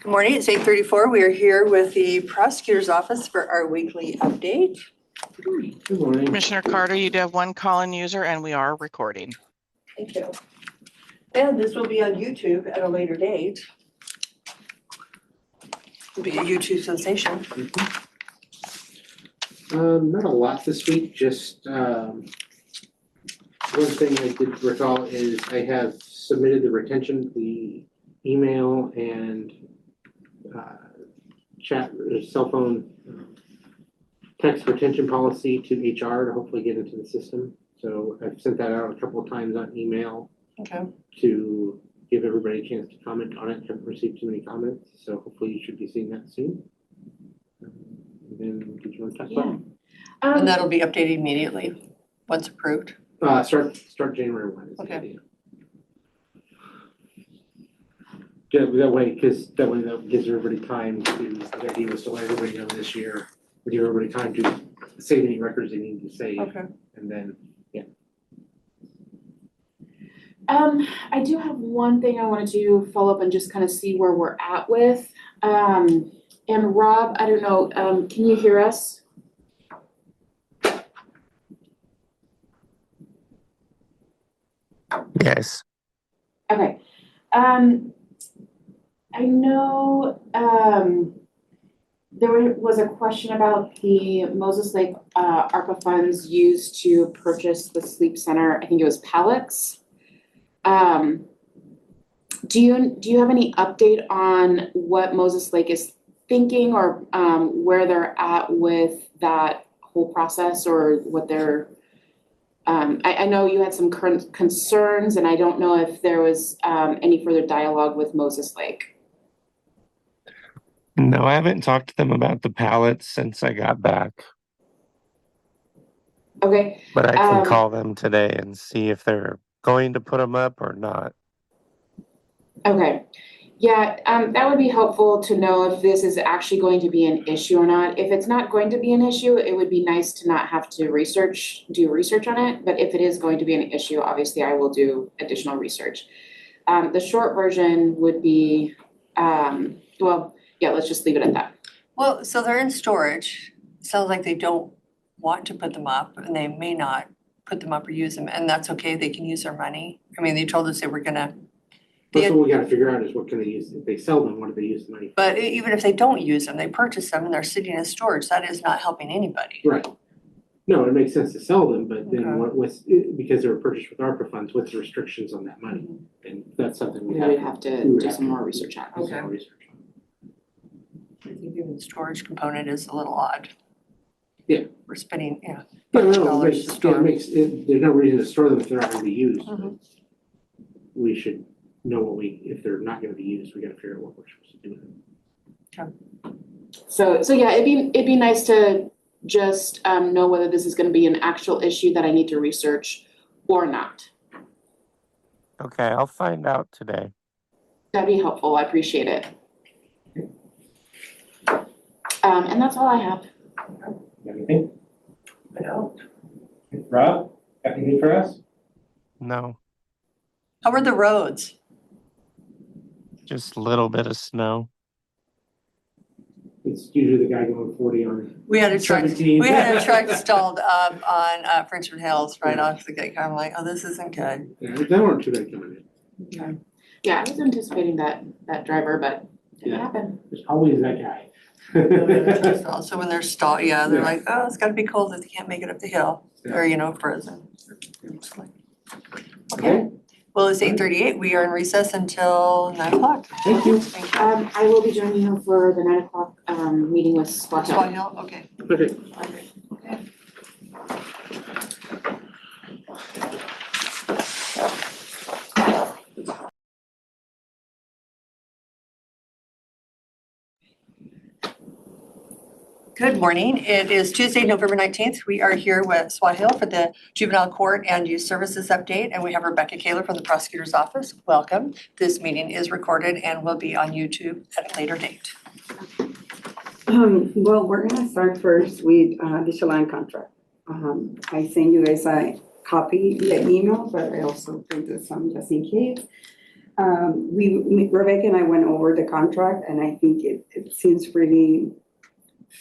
Good morning, it's 8:34. We are here with the prosecutor's office for our weekly update. Good morning. Commissioner Carter, you do have one call-in user and we are recording. Thank you. And this will be on YouTube at a later date. It'll be a YouTube sensation. Not a lot this week, just one thing I did recall is I have submitted the email and chat, cell phone text retention policy to HR to hopefully get into the system. So I've sent that out a couple of times on email to give everybody a chance to comment on it. Haven't received too many comments, so hopefully you should be seeing that soon. And then did you want to talk about it? And that'll be updated immediately once approved. Start January 1 is the Okay. idea. Yeah, that way that gives everybody time to, the idea was to let everybody know this year, give everybody time to save any records they need to save. Okay. And then, yeah. I do have one thing I wanted to follow up and just kind of see where we're at with. And Rob, I don't know, can you hear us? Yes. Okay. I know there was a question about the Moses Lake ARPA funds used to purchase the sleep center. I think it was pallets. Do you have any update on what Moses Lake is thinking or where they're at with that whole process or what they're I know you had some current concerns and I don't know if there was any further dialogue with Moses Lake. No, I haven't talked to them about the pallets since I got back. Okay. But I can call them today and see if they're going to put them up or not. Okay. Yeah, that would be helpful to know if this is actually going to be an issue or not. If it's not going to be an issue, it would be nice to not have to do research on it. But if it is going to be an issue, obviously I will do additional research. The short version would be, well, yeah, let's just leave it at that. Well, so they're in storage. Sounds like they don't want to put them up and they may not put them up or use them, and that's okay. They can use their money. I mean, they told us they were gonna. That's what we gotta figure out is what can they use, if they sell them, what do they use the money for? But even if they don't use them, they purchase them and they're sitting in storage, that is not helping anybody. Right. No, it makes sense to sell them, but then Okay. because they were purchased with ARPA funds, what's the restrictions on that money? And that's something we We would have to do some more research on. do some more research on. I think even the storage component is a little odd. Yeah. We're spending, Yeah, no, dollars to store. there's no reason to store them if they're not gonna be used. Mhm. We should know if they're not gonna be used, we gotta figure out what we're supposed to do with them. So yeah, it'd be nice to just know whether this is gonna be an actual issue that I need to research or not. Okay, I'll find out today. That'd be helpful, I appreciate it. And that's all I have. Got anything? I don't. Rob, got anything for us? No, How are the roads? just a little bit of snow. It's usually the guy going 40 on We had a truck 17. stalled up on Frenchman Hills right off the gate. I'm like, oh, this isn't good. Yeah, they weren't too bad coming in. Okay. Yeah, I was anticipating that driver, but it didn't Yeah. happen. There's always that guy. We had a truck stall. So when they're stalled, yeah, they're like, oh, it's gotta be cold if they can't make it up the hill or, frozen. It's like- Okay, well, it's 8:38. We are in recess until 9:00. Thank you. Thank you. I will be joining you for the 9 o'clock meeting with Squaw Hill. Swan Hill, okay. Okay. Okay. Good morning. It is Tuesday, November 19th. We are here with Swan Hill for the Juvenile Court and Youth Services Update, and we have Rebecca Kaler from the Prosecutor's Office. Welcome. This meeting is recorded and will be on YouTube at a later date. Well, we're gonna start first with the Chelan contract. I sent you guys a copy via email, but I also printed some just in case. Rebecca and I went over the contract, and I think it seems pretty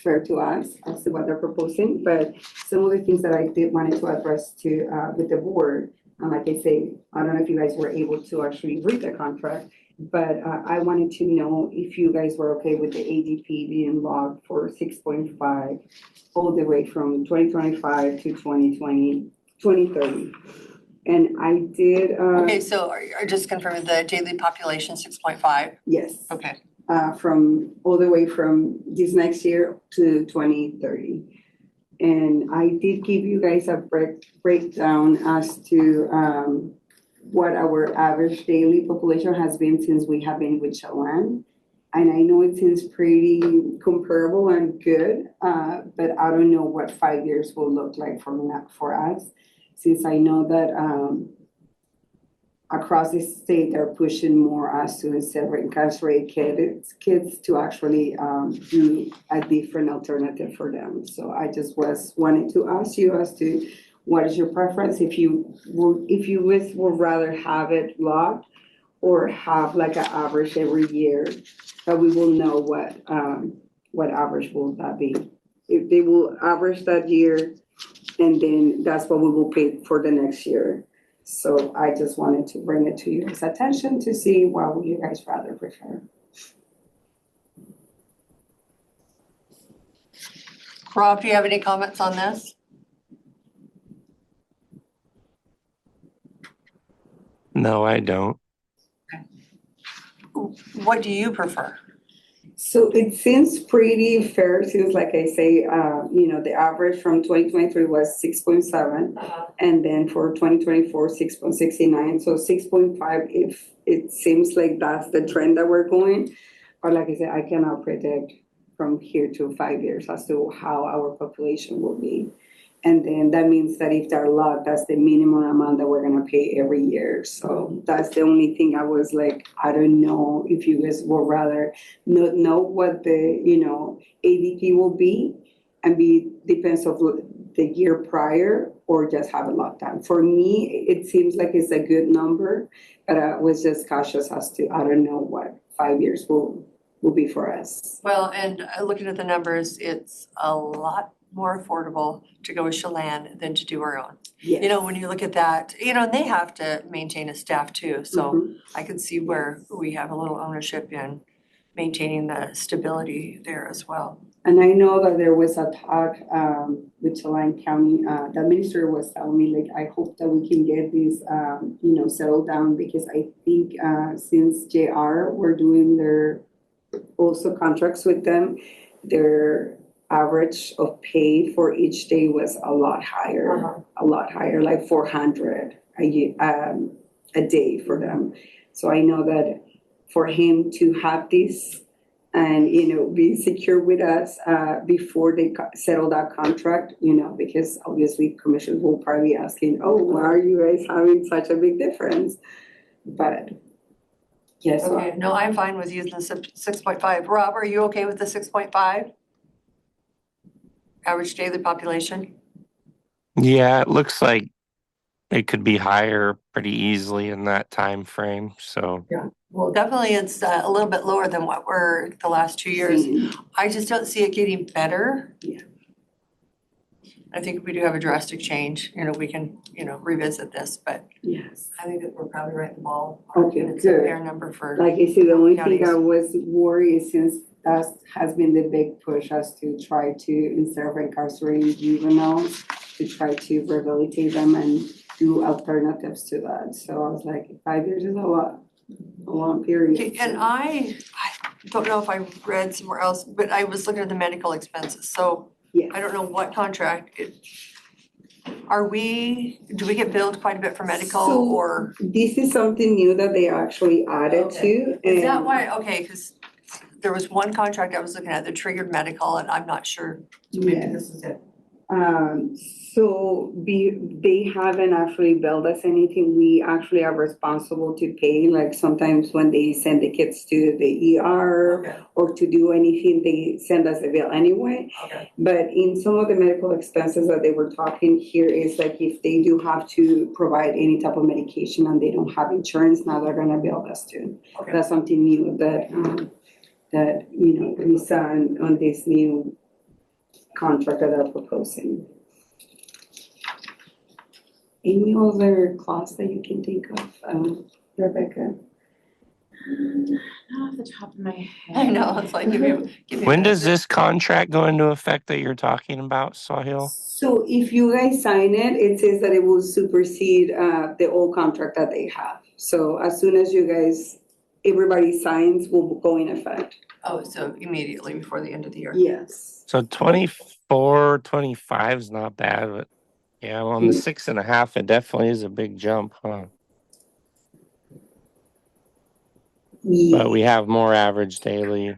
fair to us as to what they're proposing, but some of the things that I did wanted to address to, with the board, like I say, I don't know if you guys were able to actually read the contract, but I wanted to know if you guys were okay with the ADP being logged for 6.5 all the way from 2025 to 2030. And I did, Okay, so are just confirming the daily population 6.5? yes. Okay. From all the way from this next year to 2030. And I did give you guys a breakdown as to what our average daily population has been since we have been with Chelan. And I know it seems pretty comparable and good, but I don't know what 5 years will look like for us, since I know that across the state, they're pushing more us to incarcerate kids to actually do a different alternative for them. So I just wanted to ask you as to what is your preference, if you would rather have it locked or have like an average every year, but we will know what average will that be. If they will average that year, and then that's what we will pay for the next year. So I just wanted to bring it to your attention to see what would you guys rather prefer. Rob, do you have any comments on this? No, I don't. What do you prefer? So it seems pretty fair, since like I say, the average from 2023 was 6.7, and then for 2024, 6.69. So 6.5, if it seems like that's the trend that we're going, or like I said, I cannot predict from here to 5 years as to how our population will be. And then that means that if they're locked, that's the minimum amount that we're gonna pay every year. So that's the only thing I was like, I don't know if you guys would rather not know what the, ADP will be and depends of the year prior, or just have it locked down. For me, it seems like it's a good number, but I was just cautious as to, I don't know what 5 years will be for us. Well, and looking at the numbers, it's a lot more affordable to go with Chelan than to do our own. Yes. When you look at that, and they have to maintain a staff too. So Mhm. I can see where we have a little ownership in maintaining the stability there as well. And I know that there was a talk with Chelan County. The minister was telling me, like, I hope that we can get this, settled down, because I think since JR were doing their also contracts with them, their average of pay for each day was a lot higher, like 400 a day for them. So I know that for him to have this and, be secure with us before they settle that contract, because obviously commissioners will probably be asking, oh, why are you guys having such a big difference? But yes. Okay, no, I'm fine with using the 6.5. Rob, are you okay with the 6.5? Average daily population? Yeah, it looks like it could be higher pretty easily in that time frame. So Well, definitely it's a little bit lower than what we're the last 2 years. Same. I just don't see it getting better. Yeah. I think if we do have a drastic change, we can, revisit this, but Yes. I think that we're probably right in the ball. Okay, It's a good. fair number for, Like I said, the only thing counties. I was worried is, since that has been the big push, as to try to, instead of incarcerating juveniles, to try to rehabilitate them and do alternatives to that. So I was like, 5 years is a long period. Okay, and I don't know if I read somewhere else, but I was looking at the medical expenses. So Yes. I don't know what contract do we get billed quite a bit for medical So, or? This is something new that they actually added to. Is that and- why, okay, because there was one contract I was looking at that triggered medical and I'm not sure. So maybe this is it. They haven't actually billed us anything. We actually are responsible to pay, like sometimes when they send the kids to the ER Okay. or to do anything, they send us a bill anyway. Okay. But in some of the medical expenses that they were talking here is like if they do have to provide any type of medication and they don't have insurance, now they're gonna bill us too. Okay. That's something new that we signed on this new contract that they're proposing. Any other clause that you can think of, Rebecca? Not off the top of my head. I know, it's like, give me. When does this contract go into effect that you're talking about, Sahil? So if you guys sign it, it says that it will supersede the old contract that they have. So as soon as everybody signs, will go in effect. Oh, so immediately before the end of the year? Yes. So 24, 25 is not bad, but yeah, well, on the 6.5, it definitely is a big jump, huh? But we have more average daily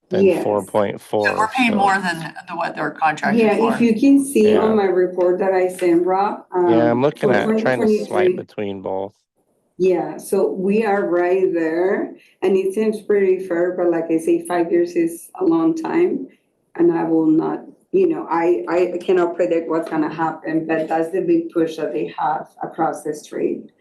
than Yes. 4.4. So we're paying so- more than what they're contracted Yeah, for. if you can see Yeah. on my report that I sent, Rob. Yeah, I'm looking for at trying to 2023 swipe between both. Yeah, so we are right there, and it seems pretty fair, but like I say, 5 years is a long time, and I will not, I cannot predict what's gonna happen, but that's the big push that they have across the street.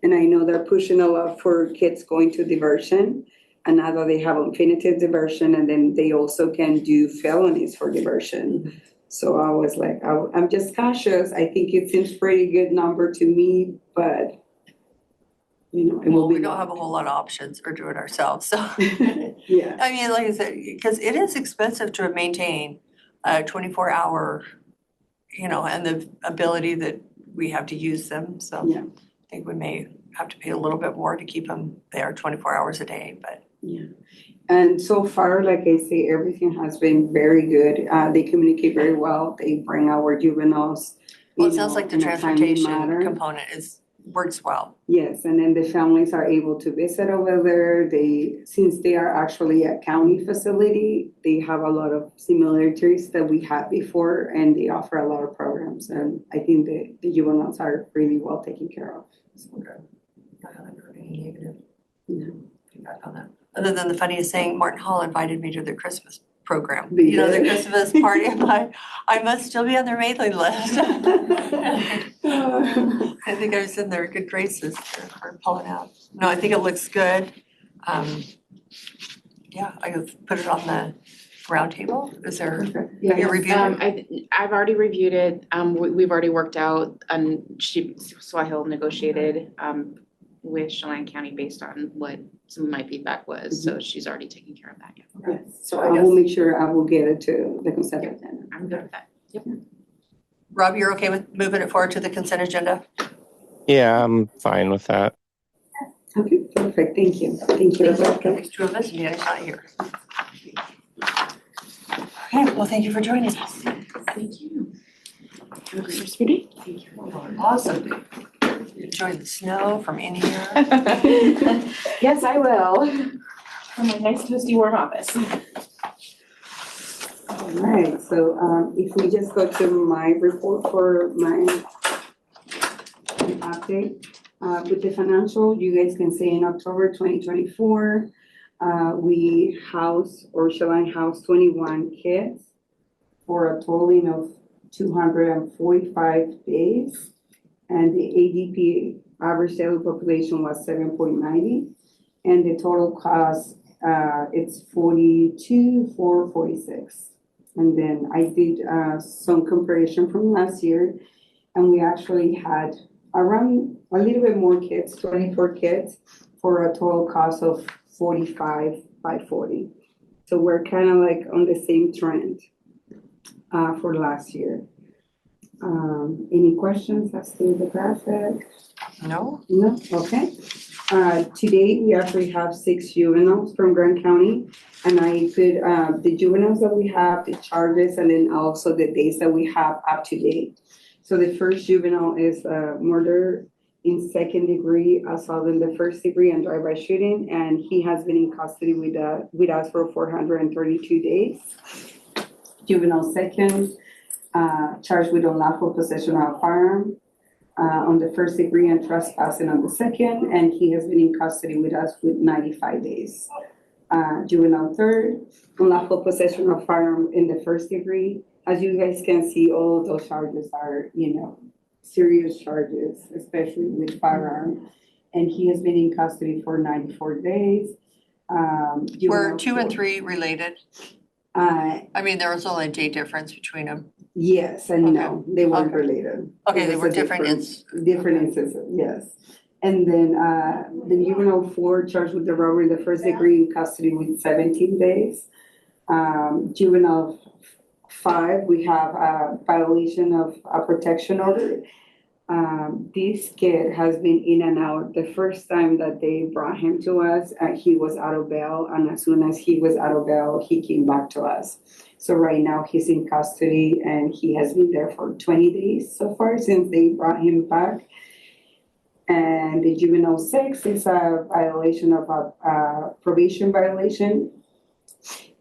And I know they're pushing a lot for kids going to diversion, and now that they have infinitive diversion, and then they also can do felonies for diversion. So I was like, I'm just cautious. I think it seems pretty good number to me, but it will Well, be. we don't have a whole lot of options or do it ourselves, so. Yeah. I mean, like I said, because it is expensive to maintain a 24-hour, and the ability that we have to use them, so. Yeah. I think we may have to pay a little bit more to keep them there 24 hours a day, but. Yeah. And so far, like I say, everything has been very good. They communicate very well. They bring our juveniles. Well, it sounds like the in a timely transportation manner. component works well. Yes, and then the families are able to visit over there. Since they are actually a county facility, they have a lot of similarities that we had before, and they offer a lot of programs. And I think the juveniles are really well taken care of. Okay. I haven't heard any negative Yeah. feedback on that. Other than the funniest thing, Martin Hall invited me to their Christmas program. They The did? Christmas party. I must still be on their mailing list. I think I was in their good graces for pulling out. No, I think it looks good. Yeah, I could put it on the round table. Is there, have you reviewed it? I've already reviewed it. We've already worked out, and Swahil negotiated with Chelan County based on what some of my feedback was. So she's already taken care of that. Yeah. Yes. So I will make sure I will get it to the consent agenda. I'm good with that. Yep. Rob, you're okay with moving it forward to the consent agenda? Yeah, I'm fine with that. Okay, perfect. Thank you. Thank you, Rebecca. There's two of us and Danny's not here. Okay, well, thank you for joining us. Thank you. Have a good rest of your day. Thank you. Awesome. Enjoy the snow from India. Yes, I will. From my nice toasty warm office. All right, so if we just go to my report for my update. With the financial, you guys can see in October 2024, we Chelan housed 21 kids for a totaling of 245 days. And the ADP, average daily population, was 7.90. And the total cost, it's 42,446. And then I did some comparison from last year, and we actually had around a little bit more kids, 24 kids, for a total cost of 45,540. So we're kind of like on the same trend for last year. Any questions as to the graphic? No? No? Okay. Today, we actually have 6 juveniles from Grand County, and I put the juveniles that we have, the charges, and then also the days that we have up to date. So the first juvenile is murder in second degree, assault in the first degree, and drive-by shooting, and he has been in custody with us for 432 days. Juvenile second, charged with unlawful possession of a firearm on the first degree and trespassing on the second, and he has been in custody with us with 95 days. Juvenile third, unlawful possession of firearm in the first degree. As you guys can see, all of those charges are, serious charges, especially with firearm. And he has been in custody for 94 days. Were 2 and 3 related? Uh, I mean, there was only a day difference between them. yes and no, they weren't Okay. related. Okay, It they was were a different. different instances, yes. And then the juvenile 4 charged with the robbery in the first degree in custody with 17 days. Juvenile 5, we have a violation of a protection order. This kid has been in and out. The first time that they brought him to us, he was out of bail, and as soon as he was out of bail, he came back to us. So right now he's in custody, and he has been there for 20 days so far since they brought him back. And the juvenile 6 is a violation of a probation violation.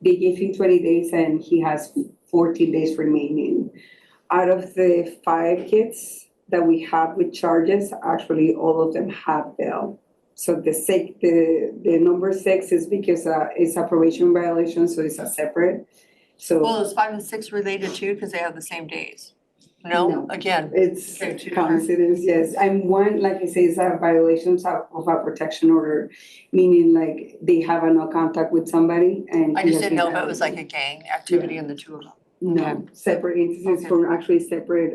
They gave him 20 days, and he has 14 days remaining. Out of the 5 kids that we have with charges, actually all of them have bail. So the number 6 is because it's a probation violation, so it's a separate. So Well, is 5 and 6 related too, because they have the same days? No, No. again, it's Okay, 2 different. coincidence, yes. And one, like I say, is a violation of a protection order, meaning like they have a no contact with somebody and. I he just has didn't know been if it was like a gang activity in the 2 of them. No, separate instances Okay. from actually separate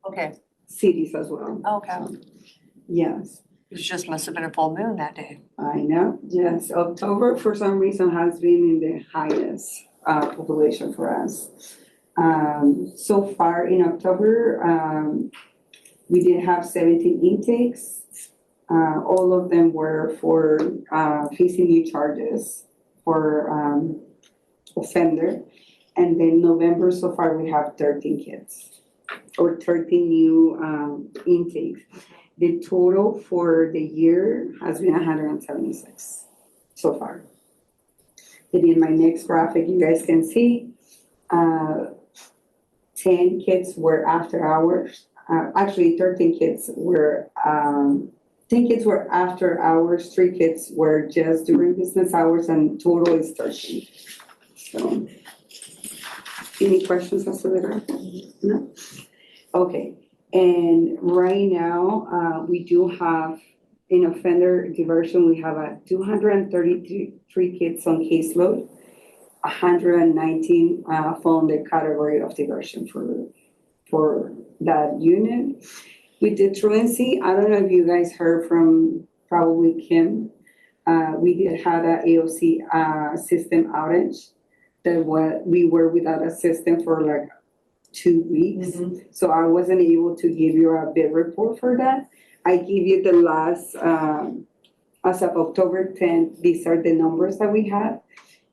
Okay, cities as well. okay. Yes. It just must have been a full moon that day. I know, yes. October, for some reason, has been in the highest population for us. So far in October, we did have 17 intakes. All of them were for facing new charges for offender. And then November, so far, we have 13 kids or 13 new intakes. The total for the year has been 176 so far. And in my next graphic, you guys can see 10 kids were after hours. Actually, 13 kids were, 10 kids were after hours, 3 kids were just during business hours, and total is 13. So, any questions as to the graphic? No? Okay. And right now, we do have, in offender diversion, we have 233 kids on caseload, 119 fall in the category of diversion for that unit. With the truancy, I don't know if you guys heard from probably Kim. We did have an AOC system outage that we were without a system for like 2 weeks. So I wasn't able to give you a bid report for that. I give you the last, as of October 10th, these are the numbers that we had.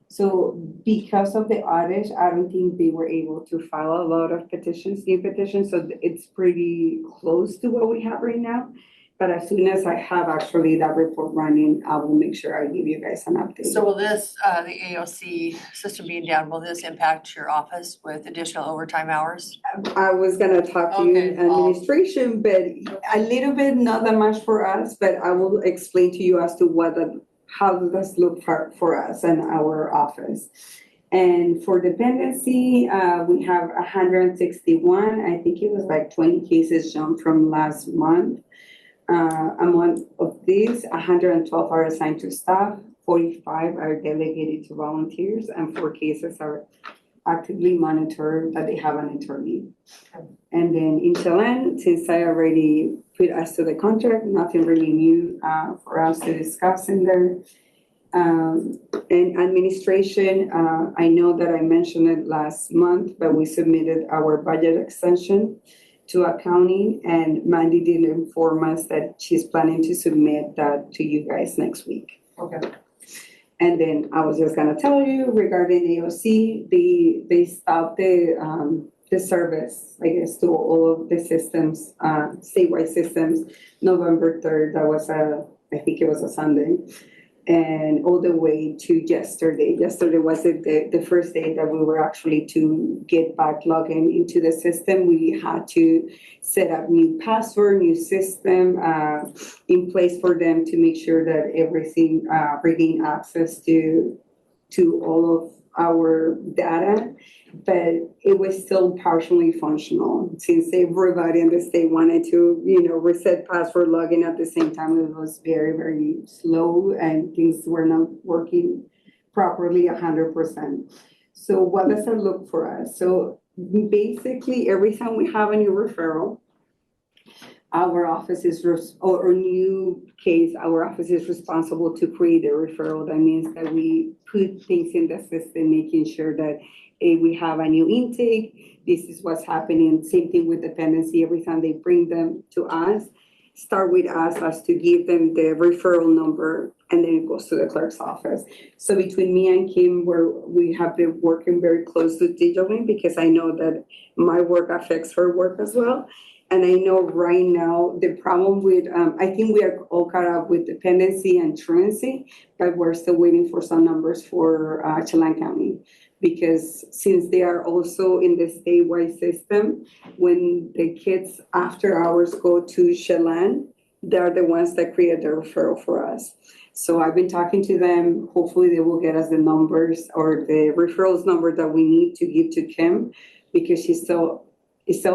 So because of the outage, I don't think they were able to file a lot of petitions, new petitions. So it's pretty close to what we have right now. But as soon as I have actually that report running, I will make sure I give you guys an update. So will this, the AOC system being down, will this impact your office with additional overtime hours? I was gonna talk to you in Okay, administration, but a little bit, not that much for us, but I will explain to you as to how does this look for us and our office. And for dependency, we have 161. I think it was like 20 cases jumped from last month. Among of these, 112 are assigned to staff, 45 are delegated to volunteers, and 4 cases are actively monitored that they have an attorney. And then in Chilean, since I already put us to the contract, nothing really new for us to discuss in there. In administration, I know that I mentioned it last month, but we submitted our budget extension to accounting, and Mandy did inform us that she's planning to submit that to you guys next week. Okay. And then I was just gonna tell you regarding AOC, they stopped the service, I guess, to all of the systems, statewide systems, November 3rd. That was I think it was a Sunday. and all the way to yesterday. Yesterday was the first day that we were actually to get back logging into the system. We had to set up new password, new system in place for them to make sure that everything, bringing access to all of our data, but it was still partially functional. Since everybody in the state wanted to, reset password login at the same time, it was very, very slow and things were not working properly 100%. So what does that look for us? So basically, every time we have a new referral, our office is, or new case, our office is responsible to create a referral. That means that we put things in the system, making sure that we have a new intake. This is what's happening. Same thing with dependency. Every time they bring them to us, start with us as to give them the referral number, and then it goes to the clerk's office. So between me and Kim, we have been working very closely digitally, because I know that my work affects her work as well. And I know right now the problem with, I think we are all caught up with dependency and truancy, but we're still waiting for some numbers for Chelan County. Because since they are also in the statewide system, when the kids after hours go to Chelan, they're the ones that create the referral for us. So I've been talking to them. Hopefully they will get us the numbers or the referrals number that we need to give to Kim, because she's still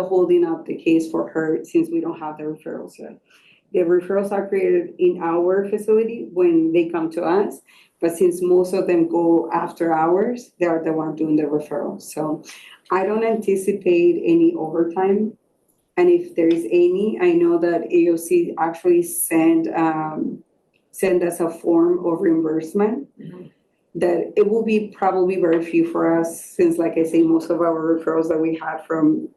holding up the case for her since we don't have the referrals yet. The referrals are created in our facility when they come to us, but since most of them go after hours, they are the one doing the referral. So I don't anticipate any overtime. And if there is any, I know that AOC actually send us a form of reimbursement. That it will be probably very few for us, since like I say, most of our referrals that we had from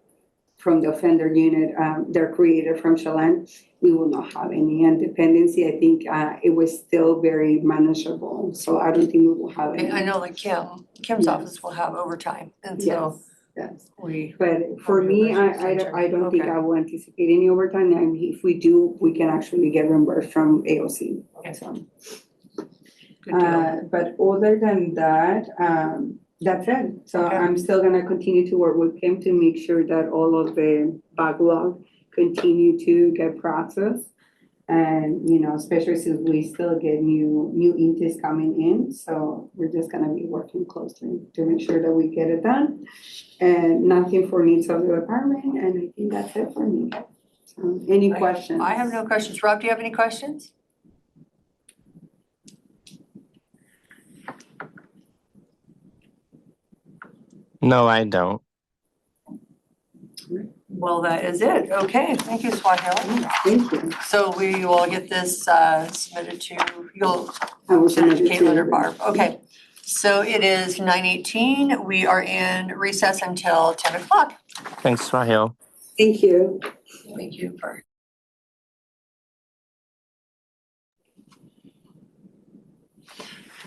the offender unit, they're created from Chelan. We will not have any. And dependency, I think it was still very manageable. So I don't think we will have any. I know like Kim's office will have overtime until Yes. we. But for me, I don't think Okay. I will anticipate any overtime. And if we do, we can actually get reimbursed from AOC. Okay. So, Good deal. but other than that, that's it. So Okay. I'm still gonna continue to work with Kim to make sure that all of the backlog continue to get processed. And, especially since we still get new intakes coming in. So we're just gonna be working closely to make sure that we get it done. And nothing for needs of the department. And I think that's it for me. So, any questions? I have no questions. Rob, do you have any questions? No, I don't. Well, that is it. Okay, thank you, Swahili. Thank you. So we will get this submitted to, you'll I will send it to submit it to Caitlin or you. Barb. Okay. So it is 9:18. We are in recess until 10 o'clock. Thanks, Swahil. Thank you. Thank you, Bert.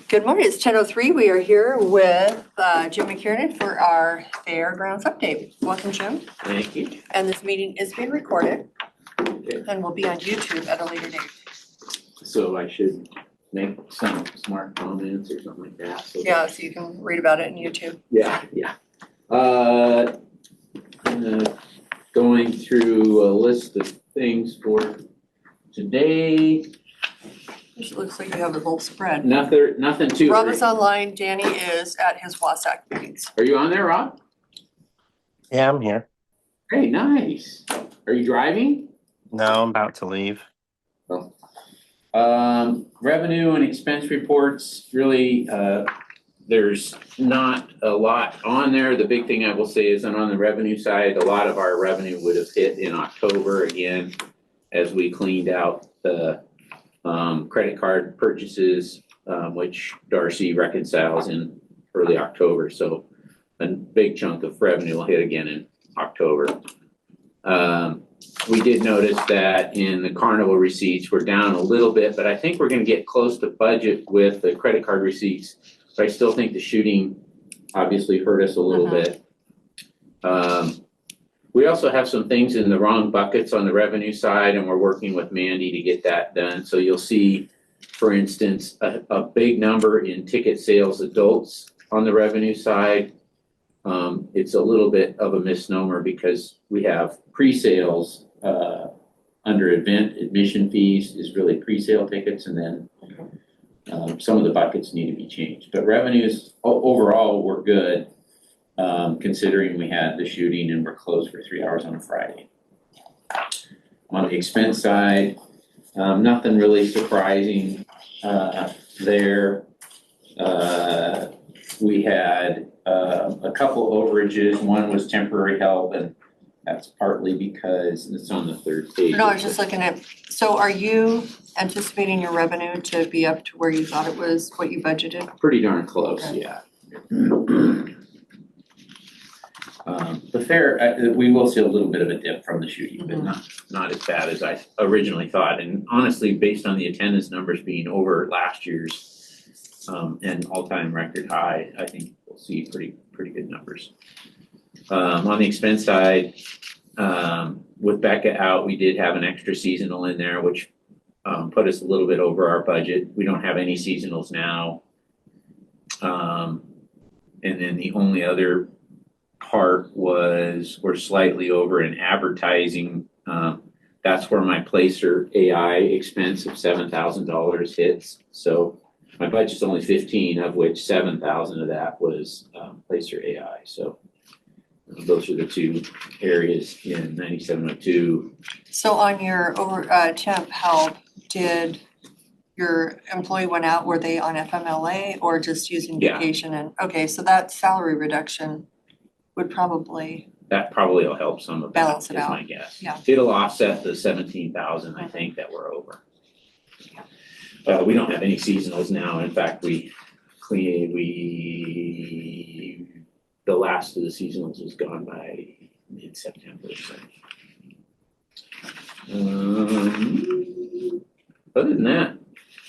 Good morning, it's 10:03. We are here with Jim McKiernan for our fairgrounds update. Welcome, Jim. Thank you. And this meeting is being recorded Okay, and will be on YouTube at a later date. so I should make some smart comments or something like that. So Yeah, so you can read about it in YouTube. Yeah. Going through a list of things for today, It looks like you have a little spread. nothing too. Rob is online, Danny is at his WASAC meetings. Are you on there, Rob? Yeah, I'm here. Hey, nice. Are you driving? No, I'm about to leave. Revenue and expense reports, really, there's not a lot on there. The big thing I will say is that on the revenue side, a lot of our revenue would have hit in October again, as we cleaned out the credit card purchases, which Darcy reconciles in early October. So a big chunk of revenue will hit again in October. We did notice that in the carnival receipts, we're down a little bit, but I think we're gonna get close to budget with the credit card receipts. But I still think the shooting obviously hurt us a little bit. We also have some things in the wrong buckets on the revenue side, and we're working with Mandy to get that done. So you'll see for instance, a big number in ticket sales adults on the revenue side. It's a little bit of a misnomer because we have pre-sales under event admission fees is really pre-sale tickets, and then some of the buckets need to be changed. But revenues overall were good, considering we had the shooting and we're closed for 3 hours on a Friday. On the expense side, nothing really surprising there. We had a couple overages. One was temporary help, and that's partly because it's on the third page. No, I was just looking at, so are you anticipating your revenue to be up to where you thought it was, what you budgeted? Pretty darn close, Okay. yeah. The fair, we will see a little bit of a dip from the shooting, but not as bad as I originally thought. And honestly, based on the attendance numbers being over last year's and all-time record high, I think we'll see pretty good numbers. On the expense side, with Becca out, we did have an extra seasonal in there, which put us a little bit over our budget. We don't have any seasonals now. And then the only other part was we're slightly over in advertising. That's where my Placer AI expense of $7,000 hits. So my budget's only 15, of which 7,000 of that was Placer AI. So those are the two areas in 9702. So on your temp help, did your employee went out, were they on FMLA or just using Yeah. vacation? And okay, so that salary reduction would probably, That probably will help some of that, Balance it is out. my guess. Yeah. It'll offset the 17,000, I think, that we're over. We don't have any seasonals now. In fact, the last of the seasonals is gone by mid-September. So. Other than that,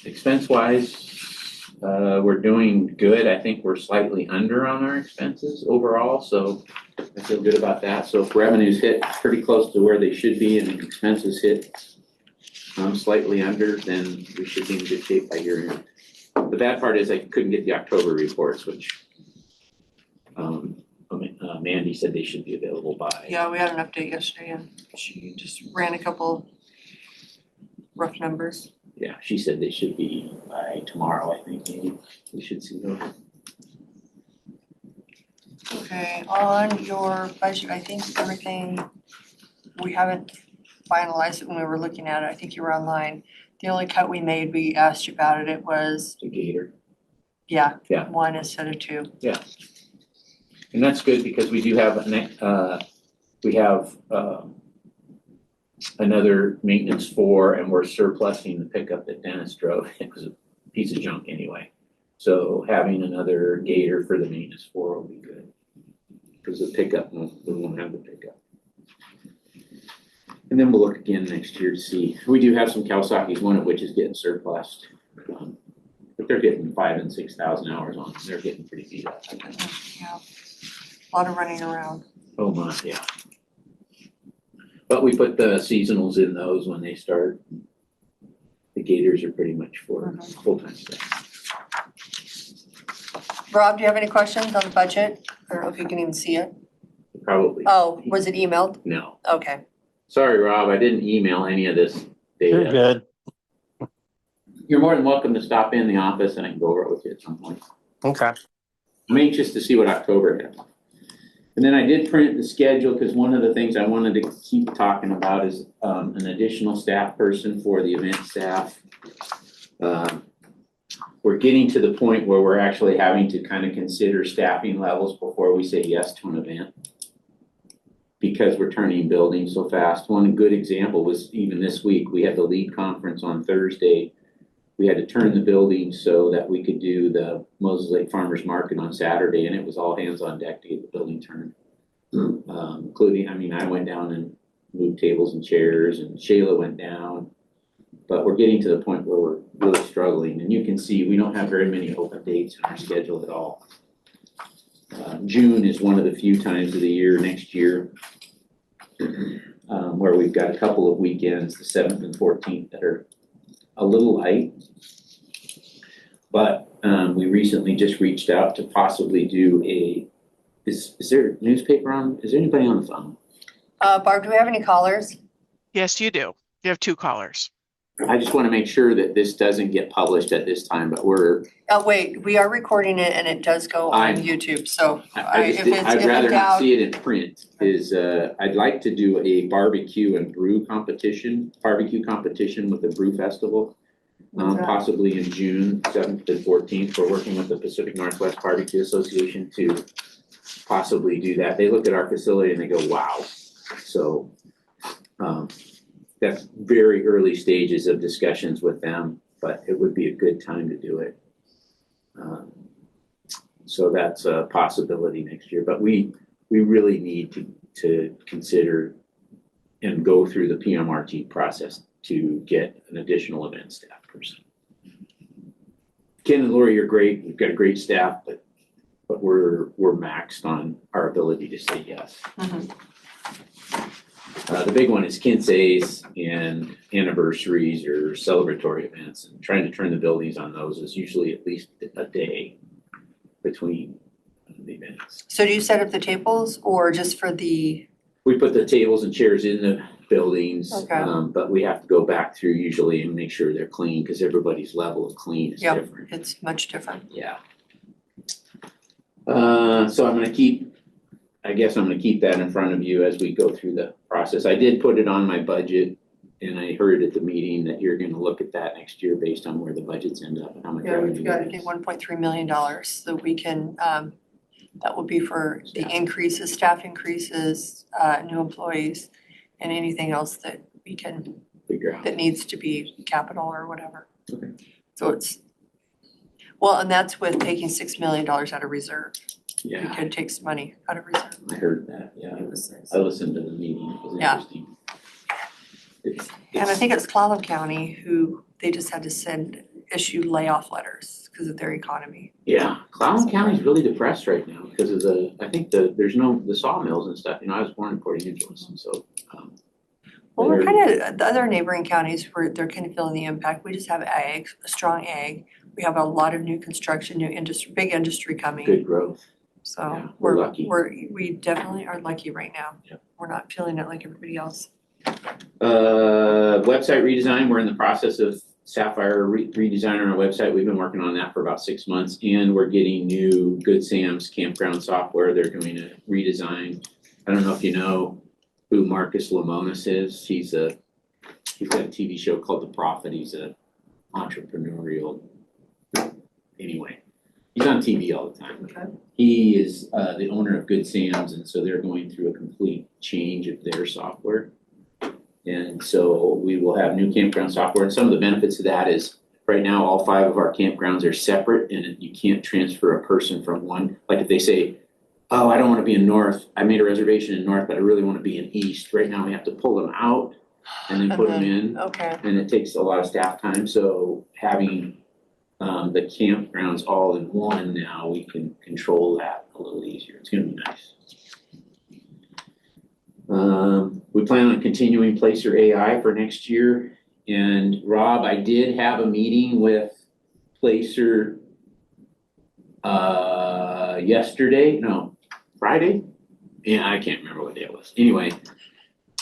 expense-wise, we're doing good. I think we're slightly under on our expenses overall, so I feel good about that. So if revenues hit pretty close to where they should be and expenses hit slightly under, then we should be in good shape by year end. The bad part is I couldn't get the October reports, which Mandy said they should be available by. yeah, we had an update yesterday and she just ran a couple rough numbers. Yeah, she said they should be by tomorrow, I think, maybe. We should see those. Okay, on your budget, I think everything, we haven't finalized it when we were looking at it. I think you were online. The only cut we made, we asked you about it, it was, The Gator. yeah, Yeah. 1 instead of 2. And that's good because we do have, another maintenance 4 and we're surplusing the pickup that Dennis drove. It was a piece of junk anyway. So having another Gator for the maintenance 4 will be good. Because the pickup, we won't have the pickup. And then we'll look again next year to see. We do have some Kawasaki's, one of which is getting surplused. But they're getting 5,000 and 6,000 hours on them. They're getting pretty beat up. Yeah, a lot of running around. Oh my, yeah. But we put the seasonals in those when they start. The Gators are pretty much for full-time staff. Rob, do you have any questions on the budget? I don't know if you can even see it. Probably. Oh, was it emailed? No. Okay. Sorry, Rob, I didn't email any of this data. You're good. You're more than welcome to stop in the office and I can go over it with you at some point. Okay. I'm anxious to see what October has. And then I did print the schedule because one of the things I wanted to keep talking about is an additional staff person for the event staff. We're getting to the point where we're actually having to kind of consider staffing levels before we say yes to an event. Because we're turning buildings so fast. One good example was even this week, we had the lead conference on Thursday. We had to turn the building so that we could do the Moses Lake Farmers Market on Saturday, and it was all hands on deck to get the building turned. Including, I went down and moved tables and chairs, and Shayla went down. But we're getting to the point where we're really struggling, and you can see we don't have very many open dates in our schedule at all. June is one of the few times of the year next year where we've got a couple of weekends, the 7th and 14th, that are a little light. But we recently just reached out to possibly do is there anybody on the phone? Barb, do we have any callers? Yes, you do. You have 2 callers. I just want to make sure that this doesn't get published at this time, but we're, Wait, we are recording it and it does go on I- YouTube, so I'd rather not see it in print, I'd like to do a barbecue competition with the brew festival. When's that? Possibly in June 7th to 14th. We're working with the Pacific Northwest Barbecue Association to possibly do that. They look at our facility and they go, wow. So that's very early stages of discussions with them, but it would be a good time to do it. So that's a possibility next year, but we really need to consider and go through the PMRT process to get an additional event staff person. Ken and Lori, you're great. We've got a great staff, but we're maxed on our ability to say yes. The big one is Kinsey's and anniversaries or celebratory events, and trying to turn the buildings on those is usually at least a day between the events. So do you set up the tables or just for the, We put the tables and chairs in the buildings, Okay. But we have to go back through usually and make sure they're clean because everybody's level of clean is Yep. different. it's much different? Yeah. So I'm gonna keep that in front of you as we go through the process. I did put it on my budget, and I heard at the meeting that you're gonna look at that next year based on where the budgets end up and how much Yeah, revenue we've got to it get is. $1.3 million so we can, that will be for the increases, staff increases, new employees, and anything else that we can, Figure out. that needs to be capital or whatever. Okay. So well, and that's with taking $6 million out of reserve. We Yeah, could take some money out of reserve. I heard that, yeah. I listened to the meeting, it was Yeah. interesting. And I think it's Clallam County who, they just had to issue layoff letters because of their economy. Yeah, Clallam County's really depressed right now because of the sawmills and stuff. I was born in Port Angeles, and so. Well, we're they're- kind of, the other neighboring counties, they're kind of feeling the impact. We just have ag, a strong ag. We have a lot of new construction, new industry, big industry coming. Good growth. So Yeah, we're lucky. we definitely are lucky right now. Yep. We're not feeling it like everybody else. Website redesign, we're in the process of Sapphire redesigning our website. We've been working on that for about 6 months, and we're getting new Good Sam's campground software. They're doing a redesign. I don't know if you know who Marcus Lemonis is. He's got a TV show called The Prophet. He's a entrepreneurial, anyway, he's on TV all the time. Okay. He is the owner of Good Sam's, and so they're going through a complete change of their software. And so we will have new campground software, and some of the benefits of that is right now all 5 of our campgrounds are separate, and you can't transfer a person from one. Like if they say, oh, I don't want to be in North, I made a reservation in North, but I really want to be in East. Right now we have to pull them out and then put them in, Okay, and it takes a lot of staff time. So having the campgrounds all in one now, we can control that a little easier. It's gonna be nice. We plan on continuing Placer AI for next year. And Rob, I did have a meeting with Placer Friday? Yeah, I can't remember what day it was. Anyway,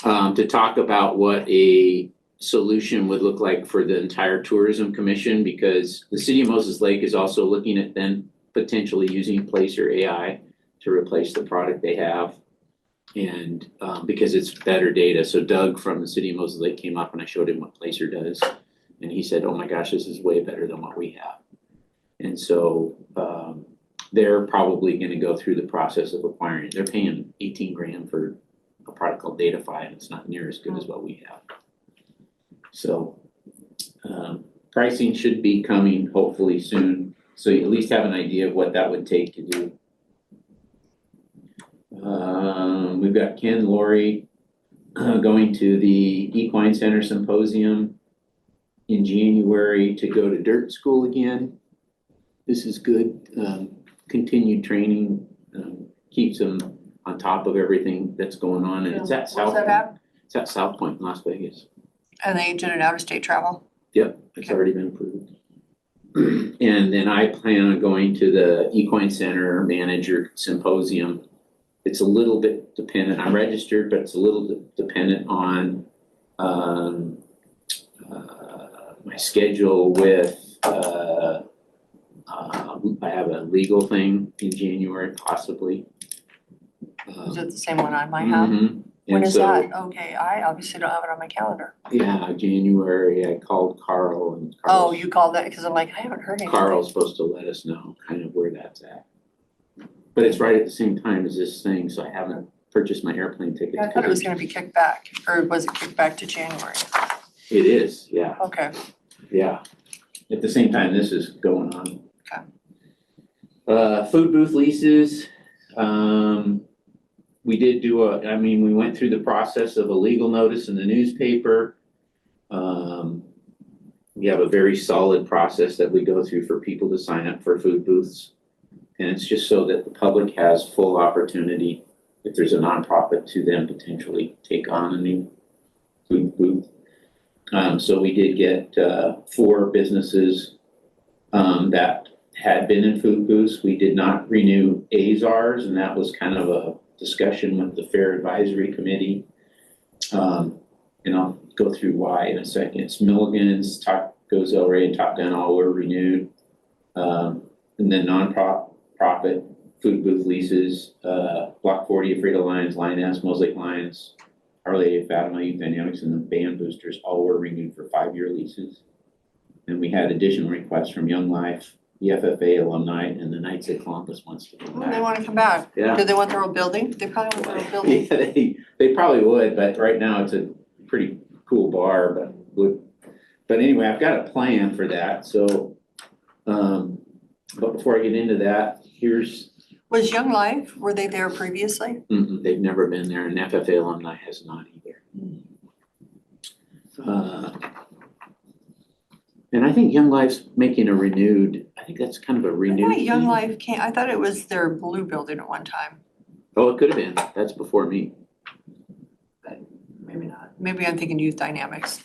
to talk about what a solution would look like for the entire tourism commission, because the city of Moses Lake is also looking at then potentially using Placer AI to replace the product they have. And because it's better data. So Doug from the city of Moses Lake came up and I showed him what Placer does. And he said, oh my gosh, this is way better than what we have. And so they're probably going to go through the process of acquiring it. They're paying 18 grand for a product called Datafy, and it's not near as good as what we have. So pricing should be coming hopefully soon. So you at least have an idea of what that would take to do. We've got Ken, Lori going to the Equine Center Symposium in January to go to dirt school again. This is good. Continued training keeps them on top of everything that's going on, and it's at South. Where's that at? It's at South Point in Las Vegas. And they did an out-of-state travel? Yep, it's already been approved. And then I plan on going to the Equine Center Manager Symposium. It's a little bit dependent, I'm registered, but it's a little bit dependent on my schedule with, I have a legal thing in January possibly. Is it the same one I might have? Mhm. When And is so, that? Okay, I obviously don't have it on my calendar. yeah, January, I called Carl and Oh, Carl's, you called that, because I'm like, I haven't heard anything. Carl's supposed to let us know kind of where that's at. But it's right at the same time as this thing, so I haven't purchased my airplane tickets. Yeah, I thought it was gonna be kicked back, or was it kicked back to January? It is, yeah, Okay, yeah. At the same time this is going on. Okay. Food booth leases, we did do we went through the process of a legal notice in the newspaper. We have a very solid process that we go through for people to sign up for food booths. And it's just so that the public has full opportunity, if there's a nonprofit, to then potentially take on a new food booth. So we did get 4 businesses that had been in food booths. We did not renew Azars, and that was kind of a discussion with the Fair Advisory Committee. And I'll go through why in a second. It's Milligan's, Tacos El Rey, and Top Gun all were renewed. And then non-profit food booth leases, Block 40, Frito Lions, Lioness, Mosaic Lions, Harley, Fatima Youth Dynamics, and the Band Boosters all were renewed for 5-year leases. And we had additional requests from Young Life, the FFA alumni, and the Knights of Columbus wants to come oh, back. they wanna come back. Yeah. Do they want their own building? They probably want their own building. Yeah, they probably would, but right now it's a pretty cool bar, but anyway, I've got a plan for that, so, but before I get into that, Was Young Life, were they there previously? they've never been there, and FFA alumni has not either. And I think Young Life's making a renewed, I think that's kind of a I renewed. thought Young thing. Life I thought it was their blue building at one time. Oh, it could have been, that's before me. Maybe not. Maybe I'm thinking Youth Dynamics.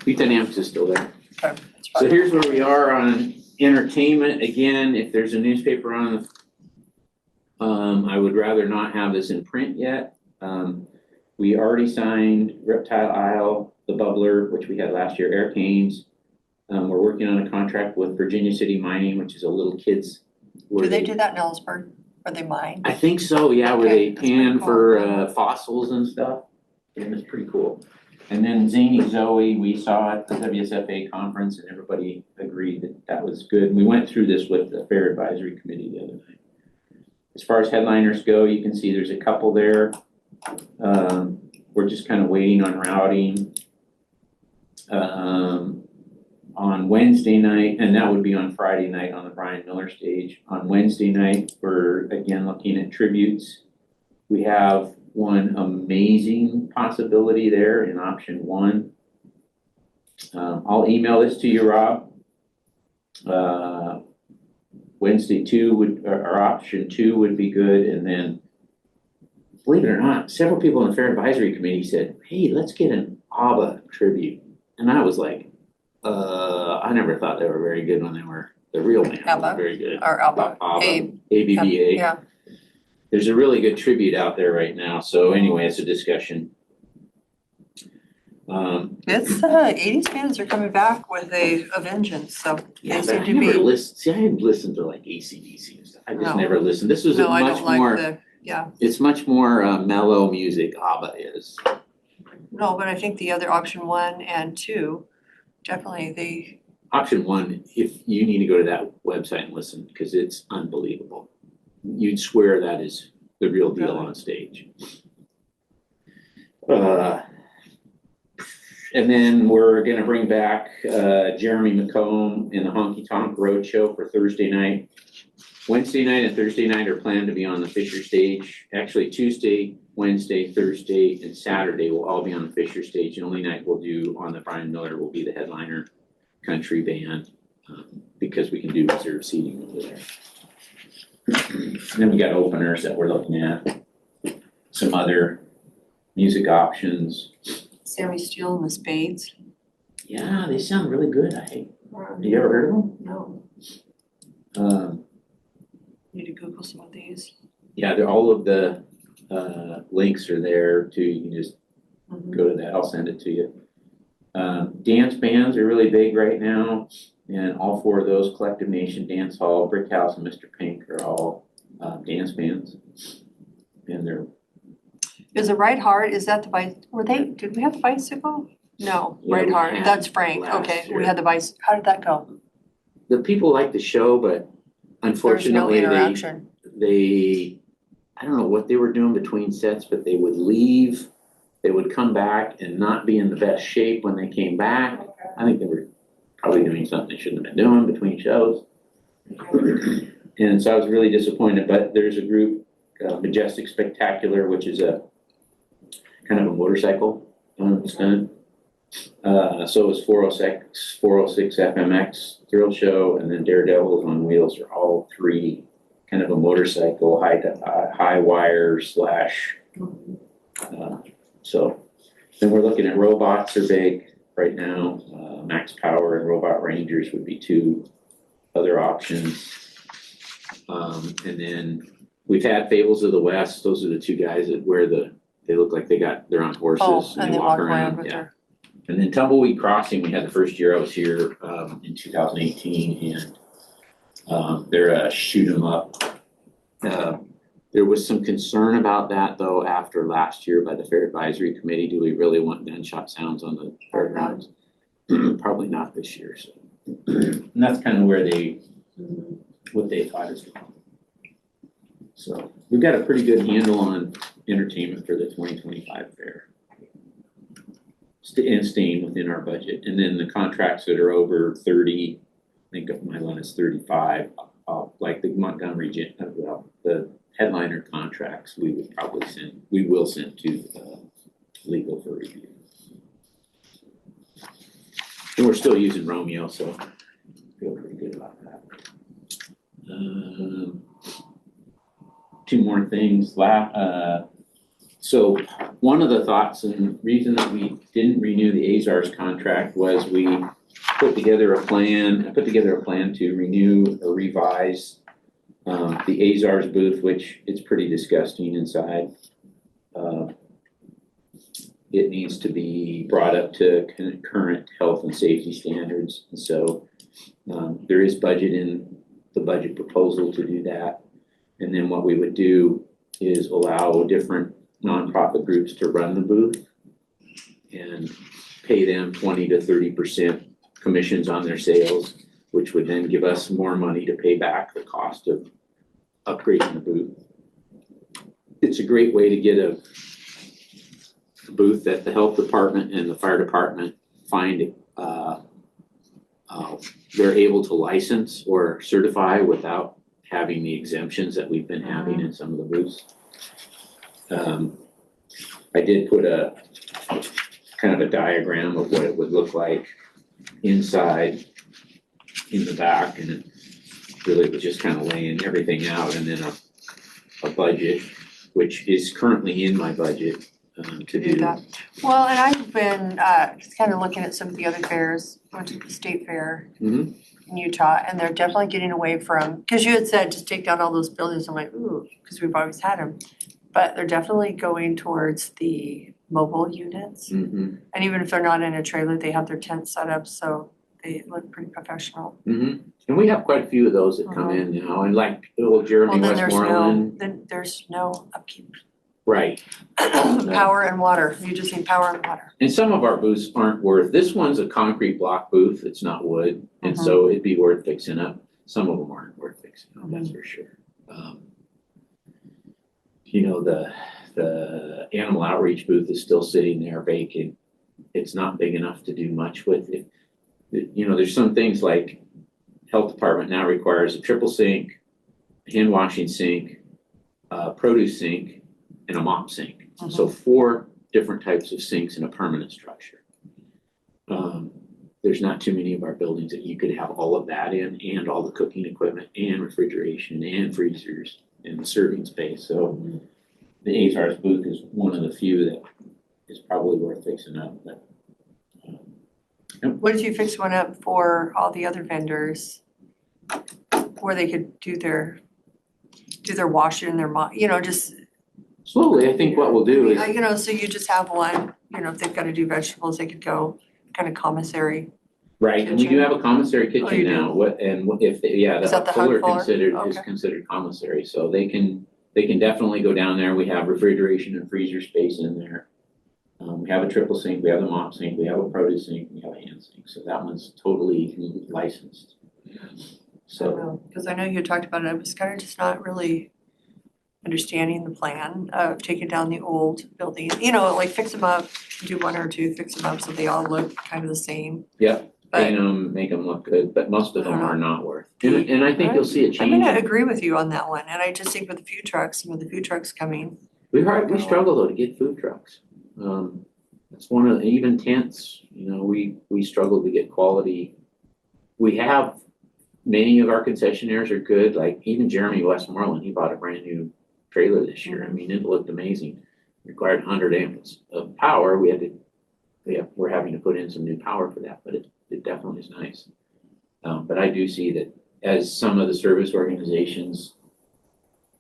Youth Dynamics is still there. Okay, that's So fine. here's where we are on entertainment. Again, if there's a newspaper on, I would rather not have this in print yet. We already signed Reptile Isle, The Bubbler, which we had last year, Air Canes. We're working on a contract with Virginia City Mining, which is a little kids. Do they do that in Ellsberg? Or they mine? I think so, yeah, where Okay, they that's pretty pan cool. for fossils and stuff. And it's pretty cool. And then Zany Zoe, we saw at the WSFA conference and everybody agreed that that was good. And we went through this with the Fair Advisory Committee the other night. As far as headliners go, you can see there's a couple there. We're just kind of waiting on routing. On Wednesday night, and that would be on Friday night on the Brian Miller stage. On Wednesday night, we're again looking at tributes. We have one amazing possibility there in option 1. I'll email this to you, Rob. Wednesday 2 or option 2 would be good, and then believe it or not, several people in the Fair Advisory Committee said, hey, let's get an ABBA tribute. And I was like, I never thought they were very good when they were the real band. ABBA? Very good. Or ABBA? ABBA, ABBA. Yeah. There's a really good tribute out there right now. So anyway, it's a discussion. It's, 80s bands are coming back with a vengeance, so Yeah, they but I seem to never be. listened. See, I didn't listen to like AC/DC and stuff. I just No. never listened. This was No, I much don't like more. yeah. It's much more mellow music. ABBA is. No, but I think the other option 1 and 2, definitely Option 1, if you need to go to that website and listen, because it's unbelievable. You'd swear that is the real deal Really? on stage. And then we're gonna bring back Jeremy McComb in the Honky Tonk Roadshow for Thursday night. Wednesday night and Thursday night are planned to be on the Fisher stage. Actually, Tuesday, Wednesday, Thursday, and Saturday will all be on the Fisher stage. The only night we'll do on the Brian Miller will be the headliner country band, because we can do reserved seating over there. Then we got openers that we're looking at, some other music options. Sammy Steele and the Spades. Yeah, they sound really good. You ever heard of them? No, Um, need to Google some of these. yeah, all of the links are there too. You can just go to that. I'll send it to you. Dance bands are really big right now, and all four of those, Collective Nation, Dance Hall, Brick House, and Mr. Pink, are all dance bands. And they're Is it Right Heart, is that the did we have the bicycle? No, Yeah, Right we Heart, had that's Frank, last okay, year. we had the how did that go? the people like the show, but There's no unfortunately, interaction. they I don't know what they were doing between sets, but they would leave, they would come back and not be in the best shape when they came back. I think they were probably doing something they shouldn't have been doing between shows. And so I was really disappointed, but there's a group, Majestic Spectacular, which is a kind of a motorcycle stunt. So is 406 FMX Thrill Show, and then Daredevils on Wheels are all three kind of a motorcycle, high wire slash. So then we're looking at robots are big right now. Max Power and Robot Rangers would be two other options. And then we've had Fables of the West. Those are the two guys that they look like they're on horses. Oh, and they walk around with yeah. their, And then Tumbleweed Crossing, we had the first year I was here in 2018, and they're a shoot 'em up. There was some concern about that though after last year by the Fair Advisory Committee. Do we really want gunshot sounds on the fairgrounds? Probably not this year. So, and that's kind of where what they thought as well. So we've got a pretty good handle on entertainment for the 2025 fair. And staying within our budget. And then the contracts that are over 30, I think of my one is 35, like the Montgomery, the headliner contracts, we will send to legal for review. And we're still using Romeo, so I feel pretty good about that. Two more things. So one of the thoughts and reason that we didn't renew the Azars contract was we put together a plan to renew or revise the Azars booth, which it's pretty disgusting inside. It needs to be brought up to current health and safety standards. And so there is budget in the budget proposal to do that. And then what we would do is allow different nonprofit groups to run the booth and pay them 20 to 30% commissions on their sales, which would then give us more money to pay back the cost of upgrading the booth. It's a great way to get a booth that the health department and the fire department find they're able to license or certify without having the exemptions that we've been having in some of the booths. I did put a kind of a diagram of what it would look like inside, in the back, and it really was just kind of laying everything out, and then a budget, which is currently in my budget to do that. Well, and I've been just kind of looking at some of the other fairs, went to the state fair in Utah, and they're definitely getting away from, because you had said just take down all those buildings. I'm like, ooh, because we've always had them. But they're definitely going towards the mobile units. And even if they're not in a trailer, they have their tent set up, so they look pretty professional. And we have quite a few of those that come in now, and like little Jeremy Westmoreland. Then there's no upkeep. Right. Power and water, you just need power and water. And some of our booths aren't this one's a concrete block booth, it's not wood, and so it'd be worth fixing up. Some of them aren't worth fixing up, that's for sure. The animal outreach booth is still sitting there vacant. It's not big enough to do much with it. There's some things like health department now requires a triple sink, hand washing sink, produce sink, and a mop sink. So 4 different types of sinks in a permanent structure. There's not too many of our buildings that you could have all of that in, and all the cooking equipment and refrigeration and freezers and the serving space. So the Azars booth is one of the few that is probably worth fixing up. But What if you fix one up for all the other vendors? Where they could do their washing and their just, Slowly, I think what we'll do is, so you just have one, if they've gotta do vegetables, they could go kind of commissary. right, and we do have a commissary Oh, you kitchen do? now, if, Is that the fuller hub fuller? is Okay. considered commissary, so they can definitely go down there, we have refrigeration and freezer space in there. We have a triple sink, we have a mop sink, we have a produce sink, we have a hand sink, so that one's totally licensed. So, Because I know you talked about it, I was kind of just not really understanding the plan of taking down the old building, like fix them up, do one or two, fix them up so they all look kind of the same. yeah, But paint them, make them look good, but most of them are not worth. The- And I think you'll see a I'm change. gonna agree with you on that one, and I just think with the food trucks, the food trucks coming, We struggle though to get food trucks. That's one of, even tents, we struggle to get quality. We have, many of our concessionaires are good, like even Jeremy Westmoreland, he bought a brand new trailer this year. I mean, it looked amazing. Required 100 amps of power. We're having to put in some new power for that, but it definitely is nice. But I do see that as some of the service organizations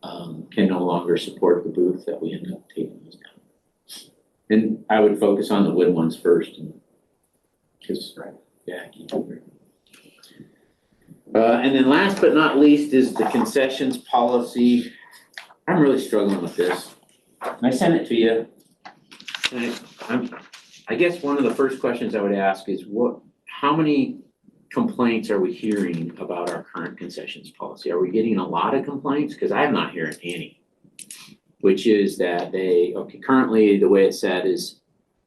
can no longer support the booth, that we end up taking those down. And I would focus on the wood ones first, because keep it. And then last but not least is the concessions policy. I'm really struggling with this. I sent it to you. And I guess one of the first questions I would ask is how many complaints are we hearing about our current concessions policy? Are we getting a lot of complaints? Because I'm not hearing any. Which is that currently the way it's said is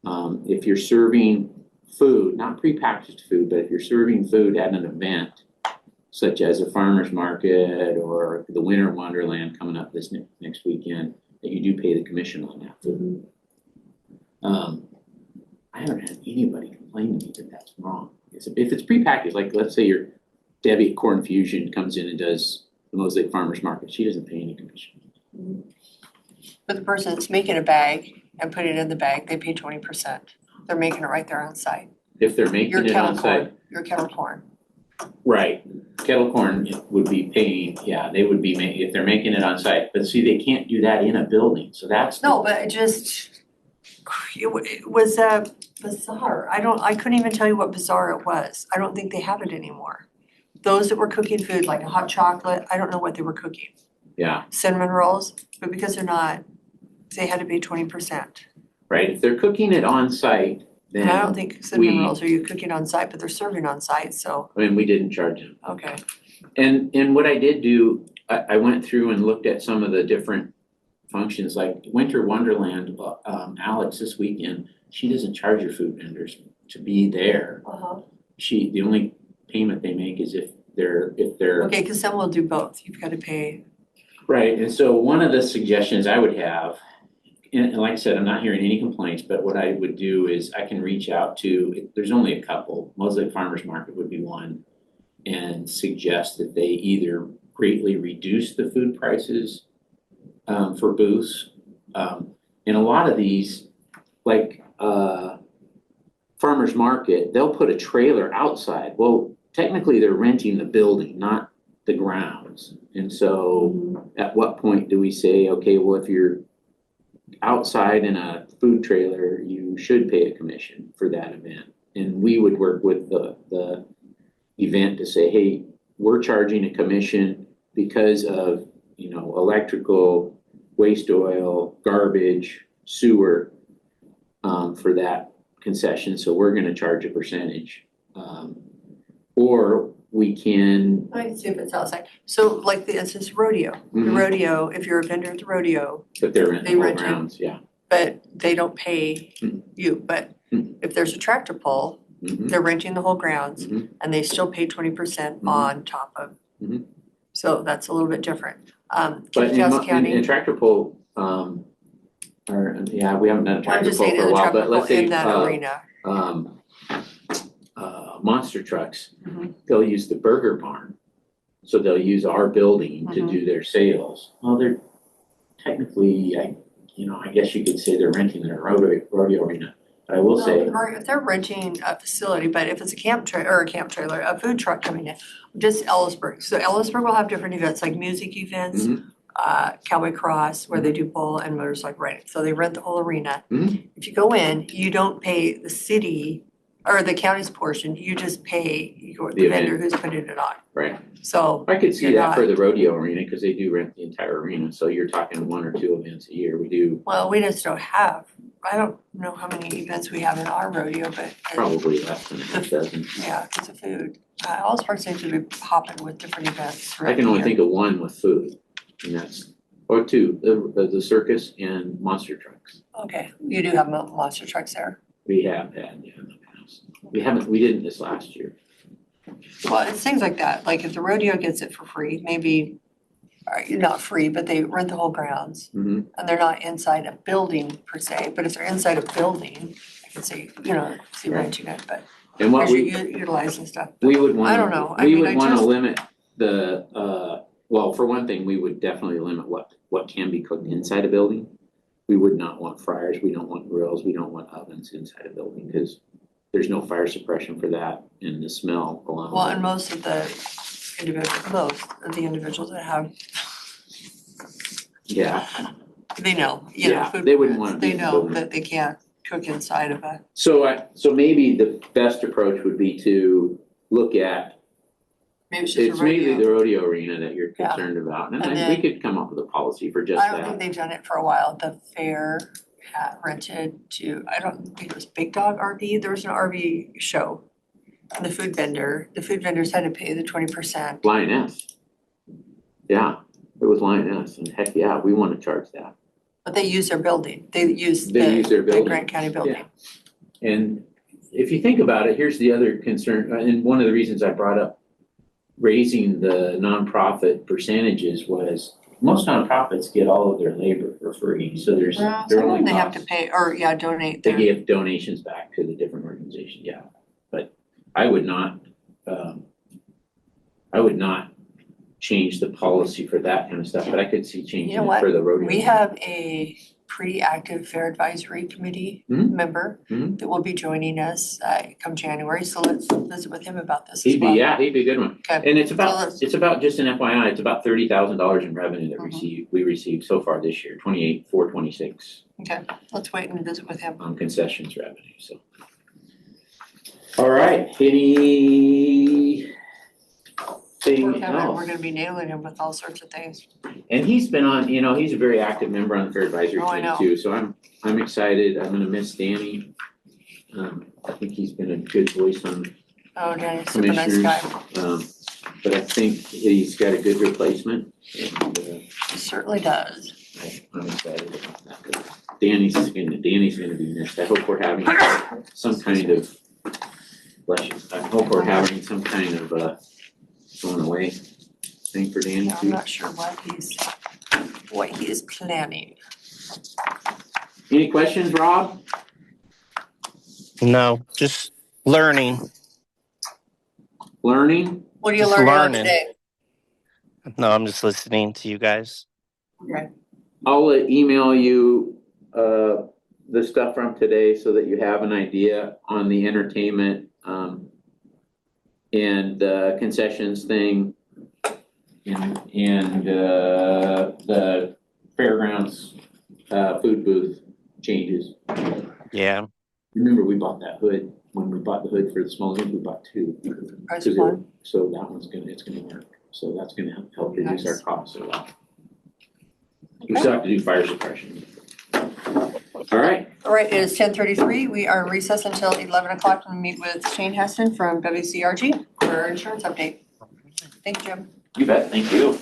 if you're serving food, not prepackaged food, but if you're serving food at an event, such as a farmer's market or the Winter Wonderland coming up this next weekend, that you do pay the commission on that food. I haven't had anybody complain to me that that's wrong. If it's prepackaged, like let's say your Debbie at Corn Fusion comes in and does the Mosaic Farmer's Market, she doesn't pay any commission. but the person that's making a bag and putting it in the bag, they pay 20%. They're making it right there on site. If they're making it on site. Your kettle corn. Right, kettle corn would be paying, they would be if they're making it on site, but see, they can't do that in a building, so that's. No, but it was bizarre. I couldn't even tell you what bizarre it was. I don't think they have it anymore. Those that were cooking food, like a hot chocolate, I don't know what they were cooking. Yeah. Cinnamon rolls, but because they're not, they had to pay 20%. Right, if they're cooking it on site, then. And I don't think cinnamon rolls are you cooking on site, but they're serving on site, so, I mean, we didn't charge them. okay. And what I did do, I went through and looked at some of the different functions, like Winter Wonderland, Alex this weekend, she doesn't charge her food vendors to be there. The only payment they make is if they're. Okay, because some will do both. You've got to pay. Right, and so one of the suggestions I would have, and like I said, I'm not hearing any complaints, but what I would do is I can reach out to, there's only a couple, Mosaic Farmers Market would be one, and suggest that they either greatly reduce the food prices for booths. And a lot of these, like Farmers Market, they'll put a trailer outside. Well, technically they're renting the building, not the grounds. And so at what point do we say, okay, well, if you're outside in a food trailer, you should pay a commission for that event. And we would work with the event to say, hey, we're charging a commission because of, electrical, waste oil, garbage, sewer for that concession. So we're going to charge a percentage. Or we can. I can see if it's outside. So like it's this rodeo. The rodeo, if you're a vendor at the rodeo. But they're renting They the rent grounds, yeah. But they don't pay you. But if there's a tractor pull, they're renting the whole grounds and they still pay 20% on top of. So that's a little bit different. But in tractor pull, we haven't done a tractor pull for a while, but let's say in that arena. Monster trucks, they'll use the burger barn. So they'll use our building to do their sales. Well, they're technically, I guess you could say they're renting their rodeo arena, I will say, Or if they're renting a facility, but if it's a camp trailer, a food truck coming in, just Ellisburg. So Ellisburg will have different events, like music events, Mhm. Cowboy Cross, where they do bull and motorcycle riding. So they rent the whole arena. Mhm. If you go in, you don't pay the city or the county's portion, you just pay the event. vendor who's putting it on. right, So I could see You're that for not- the rodeo arena, because they do rent the entire arena, so you're talking 1 or 2 events a year, we do well, we just don't have, I don't know how many events we have in our rodeo, but probably less than a half dozen. yeah, because of food. All parks seem to be popping with different events I throughout can the only year. think of 1 with food, and that's, or 2, the circus and monster trucks. Okay, you do have monster trucks there. We have had, yeah, in the past. We didn't this last year. Well, it's things like that, like if the rodeo gets it for free, maybe, or not free, but they rent the whole grounds. Mhm. And they're not inside a building per se, but if they're inside a building, I can see, see Right. renting it, but And what because we, you're utilizing stuff. we would want. I don't know. I We mean, would I wanna just- limit the, well, for one thing, we would definitely limit what can be cooked inside a building. We would not want fryers, we don't want grills, we don't want ovens inside a building, because there's no fire suppression for that, and the smell alone. Well, and most of the individuals that have, Yeah, they know, Yeah, food they wouldn't permits, wanna be they in the know building. that they can't cook inside of a, so maybe the best approach would be to look at, maybe it's just it's a mainly rodeo. the rodeo arena that you're Yeah. concerned about, and And then we then- could come up with a policy for just I don't think that. they've done it for a while. The fair had rented to, I don't think it was Big Dog RV, there was an RV show. And the food vendors had to pay the 20%. Lioness. Yeah, it was Lioness, and heck yeah, we wanna charge that. But they use their building. They use They use their the building. Grant County building. And if you think about it, here's the other concern, and one of the reasons I brought up raising the nonprofit percentages was most nonprofits get all of their labor for free, so their Some of only them they have to cost. pay, or donate They their, give donations back to the different organizations, yeah, but I would not change the policy for that kind of stuff, but I could see changing You know it what? for the rodeo. we have a pretty active fair advisory committee Mhm. member Mhm. that will be joining us come January, so let's visit with him about this as He'd well. be a good one. Okay. And it's So about, let's- it's about, just an FYI, it's about $30,000 in revenue that Mhm. we received so far this year, 426 Okay, let's wait and visit with him. on concessions revenue, so. All right, anything We're else? gonna be nailing him with all sorts of things. And he's been on, he's a very active member on the Fair Advisory Oh, I know. Committee too, so I'm excited, I'm gonna miss Danny. I think he's been a good voice on Oh, Danny's a super nice guy. but I think he's got a good replacement, and, He certainly does. I'm excited about that. Danny's gonna be missed. I hope we're having some kind of, bless you, I hope we're having some kind of, going away thing for Danny I'm too. not sure what he is planning. Any questions, Rob? No, just learning. Learning? What are you Just learning on learning. today? No, I'm just listening to you guys. Okay. I'll email you, the stuff from today so that you have an idea on the entertainment, and concessions thing, and the fairgrounds, food booth changes. Yeah. Remember, we bought that hood, when we bought the hood for the small hood, we bought 2. Price of one. So that one's it's gonna work, so that's gonna help reduce our Nice. costs a lot. We still have to do fire suppression. All right, All right, it is 10:33. We are recessed until 11 o'clock to meet with Shane Heston from WCRG for our insurance update. Thank you, Jim. you bet, thank you.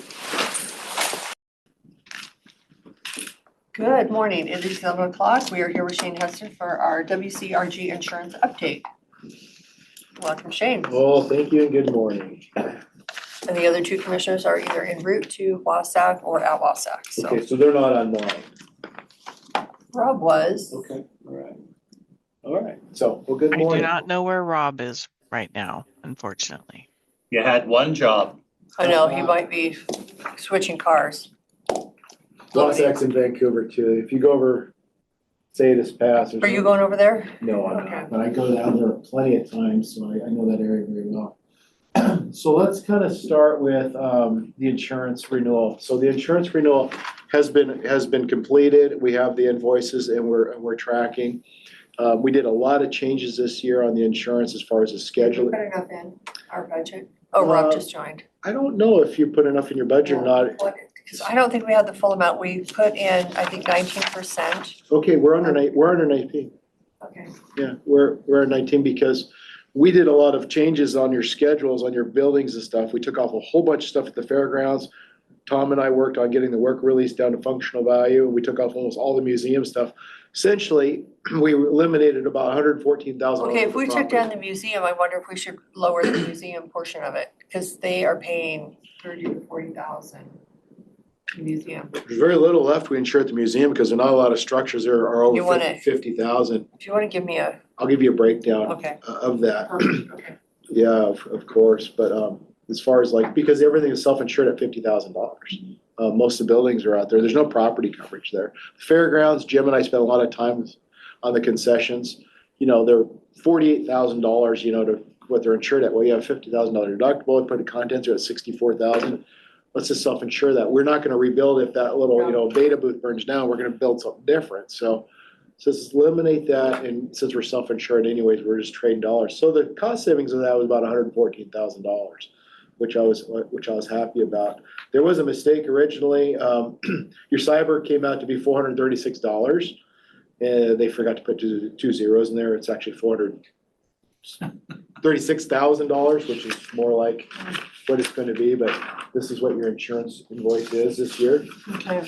Good morning. It is 11 o'clock. We are here with Shane Heston for our WCRG insurance update. Welcome, Shane. Well, thank you and good morning. And the other 2 commissioners are either en route to Wasac or at Wasac. So Okay, so they're not online. Rob was. Okay, all right. All right, so, well, good I do morning. not know where Rob is right now, unfortunately. You had one job. I know, he might be switching cars. Wasac's in Vancouver too. If you go over say this pass. Are you going over there? No, I'm Okay. not, but I go down there plenty of times, so I know that area very well. So let's kind of start with the insurance renewal. So the insurance renewal has been completed. We have the invoices and we're tracking. We did a lot of changes this year on the insurance as far as the schedule. Put enough in our budget. Oh, Rob just joined. I don't know if you put enough in your budget or not. Because I don't think we had the full amount. We put in, I think, 19%. Okay, we're under 19. Okay. Yeah, we're at 19 because we did a lot of changes on your schedules, on your buildings and stuff. We took off a whole bunch of stuff at the fairgrounds. Tom and I worked on getting the work release down to functional value. We took off almost all the museum stuff. Essentially, we eliminated about $114,000. Okay, if we took down the museum, I wonder if we should lower the museum portion of it, because they are paying 30 to 40,000. The museum. There's very little left we insure at the museum because there are not a lot of structures there are You over wanna- 50,000. If you want to give me a, I'll give you a breakdown okay, of that. perfect, okay. Yeah, of course, but as far as like, because everything is self-insured at $50,000. Most of the buildings are out there. There's no property coverage there. Fairgrounds, Jim and I spent a lot of time on the concessions. You know, they're $48,000, you know, to what they're insured at. Well, you have $50,000 deductible, you put the contents are at $64,000. Let's just self-insure that. We're not gonna rebuild if that little, you know, beta booth burns down, we're gonna build something different. So let's eliminate that, and since we're self-insured anyways, we're just trading dollars. So the cost savings of that was about $114,000, which I was happy about. There was a mistake originally. Your cyber came out to be $436. And they forgot to put two zeros in there. It's actually $436,000, which is more like what it's gonna be, but this is what your insurance invoice is this year. Okay.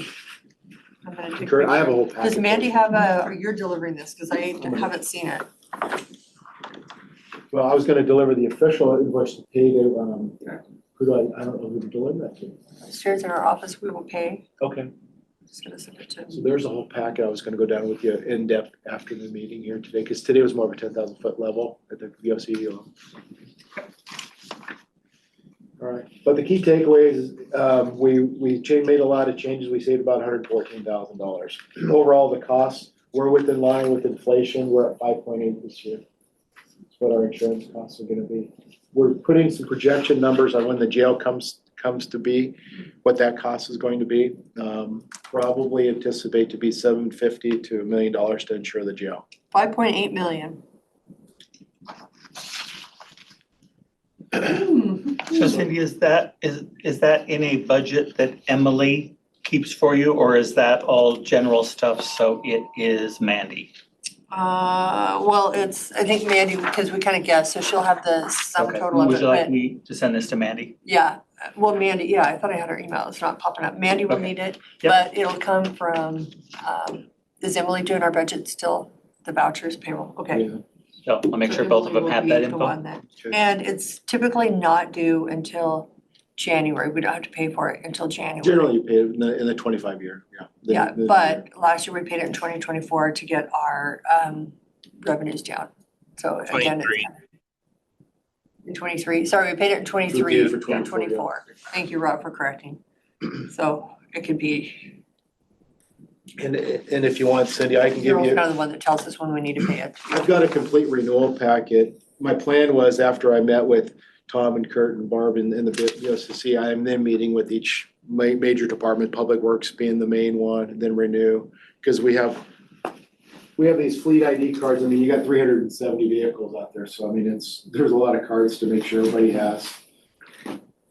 I'm gonna take Kurt, I have a picture. whole packet. Does Mandy have or you're delivering this, because I haven't seen it. Well, I was gonna deliver the official invoice to pay to, who do I don't know who to deliver that to. Upstairs in our office, we will pay. Okay. Just gonna send it to. So there's a whole packet. I was gonna go down with you in depth after the meeting here today, because today was more of a 10,000 foot level at the VOC. All right, but the key takeaway is, we made a lot of changes. We saved about $114,000. Overall, the costs, we're within line with inflation. We're at 5.8 this year. That's what our insurance costs are gonna be. We're putting some projection numbers on when the jail comes to be, what that cost is going to be. Probably anticipate to be $750,000 to $1 million to insure the jail. 5.8 million. So Cindy, is that in a budget that Emily keeps for you, or is that all general stuff, so it is Mandy? Well, it's, I think Mandy, because we kind of guessed, so she'll have the sum Okay. total of Would it, you like but me to send this to Mandy? yeah, well, Mandy, yeah, I thought I had her email, it's not popping up. Mandy will Okay. need it, Yep. but it'll come from, is Emily doing our budget still, the vouchers payroll? Okay. Yeah. So I'll make sure both of them have that info. Okay. And it's typically not due until January, we don't have to pay for it until January. Generally, you pay it in the 25 year, yeah. Yeah, but last year we paid it in 2024 to get our revenues down. So again, it's 23. in 23, sorry, we paid it in 23, We paid it for yeah, 24, yeah. 24. Thank you, Rob, for correcting. So it could be, And if you want, Cindy, I can give you're you. kind of the one that tells us when we need to pay it. I've got a complete renewal packet. My plan was after I met with Tom and Kurt and Barb in the BOCC, I am then meeting with each major department, Public Works being the main one, and then Renew. Because we have these fleet ID cards. I mean, you got 370 vehicles out there. So I mean, there's a lot of cards to make sure everybody has.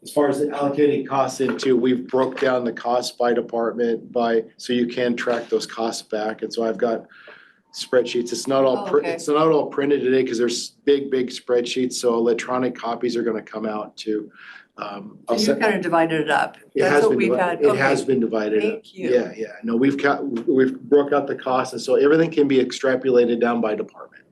As far as allocating costs into, we've broke down the costs by department so you can track those costs back. And so I've got spreadsheets. It's not all it's not all printed today because there's big spreadsheets. So electronic copies are going to come out too. So you've kind of divided it up. It That's has what been we've divided. had. It has Okay. been divided up. Thank you. Yeah. No, we've broke out the costs, and so everything can be extrapolated down by department.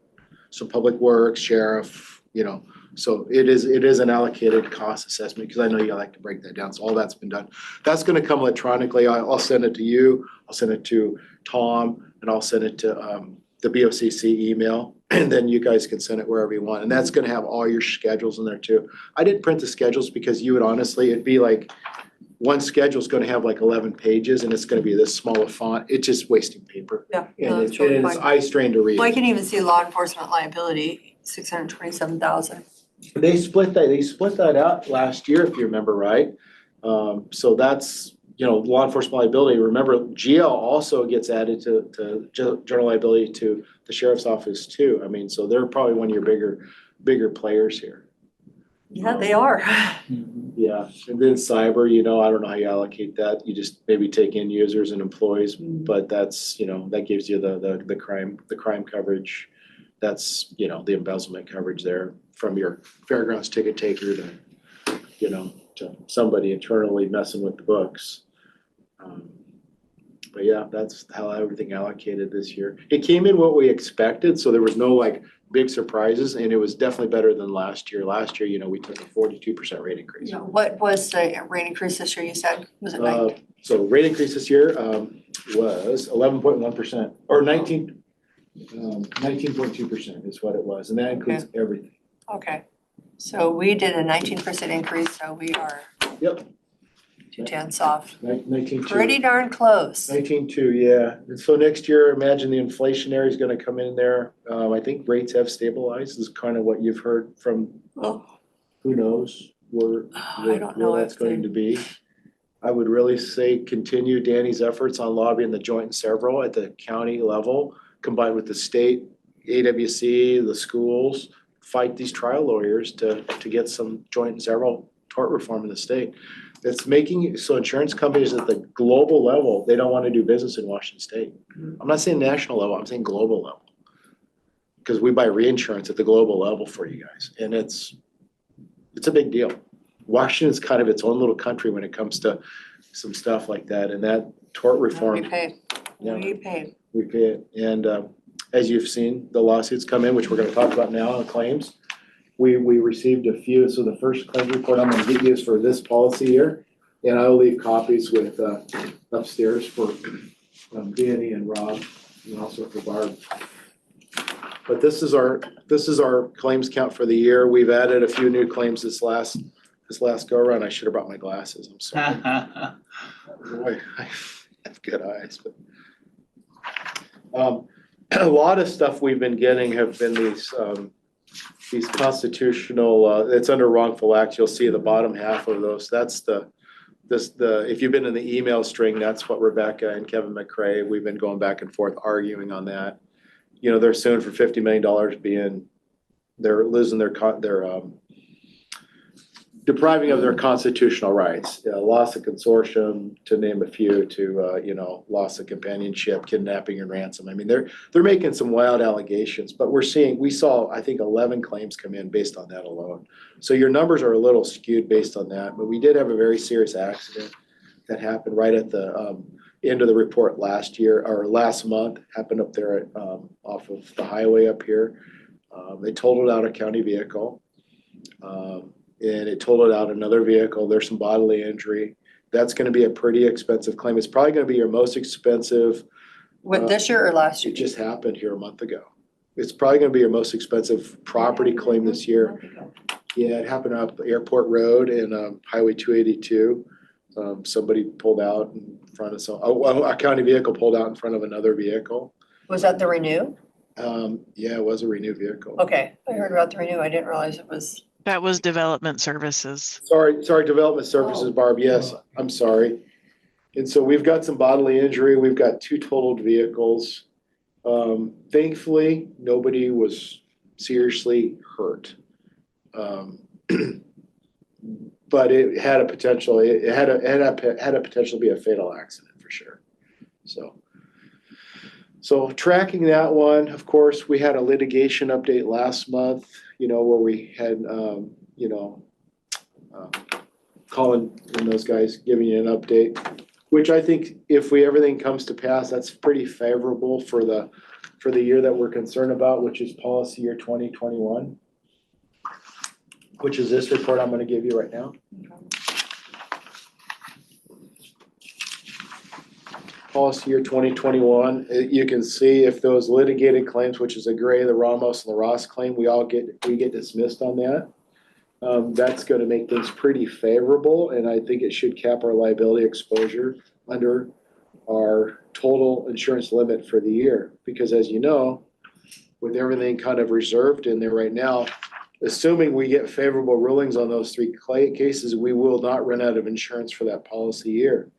So Public Works, Sheriff, you know, so it is an allocated cost assessment, because I know you like to break that down. So all that's been done. That's gonna come electronically. I'll send it to you, I'll send it to Tom, and I'll send it to the BOCC email, and then you guys can send it wherever you want. And that's gonna have all your schedules in there too. I didn't print the schedules because you would honestly, it'd be like one schedule is gonna have like 11 pages and it's gonna be this small a font. It's just wasting paper. Yeah, And no, it's, that's totally and it's fine. eye strain to read. Well, I can even see law enforcement liability, 627,000. They split that out last year, if you remember right. So that's, law enforcement liability. Remember, GL also gets added to general liability to the sheriff's office too. I mean, so they're probably one of your bigger players here. Yeah, they are. Yeah, and then cyber, I don't know how you allocate that. You just maybe take in users and employees, but that's, that gives you the crime coverage. That's, the embezzlement coverage there from your fairgrounds ticket taker to somebody internally messing with the books. But yeah, that's how everything allocated this year. It came in what we expected, so there was no like big surprises, and it was definitely better than last year. Last year, we took a 42% rate increase. Yeah, what was the rate increase this year, you said? Was it 9? So rate increase this year was 11.1% or 19.2% is what it was, and that includes everything. Okay, so we did a 19% increase, so we are Yep. 2/10 off. 19.2. Pretty darn close. 19.2, yeah. And so next year, imagine the inflationary is going to come in there. I think rates have stabilized. This is kind of what you've heard from. Oh. Who knows where that's going to be. I would really say continue Danny's efforts on lobbying the joint and several at the county level, combined with the state, AWC, the schools, fight these trial lawyers to get some joint and several tort reform in the state. It's making so insurance companies at the global level, they don't want to do business in Washington State. I'm not saying national level, I'm saying global level. Because we buy reinsurance at the global level for you guys, and it's a big deal. Washington's kind of its own little country when it comes to some stuff like that, and that tort reform. We pay. Yeah. We pay. We pay it, and as you've seen, the lawsuits come in, which we're gonna talk about now on claims. We received a few, so the first claim report I'm gonna get you is for this policy year, and I'll leave copies with upstairs for Danny and Rob, and also for Barb. But this is our claims count for the year. We've added a few new claims this last go around. I should have brought my glasses. I'm sorry. Boy, I have good eyes, but a lot of stuff we've been getting have been these constitutional. It's under wrongful acts. You'll see the bottom half of those. That's if you've been in the email string, that's what Rebecca and Kevin McCrae. We've been going back and forth arguing on that. They're suing for $50 million they're losing their depriving of their constitutional rights, loss of consortium, to name a few, to loss of companionship, kidnapping, and ransom. I mean, they're making some wild allegations, but we saw I think 11 claims come in based on that alone. So your numbers are a little skewed based on that, but we did have a very serious accident that happened right at the end of the report last month. Happened up there off of the highway up here. They totaled out a county vehicle. And it totaled out another vehicle. There's some bodily injury. That's going to be a pretty expensive claim. It's probably going to be your most expensive. What, this year or last year? It just happened here a month ago. It's probably going to be your most expensive property claim this year. Yeah, it happened up Airport Road and Highway 282. Somebody pulled out in front of a county vehicle pulled out in front of another vehicle. Was that the Renew? Yeah, it was a Renew vehicle. Okay, I heard about the Renew. I didn't realize it was. That was development services. Sorry, development services, Barb. Yes, I'm sorry. And so we've got some bodily injury. We've got 2 totaled vehicles. Thankfully, nobody was seriously hurt. But it had a potential. It had a potential to be a fatal accident for sure. So tracking that one, of course, we had a litigation update last month, where we had, Colin and those guys giving you an update, which I think if everything comes to pass, that's pretty favorable for the year that we're concerned about, which is policy year 2021, which is this report I'm going to give you right now. Policy year 2021, you can see if those litigated claims, which is the gray, the Ramos and the Ross claim, we get dismissed on that. That's gonna make things pretty favorable, and I think it should cap our liability exposure under our total insurance limit for the year. Because as you know, with everything kind of reserved in there right now, assuming we get favorable rulings on those three cases, we will not run out of insurance for that policy year,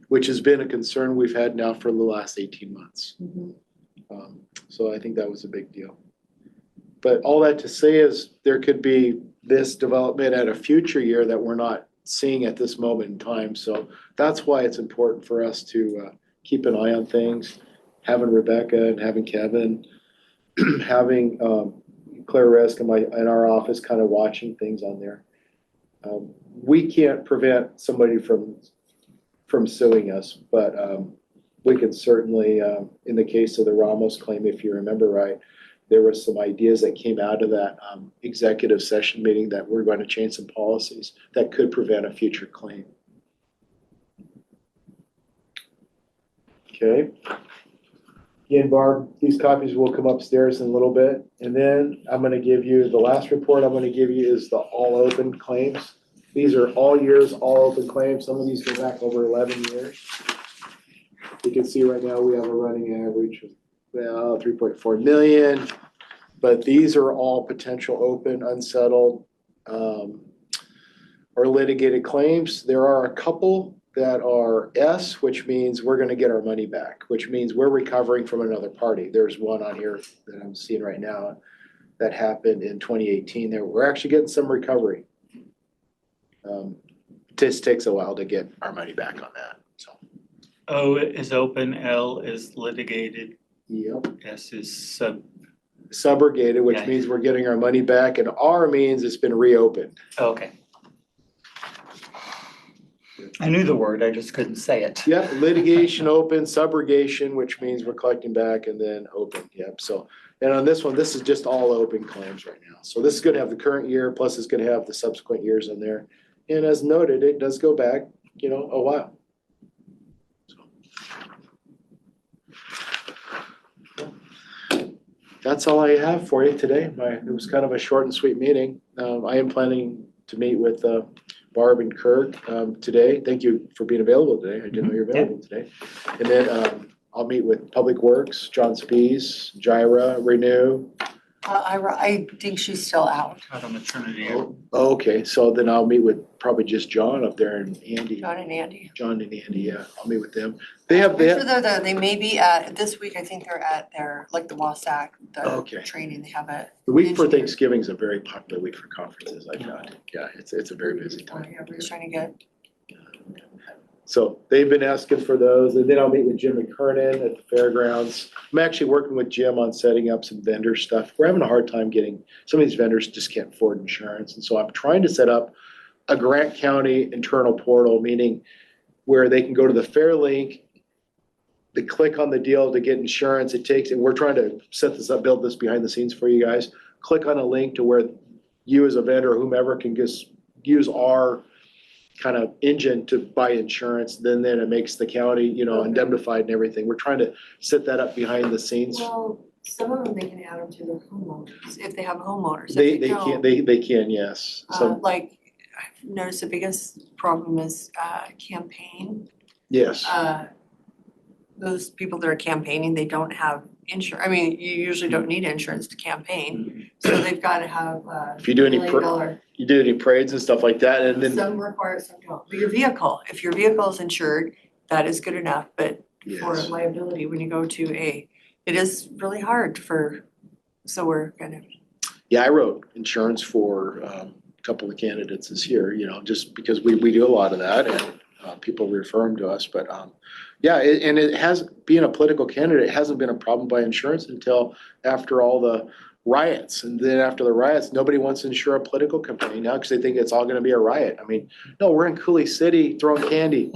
which has been a concern we've had now for the last 18 months. So I think that was a big deal. But all that to say is there could be this development at a future year that we're not seeing at this moment in time. So that's why it's important for us to keep an eye on things, having Rebecca and having Kevin, having Claire Risk in our office kind of watching things on there. We can't prevent somebody from suing us, but we can certainly, in the case of the Ramos claim, if you remember right, there were some ideas that came out of that executive session meeting that we're going to change some policies that could prevent a future claim. Okay. Again, Barb, these copies will come upstairs in a little bit. And then I'm going to give you, the last report I'm going to give you is the all open claims. These are all years, all open claims. Some of these go back over 11 years. You can see right now we have a running average of 3.4 million, but these are all potential open, unsettled, or litigated claims. There are a couple that are S, which means we're going to get our money back, which means we're recovering from another party. There's one on here that I'm seeing right now that happened in 2018. There, we're actually getting some recovery. Just takes a while to get our money back on that. So O is open, L is litigated, yep. S is Subrogated, which Yeah. means we're getting our money back, and R means it's been reopened. okay. I knew the word, I just couldn't say it. Yep, litigation open, subrogation, which means we're collecting back, and then open. Yep. So, and on this one, this is just all open claims right now. So this is going to have the current year, plus it's going to have the subsequent years in there. And as noted, it does go back, a while. So. That's all I have for you today. It was kind of a short and sweet meeting. I am planning to meet with Barb and Kirk today. Thank you for being available today. I didn't know you were available today. And then I'll meet with Public Works, John Spees, Gyra, Renew. I think she's still out. Out on maternity. Oh, okay. So then I'll meet with probably just John up there and Andy. John and Andy. Yeah. I'll meet with them. They have. They may be at, this week, I think they're at their, like the WASAC, Okay. training, they have a. The week for Thanksgiving is a very popular week for conferences, I found. Yeah, it's a very busy time. Everybody's trying to get. So they've been asking for those, and then I'll meet with Jim McKernan at the fairgrounds. I'm actually working with Jim on setting up some vendor stuff. We're having a hard time getting, some of these vendors just can't afford insurance. And so I'm trying to set up a Grant County internal portal, meaning where they can go to the Fair Link, they click on the deal to get insurance. It takes, and we're trying to set this up, build this behind the scenes for you guys. Click on a link to where you as a vendor or whomever can just use our kind of engine to buy insurance, then it makes the county, indemnified and everything. We're trying to set that up behind the scenes. Well, some of them, they can add them to their homeowners, if they have homeowners. If They don't, can, they can, yes. So, like, I've noticed the biggest problem is campaign. yes. Those people that are campaigning, they don't have insurance. I mean, you usually don't need insurance to campaign, so they've got to have If you do any, $1 million. you do any parades and stuff like that, and then. Some require, some don't. But your vehicle, if your vehicle is insured, that is good enough, but for Yes. liability, when you go to it is really hard so we're kind of. Yeah, I wrote insurance for a couple of candidates this year, just because we do a lot of that and people refer them to us. But yeah, and it has, being a political candidate, it hasn't been a problem by insurance until after all the riots. And then after the riots, nobody wants to insure a political campaign now because they think it's all going to be a riot. I mean, no, we're in Cooley City throwing candy.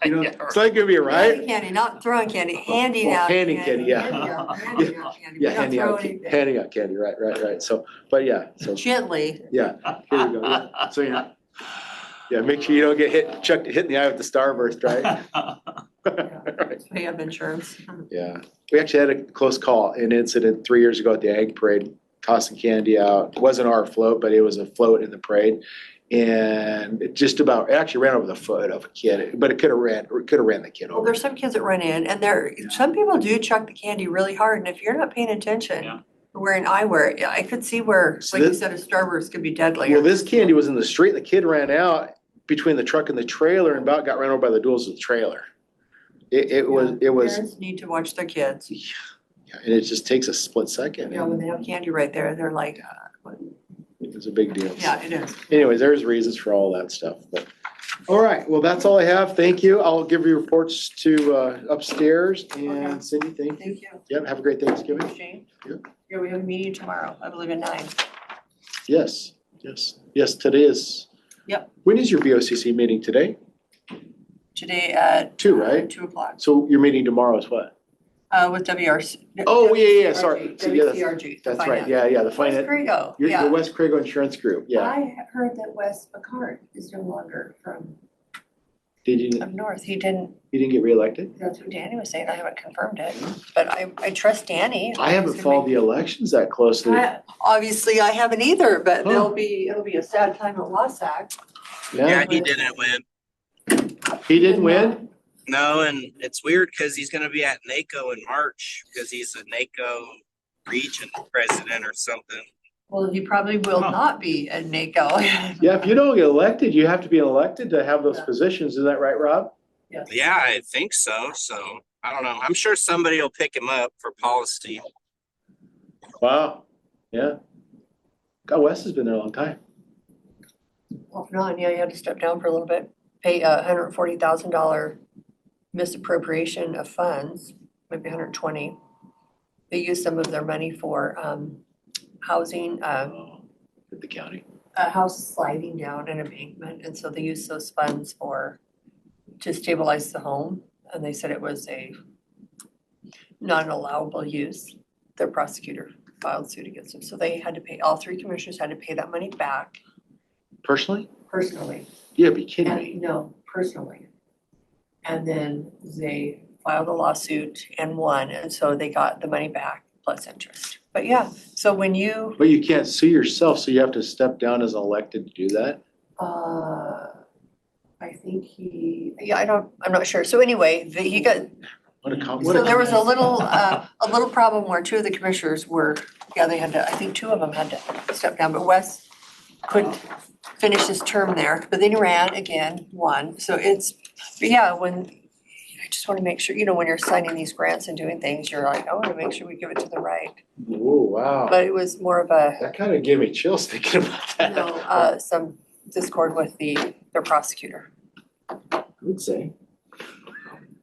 It's not going to be a riot. Candy, not throwing candy, handing out. Handing candy, yeah. Handing out candy. Yeah, We don't throw anything. handing out candy, right. So, but yeah, so. Gently. Yeah, here we go. Yeah. So yeah, make sure you don't get hit in the eye with the starburst, right? Right. Pay up insurance. Yeah, we actually had a close call, an incident 3 years ago at the Ag Parade. tossing candy out. It wasn't our float, but it was a float in the parade. And it actually ran over the foot of a kid, but it could have ran the kid Well, over. there's some kids that run in and some people do chuck the candy really hard. And if you're not paying attention, Yeah. wearing eyewear, I could see where, So like you this- said, a Starburst could be deadly. Well, this candy was in the street, and the kid ran out between the truck and the trailer and about got ran over by the duals of the trailer. It was, Parents need to watch their kids. and it just takes a split second. You know, when they have candy right there, they're like, It's a big deal. yeah, it is. Anyways, there's reasons for all that stuff, but, all right, well, that's all I have. Thank you. I'll give you reports to, upstairs, Okay. and Cindy, thank you. Thank you. Yep, have a great Thanksgiving. Shane? Yep. Yeah, we have a meeting tomorrow, I believe at 9. Yes, today is. Yep. When is your BOCC meeting today? Today at. 2, right? 2:00, So your meeting tomorrow is what? with WRC. Oh, yeah, sorry. So, yeah, WCRG. That's right, yeah, the West finance, Crego, the yeah. West Crago Insurance Group, yeah. I heard that Wes McCart is no longer from Did you, up north. He didn't, you didn't get reelected? that's what Danny was saying. I haven't confirmed it, but I trust Danny. I haven't followed the elections that closely. Obviously, I haven't either, but Huh. it'll be a sad time at Wassac. Yeah, He didn't win. he didn't win? No, and it's weird because he's going to be at NACO in March because he's a NACO region president or something. Well, he probably will Huh. not be at NACO. Yeah, if you don't get elected, you have to be elected to have those positions. Is that right, Rob? Yes. Yeah, I think so. So I don't know. I'm sure somebody will pick him up for policy. Wow, yeah. God, Wes has been there a long time. Off and on, yeah, you had to step down for a little bit, pay a $140,000 misappropriation of funds, maybe 120. They used some of their money for housing, At the county. a house sliding down an embankment, and so they used those funds to stabilize the home, and they said it was a non-allowable use. Their prosecutor filed suit against them, so they had to pay, all 3 commissioners had to pay that money back Personally? personally. Yeah, be kidding me. And no, personally. And then they filed a lawsuit and won, and so they got the money back plus interest. But yeah, so when you, But you can't sue yourself, so you have to step down as elected to do that? I think I'm not sure. So anyway, he got, so there was a little problem where 2 of the commissioners they had to, I think 2 of them had to step down, but Wes couldn't finish his term there, but then he ran again, won. So but yeah, I just want to make sure, when you're signing these grants and doing things, you're like, I want to make sure we give it to the right. Whoa, wow. But it was more of a, That kind of gave me chills thinking about that. some discord with their prosecutor. I would say.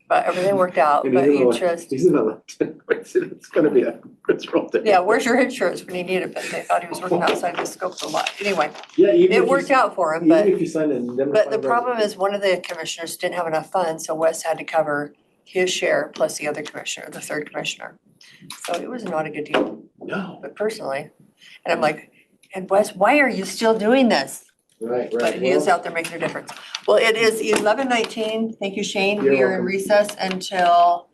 But everything worked out, And but he's you an just, He's an elected, it's gonna be it's real difficult. yeah, where's your insurance when you need it? But they thought he was working outside the scope of the law. Anyway, Yeah, even if it you- worked out for him, Even but, if you signed an but the problem is one of the commissioners didn't have enough funds, so Wes had to cover his share plus the other commissioner, the 3rd commissioner. So it was not a good deal, No, but personally, and I'm like, and Wes, why are you still doing this? right. But he is out there making a difference. Well, it is 11:19. Thank you, Shane. You're We are in welcome. recess until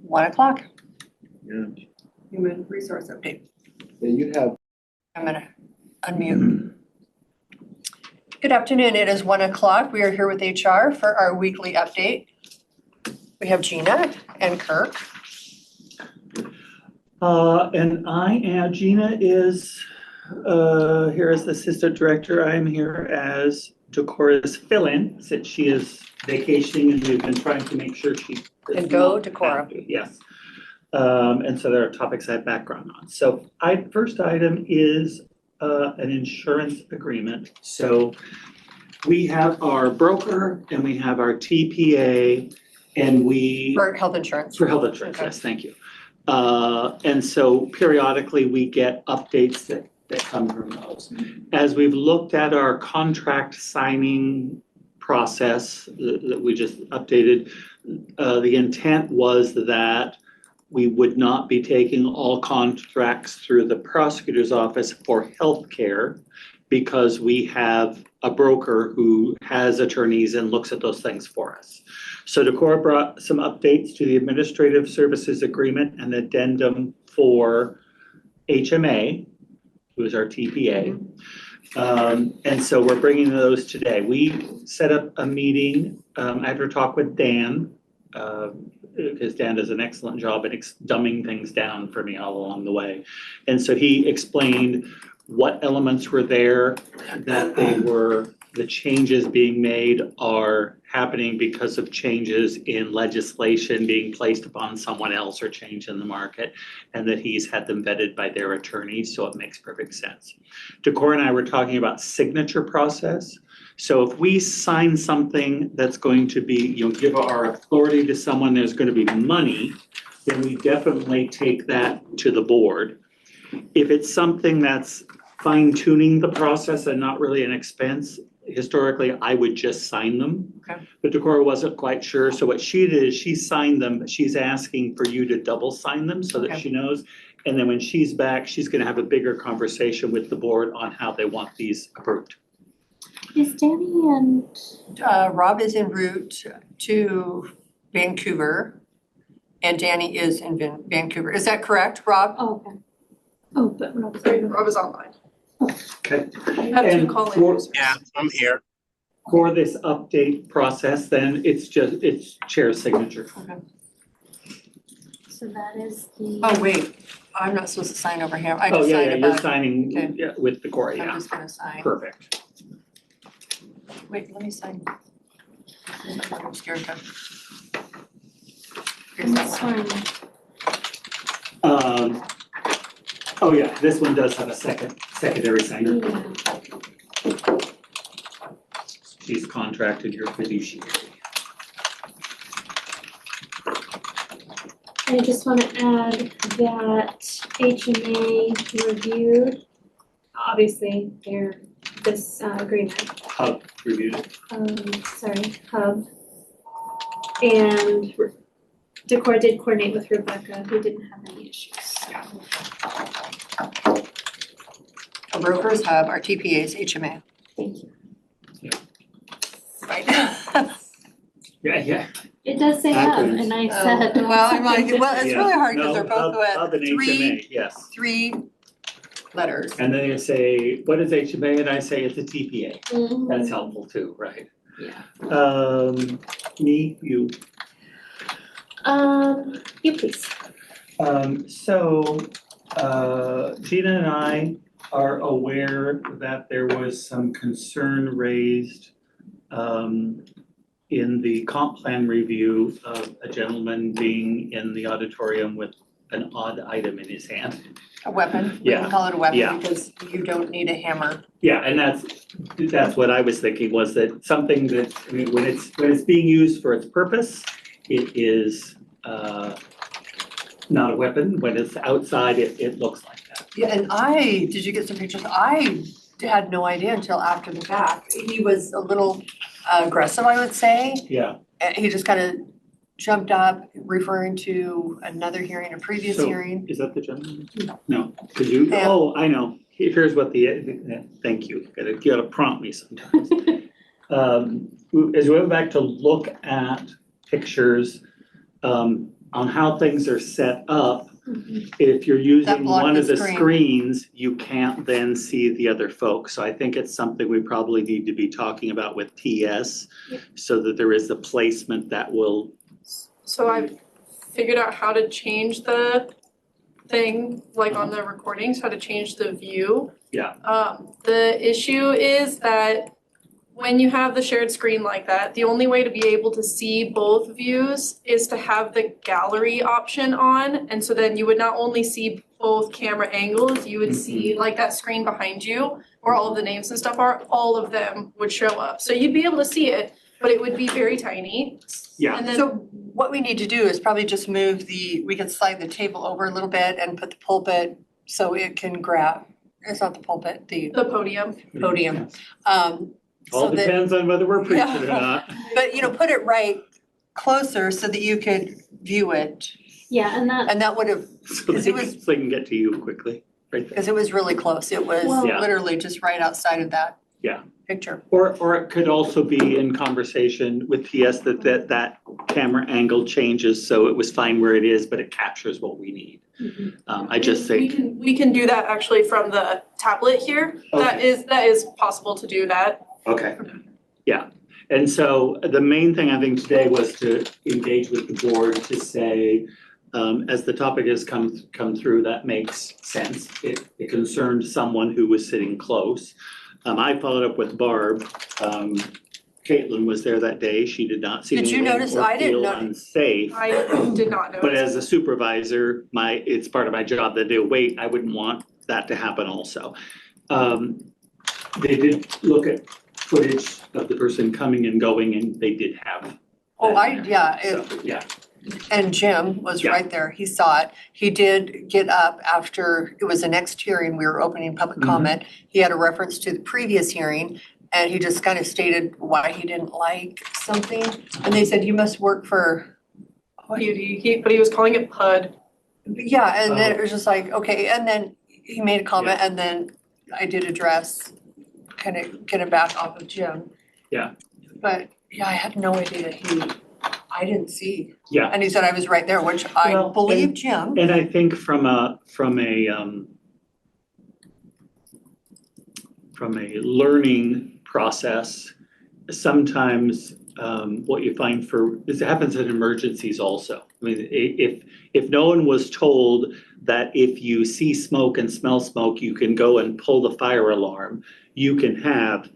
1:00. Yeah. Human resource update. Yeah, you have. I'm gonna unmute. Good afternoon. It is 1:00. We are here with HR for our weekly update. We have Gina and Kirk. And Gina is here as the assistant director. I'm here as Decora's fill-in since she is vacationing and we've been trying to make sure she. And go Decora. Yes. And so there are topics I have background on. So first item is an insurance agreement. So we have our broker and we have our TPA and For health insurance. for health insurance, Okay. yes, thank you. And so periodically we get updates that come from those. As we've looked at our contract signing process that we just updated, the intent was that we would not be taking all contracts through the prosecutor's office for healthcare because we have a broker who has attorneys and looks at those things for us. So Decora brought some updates to the administrative services agreement and addendum for HMA. who is our TPA. And so we're bringing those today. We set up a meeting after talk with Dan, because Dan does an excellent job at dumbing things down for me all along the way. And so he explained what elements were there, that the changes being made are happening because of changes in legislation being placed upon someone else or change in the market, and that he's had them vetted by their attorneys, so it makes perfect sense. Decor and I were talking about signature process. So if we sign something that's going to be, give our authority to someone, there's going to be money, then we definitely take that to the board. If it's something that's fine tuning the process and not really an expense, historically, I would just sign them. Okay. But Decorah wasn't quite sure, so what she did is she signed them, but she's asking for you to double sign them so that Okay. she knows. And then when she's back, she's gonna have a bigger conversation with the board on how they want these approved. Is Danny and Rob is en route to Vancouver, and Danny is in Vancouver. Is that correct, Rob? oh, okay. Oh, but Rob's Rob is online. Okay. You have two And call-in for- users. Yeah, I'm here. For this update process, then it's chair's signature. So that is the. Oh, wait, I'm not supposed to sign over here. I Oh, just yeah, signed yeah, above. you're signing Okay. yeah, with Decorah, I'm yeah. just gonna sign. Perfect. Wait, let me sign. I'm scared to. Here's And that this one. one, Oh yeah, this one does have a secondary signer. yeah. She's contracted your fiduciary. I just wanna add that HMA reviewed, obviously, this agreement, Hub reviewed. Hub. And Decor did coordinate with Rebecca, who didn't have any issues. Our brokers have our TPA's HMA. Thank you. Right. Yeah. It does say Hub, Acronyms. and I said. Well, I'm like, well, it's Yeah. really hard because No, they're both Hub with and three HMA, yes. letters. And then you say, what is HMA? And I say it's a TPA. Mhm. That's helpful too, right? Yeah. Me, you. You please. So, Gina and I are aware that there was some concern raised in the comp plan review of a gentleman being in the auditorium with an odd item in his hand. A weapon, we Yeah. can call it a weapon Yeah. because you don't need a hammer. Yeah, and that's what I was thinking, was that something that, I mean, when it's being used for its purpose, it is not a weapon. When it's outside, it looks like that. Yeah, and did you get some pictures? I had no idea until after the fact. He was a little aggressive, I would say. Yeah. And he just kind of jumped up, referring to another hearing, a previous So, hearing. is that the gentleman? No. No, could you, Yeah. oh, I know, here's what thank you, you gotta prompt me sometimes. As we went back to look at pictures, on how things are set up, if you're using block one the of the screen. screens, you can't then see the other folks. So I think it's something we probably need to be talking about with TS, so that there is the placement that will. So I've figured out how to change the thing, like on the recordings, how to change the view. Yeah. The issue is that when you have the shared screen like that, the only way to be able to see both views is to have the gallery option on. And so then you would not only see both camera angles, you would see like that screen behind you where all of the names and stuff are, all of them would show up. So you'd be able to see it, but it would be very tiny. Yeah. And then So what we need to do is probably just we can slide the table over a little bit and put the pulpit so it can grab, it's not the pulpit, the the podium. podium. All So that- depends on whether we're preaching or Yeah. not. But, put it right closer so that you could view it. Yeah, and that, And that would have, So because they it can, was, so they can get to you quickly, right there. because it was really close. It was Well- Yeah. literally just right outside of that. picture. Or it could also be in conversation with TS that camera angle changes, so it was fine where it is, but it captures what we need. I just think. We can do that actually from the tablet here. That is possible to do that. Okay, yeah. And so the main thing I think today was to engage with the board to say, as the topic has come through, that makes sense. It concerned someone who was sitting close. I followed up with Barb. Caitlin was there that day. She did not see Did you anything notice? or I didn't feel notice. unsafe. I did not know. But as a supervisor, it's part of my job that they wait. I wouldn't want that to happen also. They did look at footage of the person coming and going, and they did have. Yeah. And Jim was right there. He saw it. He did get up after, it was the next hearing, we were opening public comment. He had a reference to the previous hearing, and he just kind of stated why he didn't like something. And they said, you must work for. But he was calling it PUD. Yeah, and then it was just like, okay, and then he made a comment, and then I did address, kind of get him back off of Jim. Yeah. But yeah, I had no idea I didn't see. Yeah. And he said I was right there, which I believe Jim. And I think from a learning process, sometimes what you find it happens in emergencies also. I mean, if no one was told that if you see smoke and smell smoke, you can go and pull the fire alarm, you can have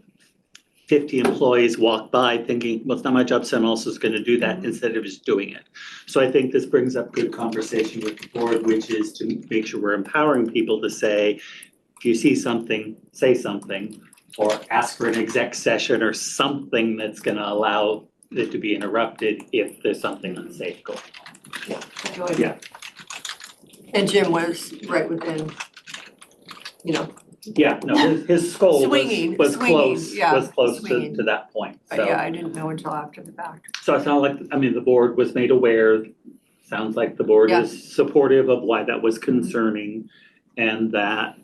50 employees walk by thinking, well, it's not my job, someone else is going to do that instead of just doing it. So I think this brings up good conversation with the board, which is to make sure we're empowering people to say, if you see something, say something, or ask for an exec session or something that's going to allow it to be interrupted if there's something unsafe going on. Yeah. And Jim was right within, Yeah, no, his skull was close swinging. to that point. But So. yeah, I didn't know until after the fact. So it's not like, the board was made aware. Sounds like the board is supportive of why that was concerning, and that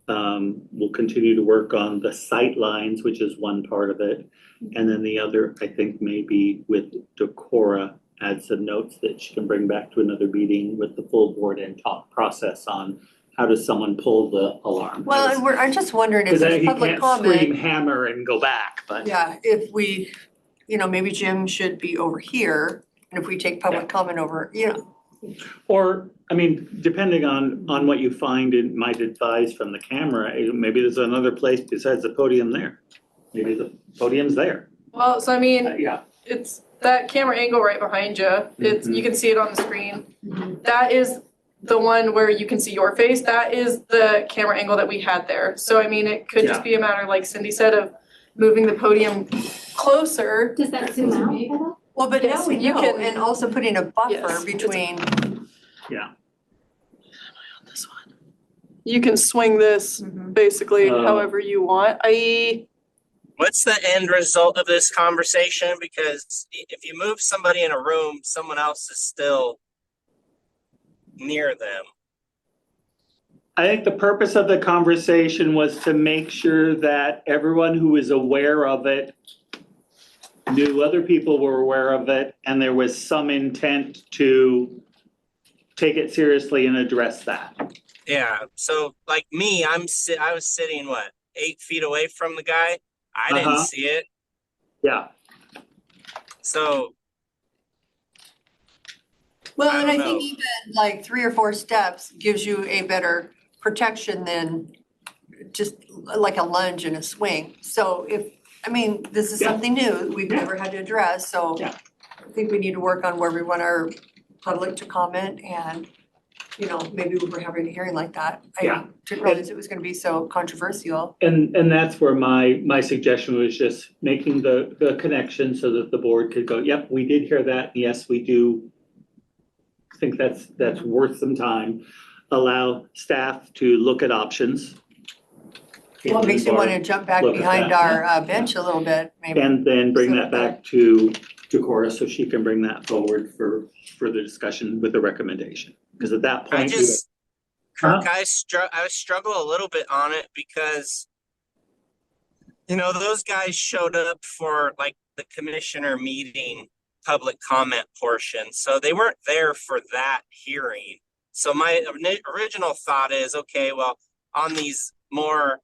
we'll continue to work on the sight lines, which is one part of it. And then the other, I think maybe with Decorah, add some notes that she can bring back to another meeting with the full board and talk process on how does someone pull the alarm? Well, and I'm just wondering if there's public comment. Because he can't scream hammer and go back, but. Yeah, if we, maybe Jim should be over here, and if we take public comment over, Or, depending on what you find and might advise from the camera, maybe there's another place besides the podium there. Maybe the podium's there. Well, so Yeah. it's that camera angle right behind you. You can see it on the screen. That is the one where you can see your face. That is the camera angle that we had there. So it could just be a matter, like Cindy said, of moving the podium closer. Does that zoom out at all? Well, but Yes, now we you know, can- and also putting a buffer Yes, between. Yeah. You can swing this basically however you want. What's the end result of this conversation? Because if you move somebody in a room, someone else is still near them. I think the purpose of the conversation was to make sure that everyone who is aware of it knew other people were aware of it, and there was some intent to take it seriously and address that. Yeah. So like me, I was sitting 8 feet away from the guy. I didn't see it. Yeah. So. Well, and I think even like 3 or 4 steps gives you a better protection than just like a lunge and a swing. So this is something new we've never had to address, so I think we need to work on where we want our public to comment, and maybe we're having a hearing like that. I didn't realize it was gonna be so controversial. And that's where my suggestion was just making the connection so that the board could go, yep, we did hear that, yes, we do think that's worth some time. Allow staff to look at options. Well, it makes you wanna jump back Look at behind that. our bench a little bit, maybe. And then bring Sit that up there. back to Decorah so she can bring that forward for further discussion with the recommendation. Because at that point. Kirk, I struggle a little bit on it because You know, those guys showed up for like the commissioner meeting public comment portion, so they weren't there for that hearing. So my original thought is, okay, well, on these more,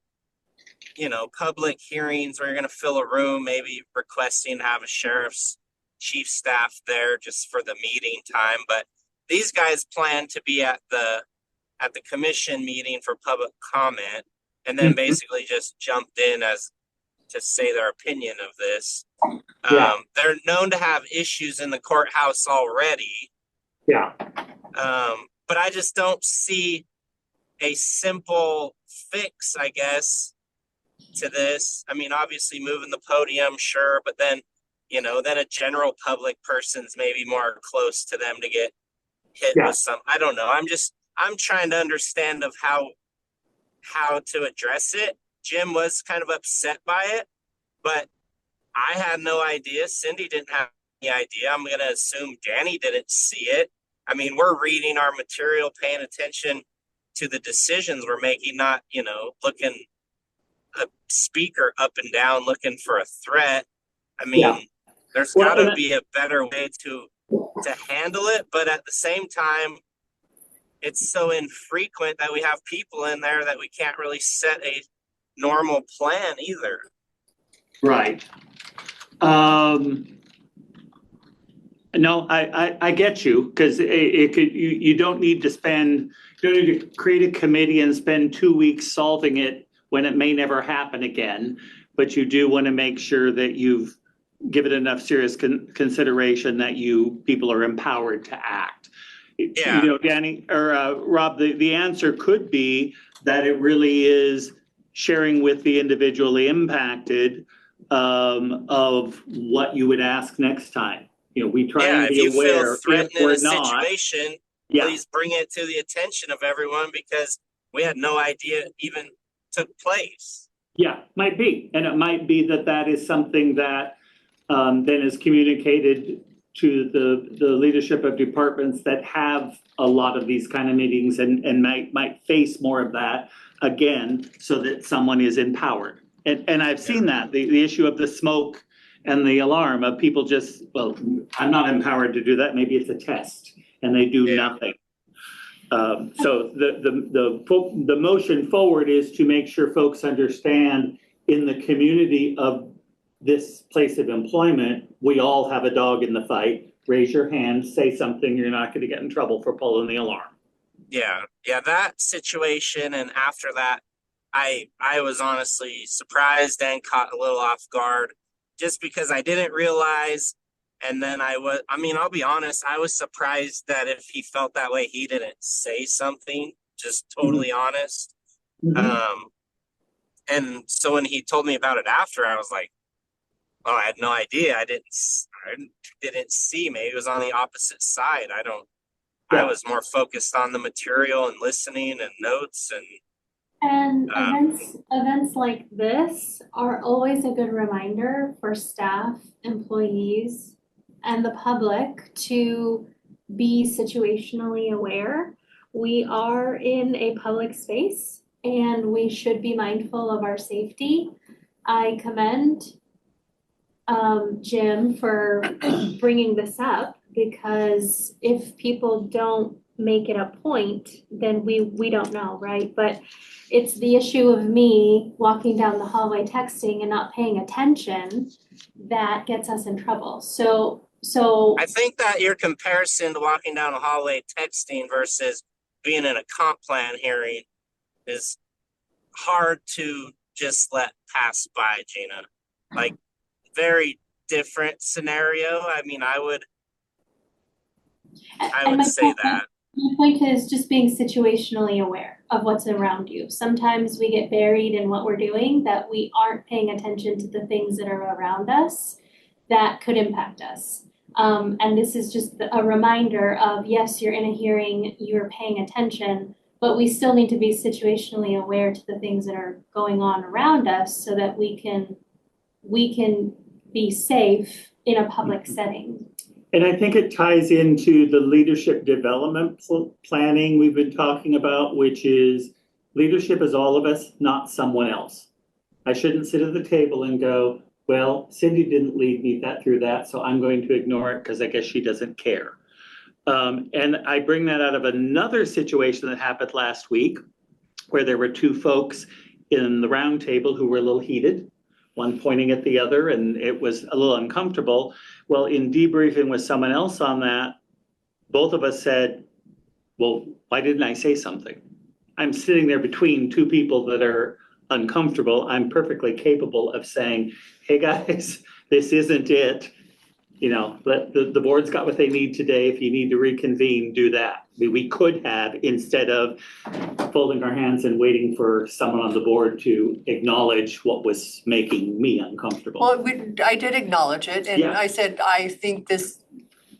you know, public hearings where you're going to fill a room, maybe requesting to have a sheriff's chief staff there just for the meeting time. But these guys plan to be at the commission meeting for public comment, and then basically just jumped in as to say their opinion of this. Yeah. They're known to have issues in the courthouse already. Yeah. But I just don't see a simple fix, I guess, to this. I mean, obviously moving the podium, sure, but then, you know, then a general public person's maybe more close to them to get hit with some, I don't know. I'm trying to understand of how to address it. Jim was kind of upset by it, but I had no idea. Cindy didn't have any idea. I'm going to assume Danny didn't see it. I mean, we're reading our material, paying attention to the decisions we're making, not, you know, looking a speaker up and down looking for a threat. I mean, there's got to be a better way to handle it, but at the same time, it's so infrequent that we have people in there that we can't really set a normal plan either. Right. No, I get you, because you don't need to create a committee and spend 2 weeks solving it when it may never happen again. But you do want to make sure that you've given enough serious consideration that people are empowered to act. Yeah. You know, Danny or Rob, the answer could be that it really is sharing with the individually impacted of what you would ask next time. You know, we try and be aware. If you feel threatened in a situation, please bring it to the attention of everyone, because we had no idea it even took place. Yeah, might be. And it might be that is something that then is communicated to the leadership of departments that have a lot of these kind of meetings and might face more of that again, so that someone is empowered. And I've seen that, the issue of the smoke and the alarm of people just, well, I'm not empowered to do that. Maybe it's a test and they do nothing. So the motion forward is to make sure folks understand in the community of this place of employment, we all have a dog in the fight. Raise your hand, say something, you're not going to get in trouble for pulling the alarm. Yeah, that situation, and after that, I was honestly surprised and caught a little off guard, just because I didn't realize. And then I'll be honest, I was surprised that if he felt that way, he didn't say something, just totally honest. And so when he told me about it after, I was like, oh, I had no idea. I didn't see. Maybe it was on the opposite side. I was more focused on the material and listening and notes and events like this are always a good reminder for staff, employees, and the public to be situationally aware. We are in a public space and we should be mindful of our safety. I commend Jim for bringing this up, because if people don't make it a point, then we don't know, right? But it's the issue of me walking down the hallway texting and not paying attention that gets us in trouble. So I think that your comparison to walking down a hallway texting versus being in a comp plan hearing is hard to just let pass by, Gina. Like, very different scenario. I mean, I would say that. My point is just being situationally aware of what's around you. Sometimes we get buried in what we're doing, that we aren't paying attention to the things that are around us that could impact us. And this is just a reminder of, yes, you're in a hearing, you're paying attention, but we still need to be situationally aware to the things that are going on around us so that we can be safe in a public setting. And I think it ties into the leadership development planning we've been talking about, which is leadership is all of us, not someone else. I shouldn't sit at the table and go, well, Cindy didn't lead me through that, so I'm going to ignore it because I guess she doesn't care. And I bring that out of another situation that happened last week where there were two folks in the round table who were a little heated, one pointing at the other, and it was a little uncomfortable. Well, in debriefing with someone else on that, both of us said, well, why didn't I say something? I'm sitting there between two people that are uncomfortable. I'm perfectly capable of saying, hey guys, this isn't it. You know, let the board's got what they need today. If you need to reconvene, do that. We could have, instead of folding our hands and waiting for someone on the board to acknowledge what was making me uncomfortable. Well, I did acknowledge it, and Yeah. I said, I think this,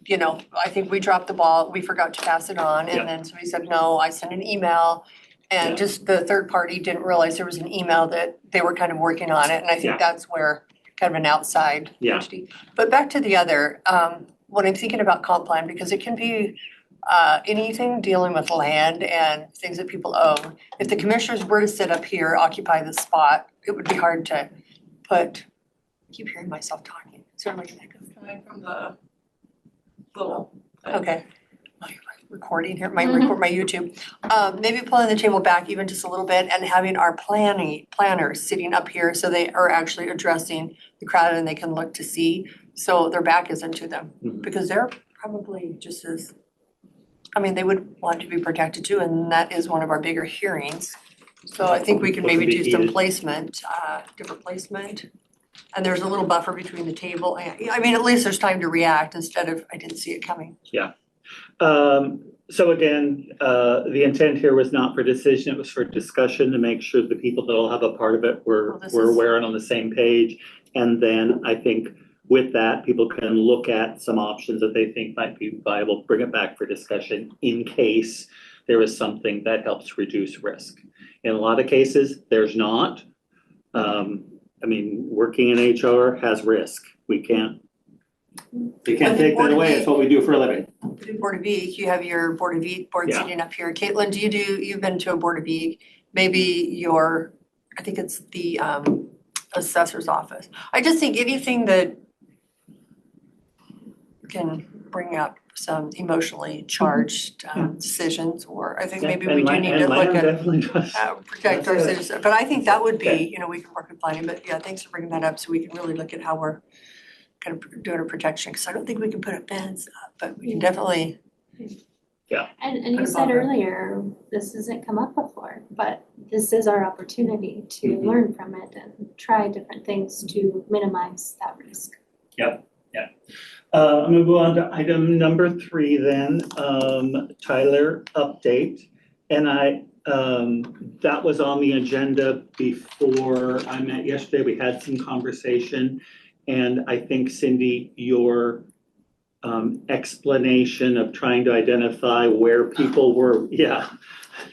you know, I think we dropped the ball, we forgot to pass it on, Yeah. and then somebody said, no, I sent an email. And Yeah. just the third party didn't realize there was an email that they were kind of working on it, and I Yeah. think that's where kind of an outside Yeah. entity. But back to the other, when I'm thinking about comp plan, because it can be anything dealing with land and things that people own. If the commissioners were to sit up here, occupy the spot, it would be hard to put, I keep hearing myself talking, is there a mic that Coming from the little. Okay. My recording here, my YouTube. Maybe pulling the table back even just a little bit and having our planners sitting up here so they are actually addressing the crowd and they can look to see. So their back isn't to them, Mhm. because they're probably just as, I mean, they would want to be protected too, and that is one of our bigger hearings. So I think we can maybe do some placement, different placement. And there's a little buffer between the table, I mean, at least there's time to react instead of, I didn't see it coming. So again, the intent here was not for decision, it was for discussion to make sure the people that all have a part of it were aware and on the same page. And then I think with that, people can look at some options that they think might be viable, bring it back for discussion in case there is something that helps reduce risk. In a lot of cases, there's not. I mean, working in HR has risk. We can't take that away. It's what we do for a living. Board of E, you have your Board of E board Yeah. sitting up here. Caitlin, you've been to a Board of E, maybe I think it's the assessor's office. I just think anything that can bring up some emotionally charged decisions, or I think maybe we do need to look at protect our citizens. But I think that would be, you know, we can work with planning, but yeah, thanks for bringing that up so we can really look at how we're kind of doing a protection, because I don't think we can put a fence up, but we can definitely. And you said earlier, this hasn't come up before, but this is our opportunity to learn from it and try different things to minimize that risk. I'm gonna go on to item number 3 then, Tyler update. And that was on the agenda before I met yesterday. We had some conversation. And I think Cindy, your explanation of trying to identify where people were, the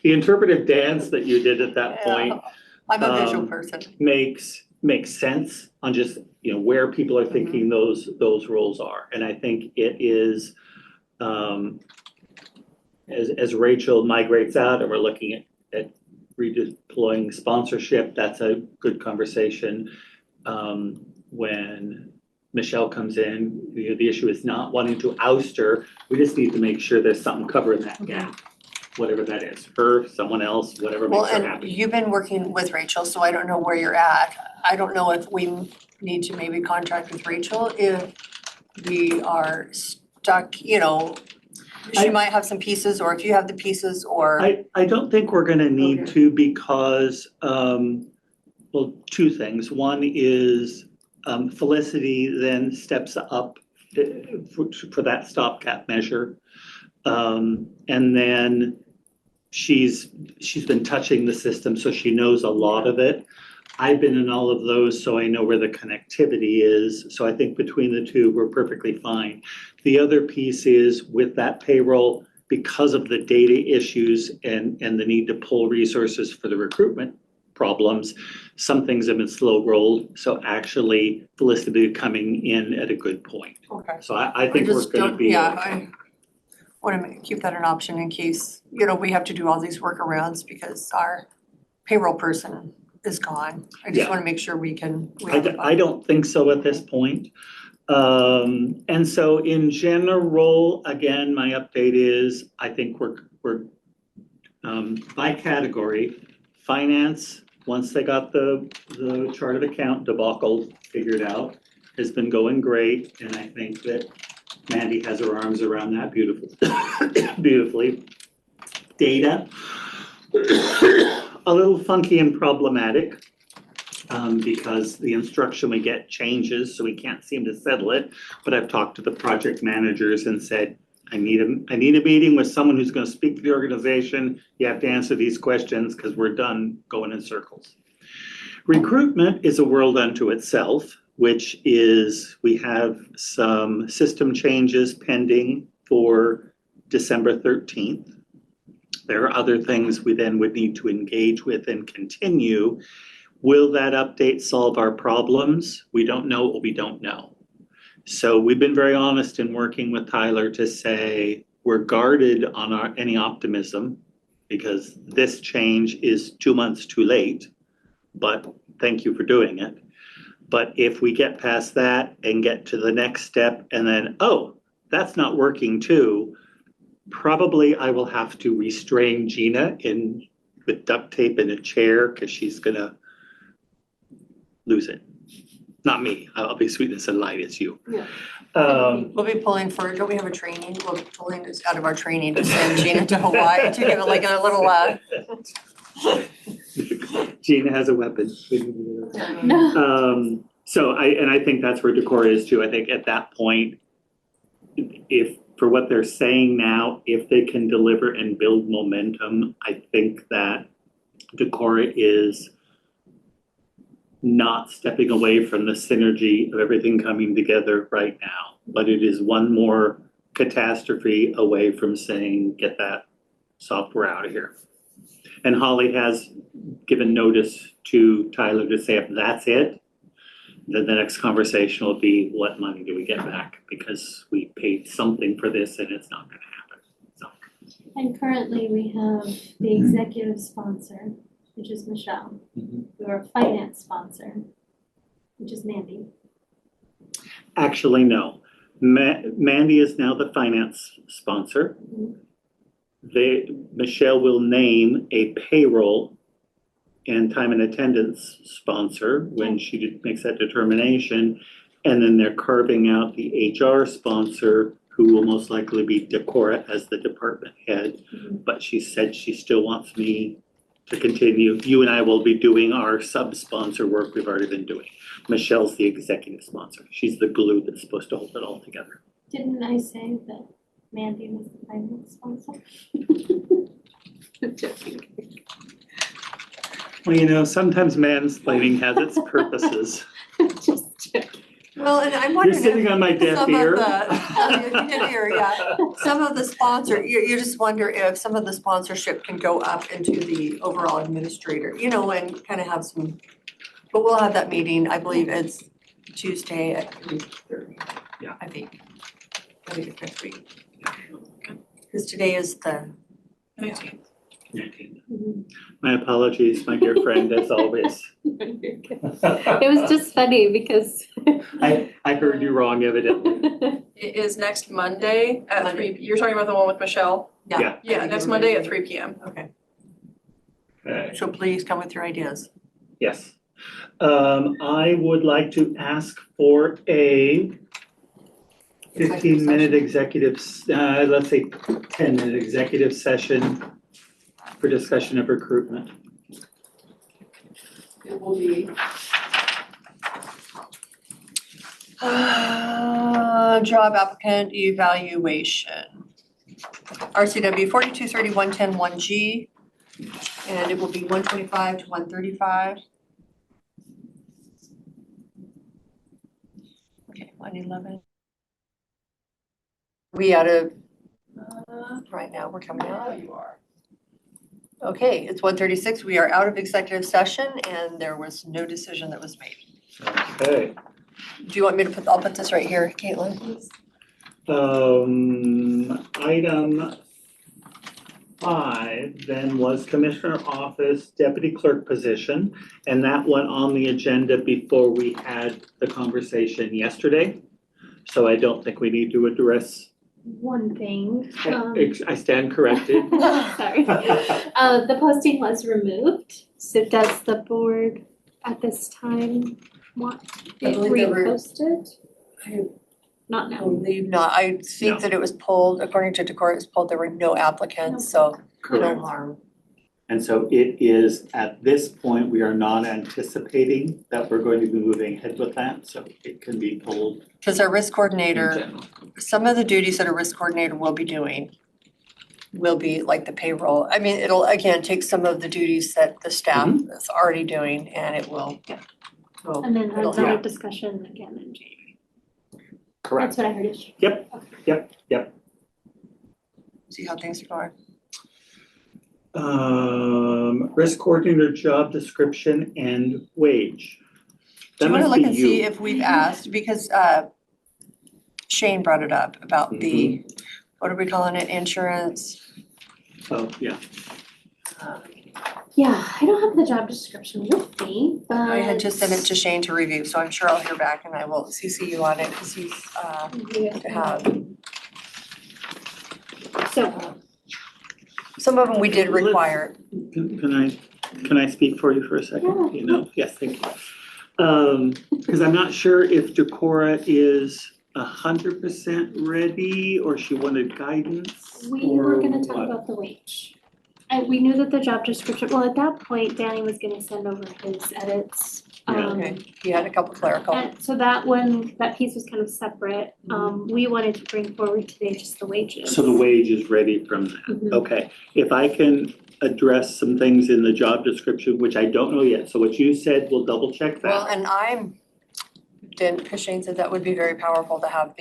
interpretive dance that you did at that point. I'm a visual person. Makes sense on just, you know, where people are thinking those roles are. And I think it is, as Rachel migrates out and we're looking at redeploying sponsorship, that's a good conversation. When Michelle comes in, the issue is not wanting to oust her. We just need to make sure there's something covering that gap, whatever that is, her, someone else, whatever makes her happy. Well, and you've been working with Rachel, so I don't know where you're at. I don't know if we need to maybe contract with Rachel if we are stuck, you know, she might have some pieces, or if you have the pieces, or. I don't think we're gonna need to, because, well, 2 things. One is Felicity then steps up for that stopgap measure. And then she's been touching the system, so she knows a lot of it. I've been in all of those, so I know where the connectivity is. So I think between the 2, we're perfectly fine. The other piece is with that payroll, because of the data issues and the need to pull resources for the recruitment problems, some things have been slow rolled. So actually Felicity coming in at a good point. Okay. So I think we're gonna be. I want to keep that an option in case, you know, we have to do all these workarounds because our payroll person is gone. I just Yeah. want to make sure we can. I don't think so at this point. And so in general, again, my update is, I think we're by category, finance, once they got the chart of account debacle figured out, has been going great, and I think that Mandy has her arms around that beautifully. Data, a little funky and problematic, because the instruction we get changes, so we can't seem to settle it. But I've talked to the project managers and said, I need a meeting with someone who's gonna speak to the organization. You have to answer these questions because we're done going in circles. Recruitment is a world unto itself, which is, we have some system changes pending for December 13th. There are other things we then would need to engage with and continue. Will that update solve our problems? We don't know what we don't know. So we've been very honest in working with Tyler to say we're guarded on any optimism because this change is 2 months too late, but thank you for doing it. But if we get past that and get to the next step and then, oh, that's not working too, probably I will have to restrain Gina with duct tape in a chair because she's gonna lose it. Not me, I'll be sweetness and light, it's you. Yeah. We'll be pulling don't we have a training? We'll be pulling this out of our training to send Gina to Hawaii to give it like a little, Gina has a weapon. So I think that's where Decor is too. I think at that point, if for what they're saying now, if they can deliver and build momentum, I think that Decor is not stepping away from the synergy of everything coming together right now, but it is one more catastrophe away from saying, get that software out of here. And Holly has given notice to Tyler to say if that's it, then the next conversation will be what money do we get back? Because we paid something for this and it's not gonna happen, so. And currently we have the executive sponsor, which is Michelle. We have a finance sponsor, which is Mandy. Actually, no. Mandy is now the finance sponsor. Michelle will name a payroll and time and attendance sponsor when she makes that determination. And then they're carving out the HR sponsor, who will most likely be Decora as the department head. But she said she still wants me to continue. You and I will be doing our sub-sponsor work we've already been doing. Michelle's the executive sponsor. She's the glue that's supposed to hold it all together. Didn't I say that Mandy was the finance sponsor? Well, you know, sometimes mansplaining has its purposes. Just checking. Well, and I'm wondering. You're sitting on my deaf ear. Some of the sponsor, you just wonder if some of the sponsorship can go up into the overall administrator, and kind of have some, but we'll have that meeting. I believe it's Tuesday at 3:30. Yeah. I think it's next week. Because today is the 19th. My apologies, my dear friend, as always. It was just funny because I heard you wrong evidently. It is next Monday at 3. You're talking about the one with Michelle? Yeah. Yeah, next Monday at 3 p.m. Okay. Okay. So please come with your ideas. Yes. I would like to ask for a 15-minute executive, let's say 10-minute executive session for discussion of recruitment. It will be job applicant evaluation. RCW 4231.10.1G, and it will be 125 to 135. Okay, 111. We out of, right now, we're coming out. You are. Okay, it's 1:36. We are out of executive session and there was no decision that was made. Okay. Do you want me to I'll put this right here, Caitlin, please. Item 5 then was Commissioner Office Deputy Clerk position, and that went on the agenda before we had the conversation yesterday. So I don't think we need to address. One thing, I stand corrected. sorry. The posting was removed, so does the board at this time want I it believe they were- reposted? I Not now. believe not. I think No. that it was pulled, according to Decorah, it was pulled, there were no applicants, so no Correct. harm. And so it is, at this point, we are not anticipating that we're going to be moving ahead with that, so it can be pulled Because our risk in coordinator, general. some of the duties that a risk coordinator will be doing will be like the payroll. I mean, it'll again take some of the duties that the staff is already doing and it will. Yeah. So And then it'll another help. discussion again in January. Correct. That's what I heard is. Yep. See how things are going. Risk coordinator job description and wage. Do That you wanna must look be and see you. if we've asked, because Shane brought it up about the, what are we calling it, insurance? Oh, yeah. Yeah, I don't have the job description with me, but. I had just sent it to Shane to review, so I'm sure I'll hear back and I will CC you on it, because he's to have. So, Some of them we did require. Can I speak for you for a second? You know, yes, thank you. Because I'm not sure if Decorah is 100% ready or she wanted guidance we or were gonna talk what? about the wage. We knew that the job description, well, at that point, Danny was gonna send over his edits. Yeah. Okay, he had a couple clerical. And so that one, that piece was kind of separate. We wanted to bring forward today just the wages. So the wage is ready from that. Mhm. Okay, if I can address some things in the job description, which I don't know yet. So what you said, we'll double check that. Well, and because Shane said that would be very powerful to have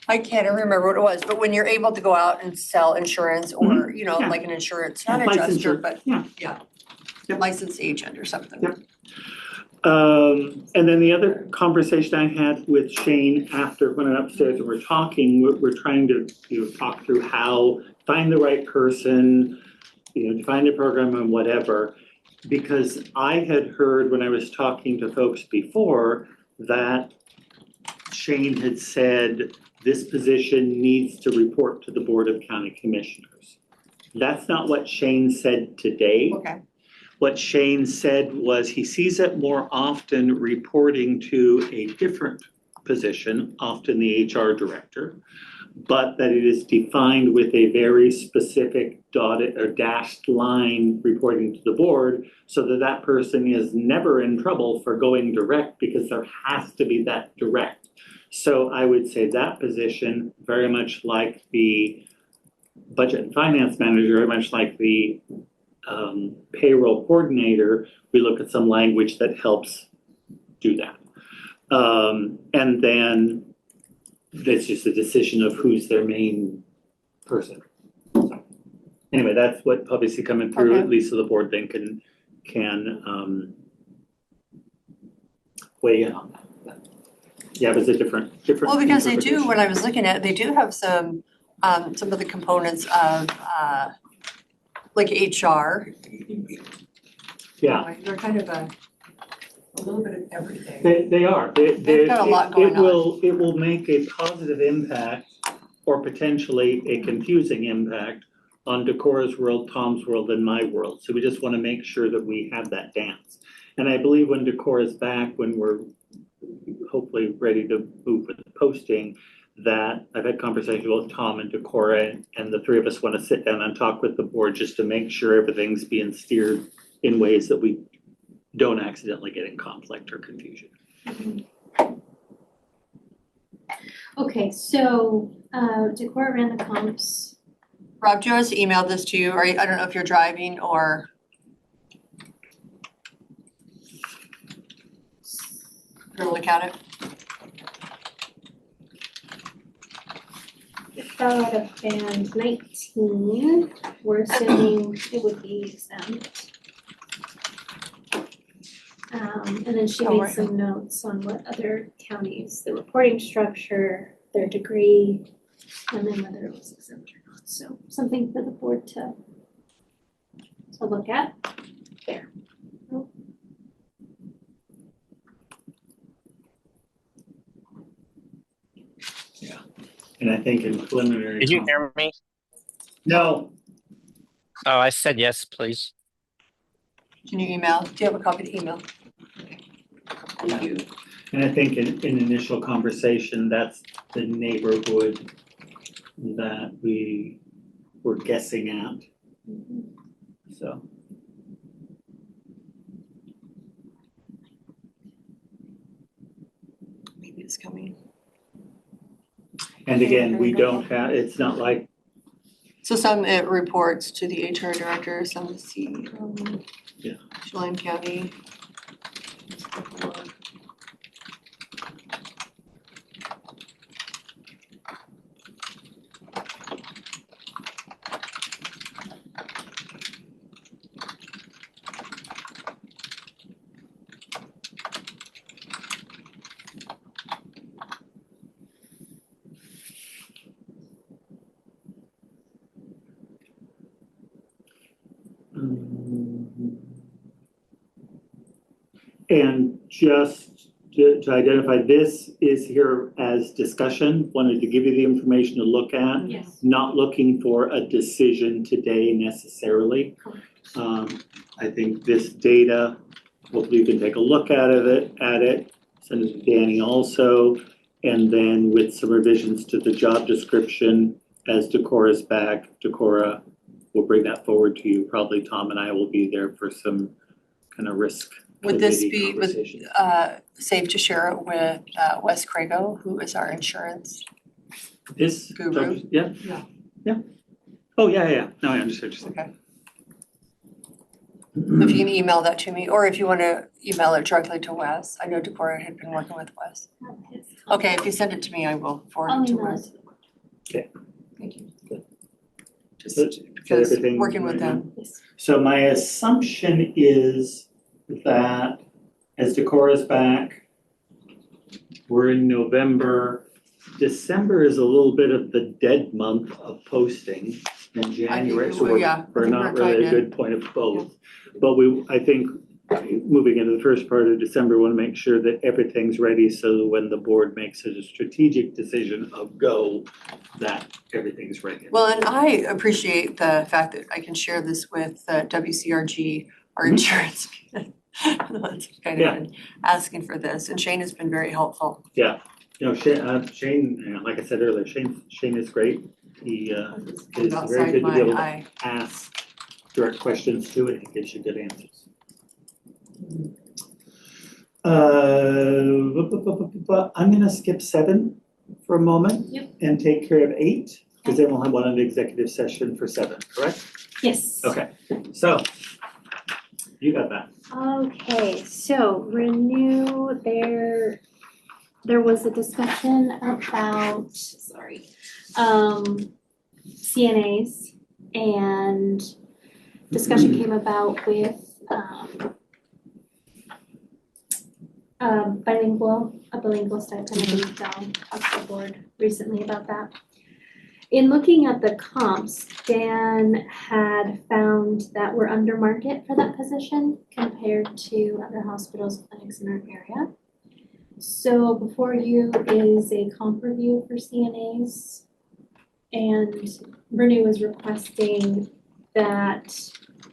I can't even remember what it was, but when you're able to go out and sell insurance or, you know, Yeah. like an insurance, not Yeah, adjuster, licensure. but Yeah. yeah, licensed agent or something. Yep. And then the other conversation I had with Shane after when I'm upstairs and we're talking, we're trying to, talk through how, find the right person, define the program and whatever. Because I had heard when I was talking to folks before that Shane had said this position needs to report to the Board of County Commissioners. That's not what Shane said today. Okay. What Shane said was he sees it more often reporting to a different position, often the HR director, but that it is defined with a very specific dotted or dashed line reporting to the board so that that person is never in trouble for going direct because there has to be that direct. So I would say that position, very much like the budget and finance manager, very much like the payroll coordinator, we look at some language that helps do that. And then it's just a decision of who's their main person. So, anyway, that's what obviously coming through, Okay. at least so the board then can weigh in on that. Yeah, it was a different. Well, because they do, interpretation. when I was looking at it, they do have some of the components of like HR. Yeah. They're kind of a little bit of everything. They are. They've got a lot going on. It will make a positive impact or potentially a confusing impact on Decorah's world, Tom's world, and my world. So we just want to make sure that we have that dance. And I believe when Decorah's back, when we're hopefully ready to move with the posting, that I've had conversations with Tom and Decorah, and the three of us want to sit down and talk with the board just to make sure everything's being steered in ways that we don't accidentally get in conflict or confusion. Okay, so Decorah ran the comps. Rob, do you want us to email this to you? Or I don't know if you're driving or. Gonna look at it. Out of band 19, we're assuming it would be exempt. And then she Oh, made right. some notes on what other counties, the reporting structure, their degree. and then whether it was exempt or not. So something for the board to look at there. And I think in preliminary. Did you hear me? No. Oh, I said yes, please. Can you email? Do you have a copy to email? Thank you. And I think in initial conversation, that's the neighborhood that we were guessing at. So. Maybe it's coming. And again, we don't have, it's not like. So some it reports to the HR director, some to see, Yeah. Chelan County. And just to identify, this is here as discussion, wanted to give you the information to look at. Yes. Not looking for a decision today necessarily. I think this data, hopefully you can take a look at it, send it to Danny also, and then with some revisions to the job description as Decora's back, Decora will bring that forward to you. Probably Tom and I will be there for some kind of risk. Would this be safe to share it with Wes Crago, who is our insurance This guru? Yeah. Oh, yeah. No, I understand what you're saying. Okay. If you can email that to me, or if you want to email it directly to Wes. I know Decora had been working with Wes. Okay, if you send it to me, I will forward it to Wes. Okay. Thank you. Just because everything working with right them. So my assumption is that as Decora's back, we're in November. December is a little bit of the dead month of posting, and January, so we're not really a good point of both. But I think moving into the first part of December, we want to make sure that everything's ready so that when the board makes a strategic decision of go, that everything's ready. Well, and I appreciate the fact that I can share this with WCRG, our insurance. The ones kind of been asking for this, and Shane has been very helpful. Yeah, Shane, like I said earlier, Shane is great. He is very good to be able to ask direct questions to, and he gives you good answers. I'm gonna skip 7 for a moment. Yep. And take care of 8, because then we'll have one in the executive session for 7, correct? Yes. Okay, so you got that. Okay, so renew, there was a discussion about, CNAs, and discussion came about with a bilingual stipend. I believe Dell talked to the board recently about that. In looking at the comps, Dan had found that we're under market for that position compared to other hospitals, clinics in our area. So before you is a comp review for CNAs, and Renew is requesting that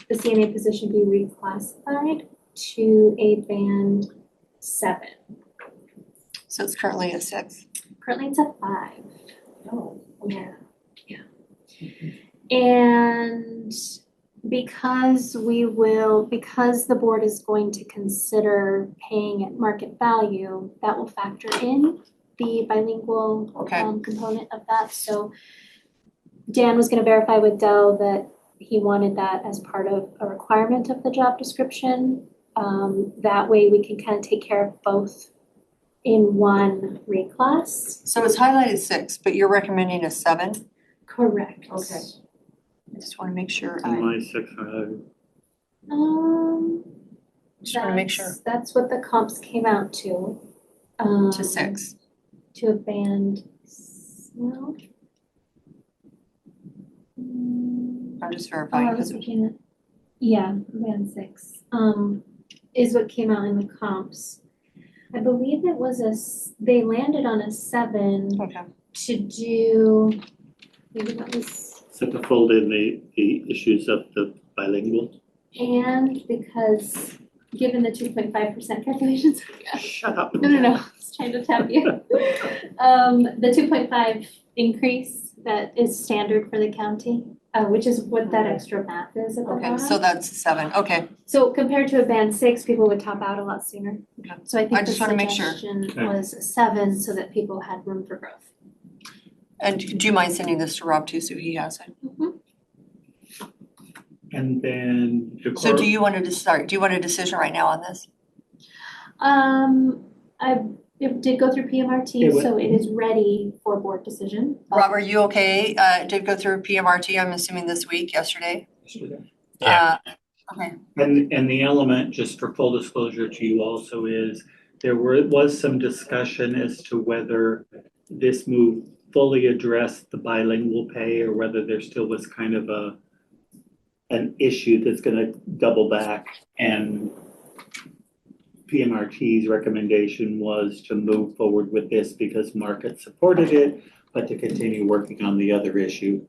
the CNA position be reclassified to a band 7. So it's currently a 6. Currently it's a 5. Oh. Yeah. And because the board is going to consider paying at market value, that will factor in the bilingual component of that. So Dan was gonna verify with Dell that he wanted that as part of a requirement of the job description. That way we can kind of take care of both in one reclass. So it's highlighted 6, but you're recommending a 7? Correct. Okay. I just want to make sure. My 6. Just want to make sure. That's what the comps came out to. To 6. To a band, well, I'm just Oh, verifying. I was looking at, yeah, band 6, is what came out in the comps. I believe it was they landed on a 7 Okay. to do, maybe that was, So to fold in the issues of the bilingual. and because, given the 2.5% calculations. Shut up. No, I was trying to tap you. The 2.5 increase that is standard for the county, which is what that extra math is at the bottom. Okay, so that's 7, okay. So compared to a band 6, people would top out a lot sooner. Okay. So I I think the just wanna make sure. suggestion was a 7 so that people had room for growth. And do you mind sending this to Rob too, so he has it? And then. So do you want to start, do you want a decision right now on this? It did go through PMRT, so it is ready for board decision. Rob, are you okay? It did go through PMRT, I'm assuming this week, yesterday? Yeah. Okay. And the element, just for full disclosure to you also, is was some discussion as to whether this move fully addressed the bilingual pay or whether there still was kind of an issue that's gonna double back. And PMRT's recommendation was to move forward with this because market supported it, but to continue working on the other issue.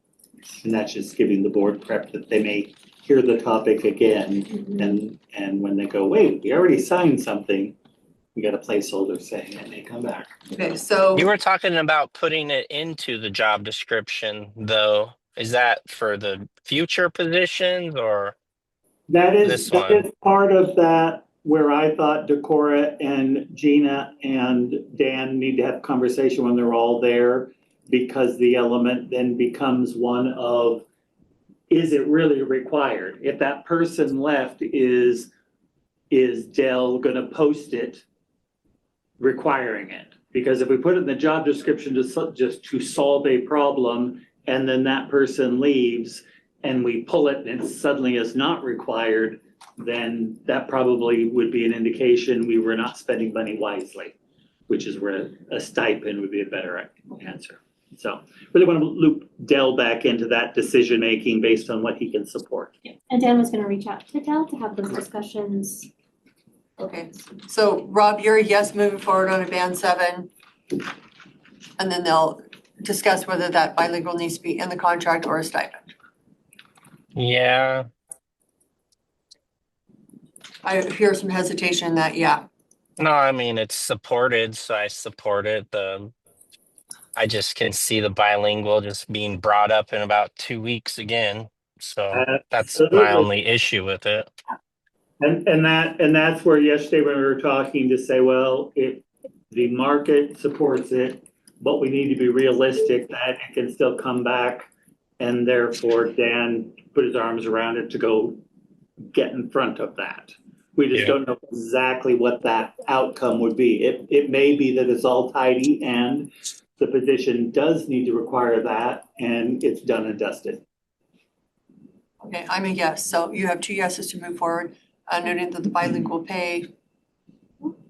And that's just giving the board prep that they may hear the topic again, and when they go, wait, we already signed something, we got a placeholder saying it may come back. Okay, so. You were talking about putting it into the job description, though. Is that for the future positions or That this one? is part of that where I thought Decorah and Gina and Dan need to have a conversation when they're all there, because the element then becomes one of, is it really required? If that person left, is Dell gonna post it requiring it? Because if we put it in the job description just to solve a problem, and then that person leaves and we pull it and it suddenly is not required, then that probably would be an indication we were not spending money wisely, which is where a stipend would be a better answer. So really want to loop Dell back into that decision-making based on what he can support. Yeah. And Dan was gonna reach out to Dell to have those discussions. Okay, so Rob, you're a yes moving forward on a band 7. And then they'll discuss whether that bilingual needs to be in the contract or a stipend. Yeah. I hear some hesitation in that, yeah. No, I mean, it's supported, so I support it. I just can see the bilingual just being brought up in about 2 weeks again. So that's my only issue with it. And that's where yesterday when we were talking to say, well, if the market supports it, but we need to be realistic that it can still come back. And therefore Dan put his arms around it to go get in front of that. We just don't know exactly what that outcome would be. It may be that it's all tidy and the position does need to require that and it's done and dusted. Okay, I'm a yes, so you have 2 yeses to move forward. Noting that the bilingual pay,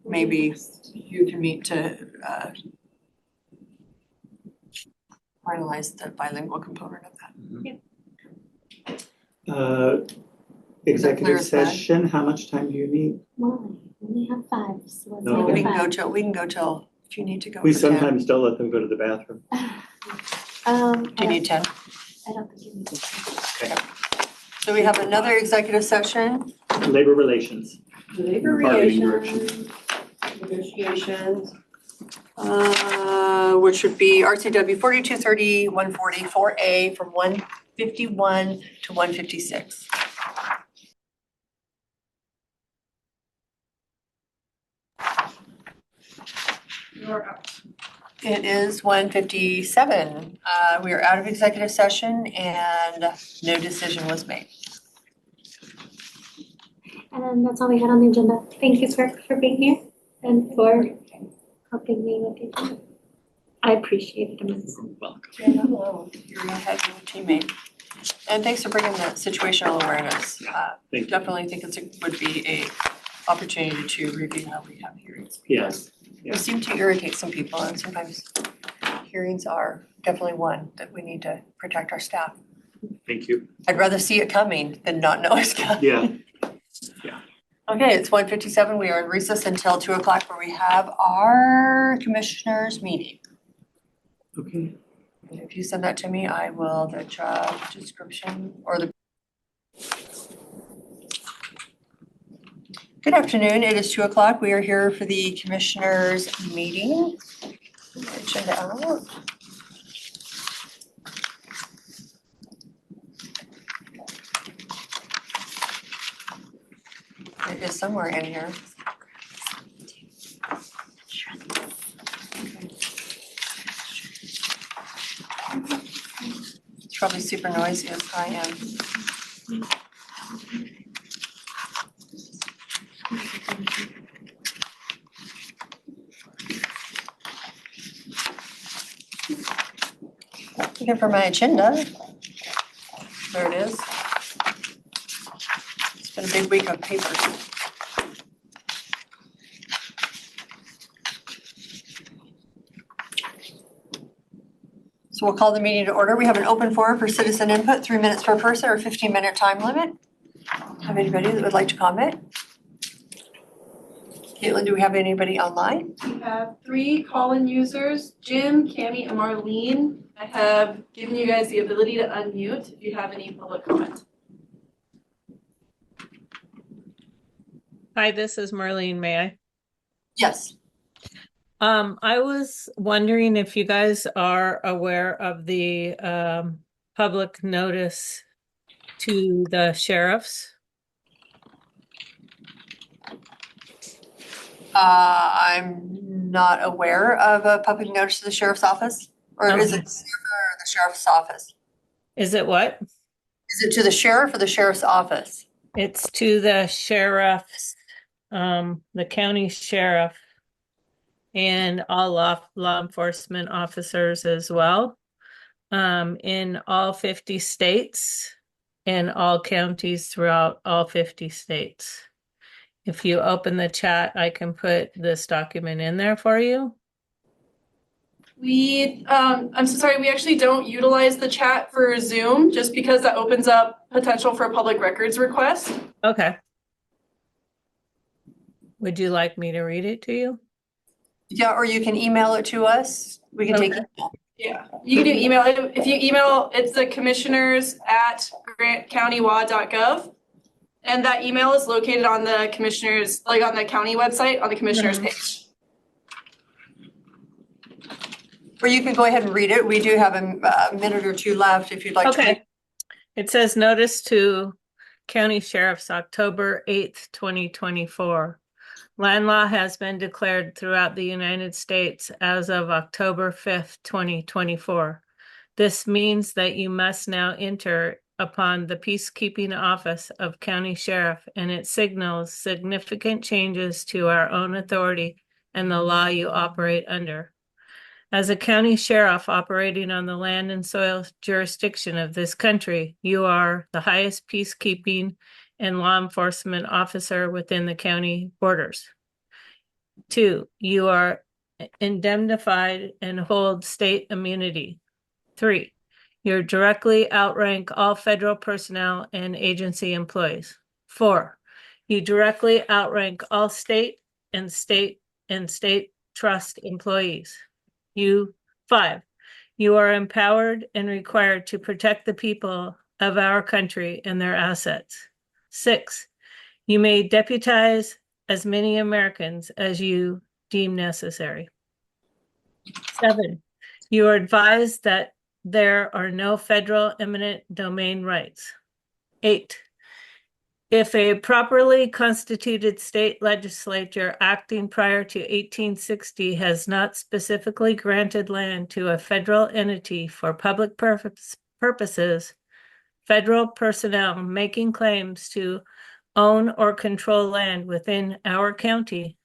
maybe you can meet to finalize the bilingual component of that. Executive session, how much time do you need? Well, we only have 5, so let's No. make We it can 5. go till, if you need to go We for 10. sometimes don't let them go to the bathroom. Do you need 10? I don't think you need to. Okay. So we have another executive session. Labor relations. Labor Bargaining relations, negotiations, which would be RCW 4230-144A from 151 to 156. You're out. It is 1:57. We are out of executive session and no decision was made. And that's all we had on the agenda. Thank you, sir, for being here and for helping me with the agenda. I appreciate it immensely. Welcome. You're not alone. You're ahead of your teammate. And thanks for bringing that situational awareness. Definitely think would be a opportunity to review how we have hearings. Yes. They seem to irritate some people, and sometimes hearings are definitely one that we need to protect our staff Thank you. I'd rather see it coming than not know it's coming. Yeah. Okay, it's 1:57. We are in recess until 2:00 where we have our commissioners meeting. Okay. If you send that to me, I will, the job description or the. Good afternoon. It is 2:00. We are here for the commissioners meeting. Agenda out. It is somewhere in here. It's probably super noisy as I am. Looking for my agenda. There it is. It's been a big week of papers. So we'll call the meeting to order. We have an open forum for citizen input, 3 minutes per person or 15-minute time limit. Have anybody that would like to comment? Caitlin, do we have anybody online? We have 3 call-in users, Jim, Cami, and Marlene. I have given you guys the ability to unmute if you have any public comment. Hi, this is Marlene. May I? Yes. I was wondering if you guys are aware of the public notice to the sheriffs. I'm not aware of a public notice to the sheriff's office, or is it the sheriff's office? Is it what? Is it to the sheriff or the sheriff's office? It's to the sheriff's, the county sheriff and all law enforcement officers as well, in all 50 states and all counties throughout all 50 states. If you open the chat, I can put this document in there for you. I'm so sorry, we actually don't utilize the chat for Zoom just because that opens up potential for a public records request. Okay. Would you like me to read it to you? Yeah, or you can email it to us. We can take email. Yeah, you can do email. If you email, it's the commissioners@grantcountywa.gov. And that email is located on the commissioners, like on the county website, on the commissioners page. Or you can go ahead and read it. We do have a minute or two left if you'd like to read. It says notice to County Sheriff's October 8th, 2024. Land law has been declared throughout the United States as of October 5th, 2024. This means that you must now enter upon the peacekeeping office of County Sheriff, and it signals significant changes to our own authority and the law you operate under. As a county sheriff operating on the land and soil jurisdiction of this country, you are the highest peacekeeping and law enforcement officer within the county borders. 2, you are indemnified and hold state immunity. 3, you directly outrank all federal personnel and agency employees. 4, you directly outrank all state trust employees. 5, you are empowered and required to protect the people of our country and their assets. 6, you may deputize as many Americans as you deem necessary. 7, you are advised that there are no federal eminent domain rights. 8, if a properly constituted state legislature acting prior to 1860 has not specifically granted land to a federal entity for public purposes, federal personnel making claims to own or control land within our county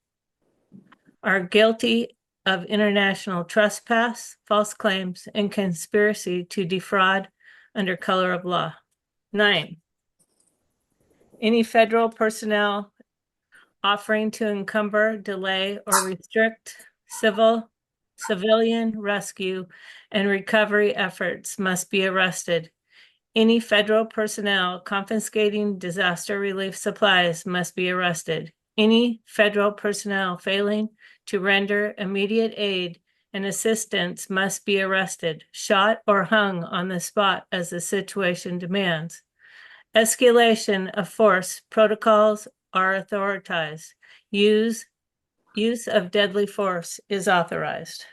are guilty of international trespass, false claims, and conspiracy to defraud under color of law. 9, any federal personnel offering to encumber, delay, or restrict civilian rescue and recovery efforts must be arrested Any federal personnel confiscating disaster relief supplies must be arrested. Any federal personnel failing to render immediate aid and assistance must be arrested, shot, or hung on the spot as the situation demands. Escalation of force protocols are authorized. Use of deadly force is authorized.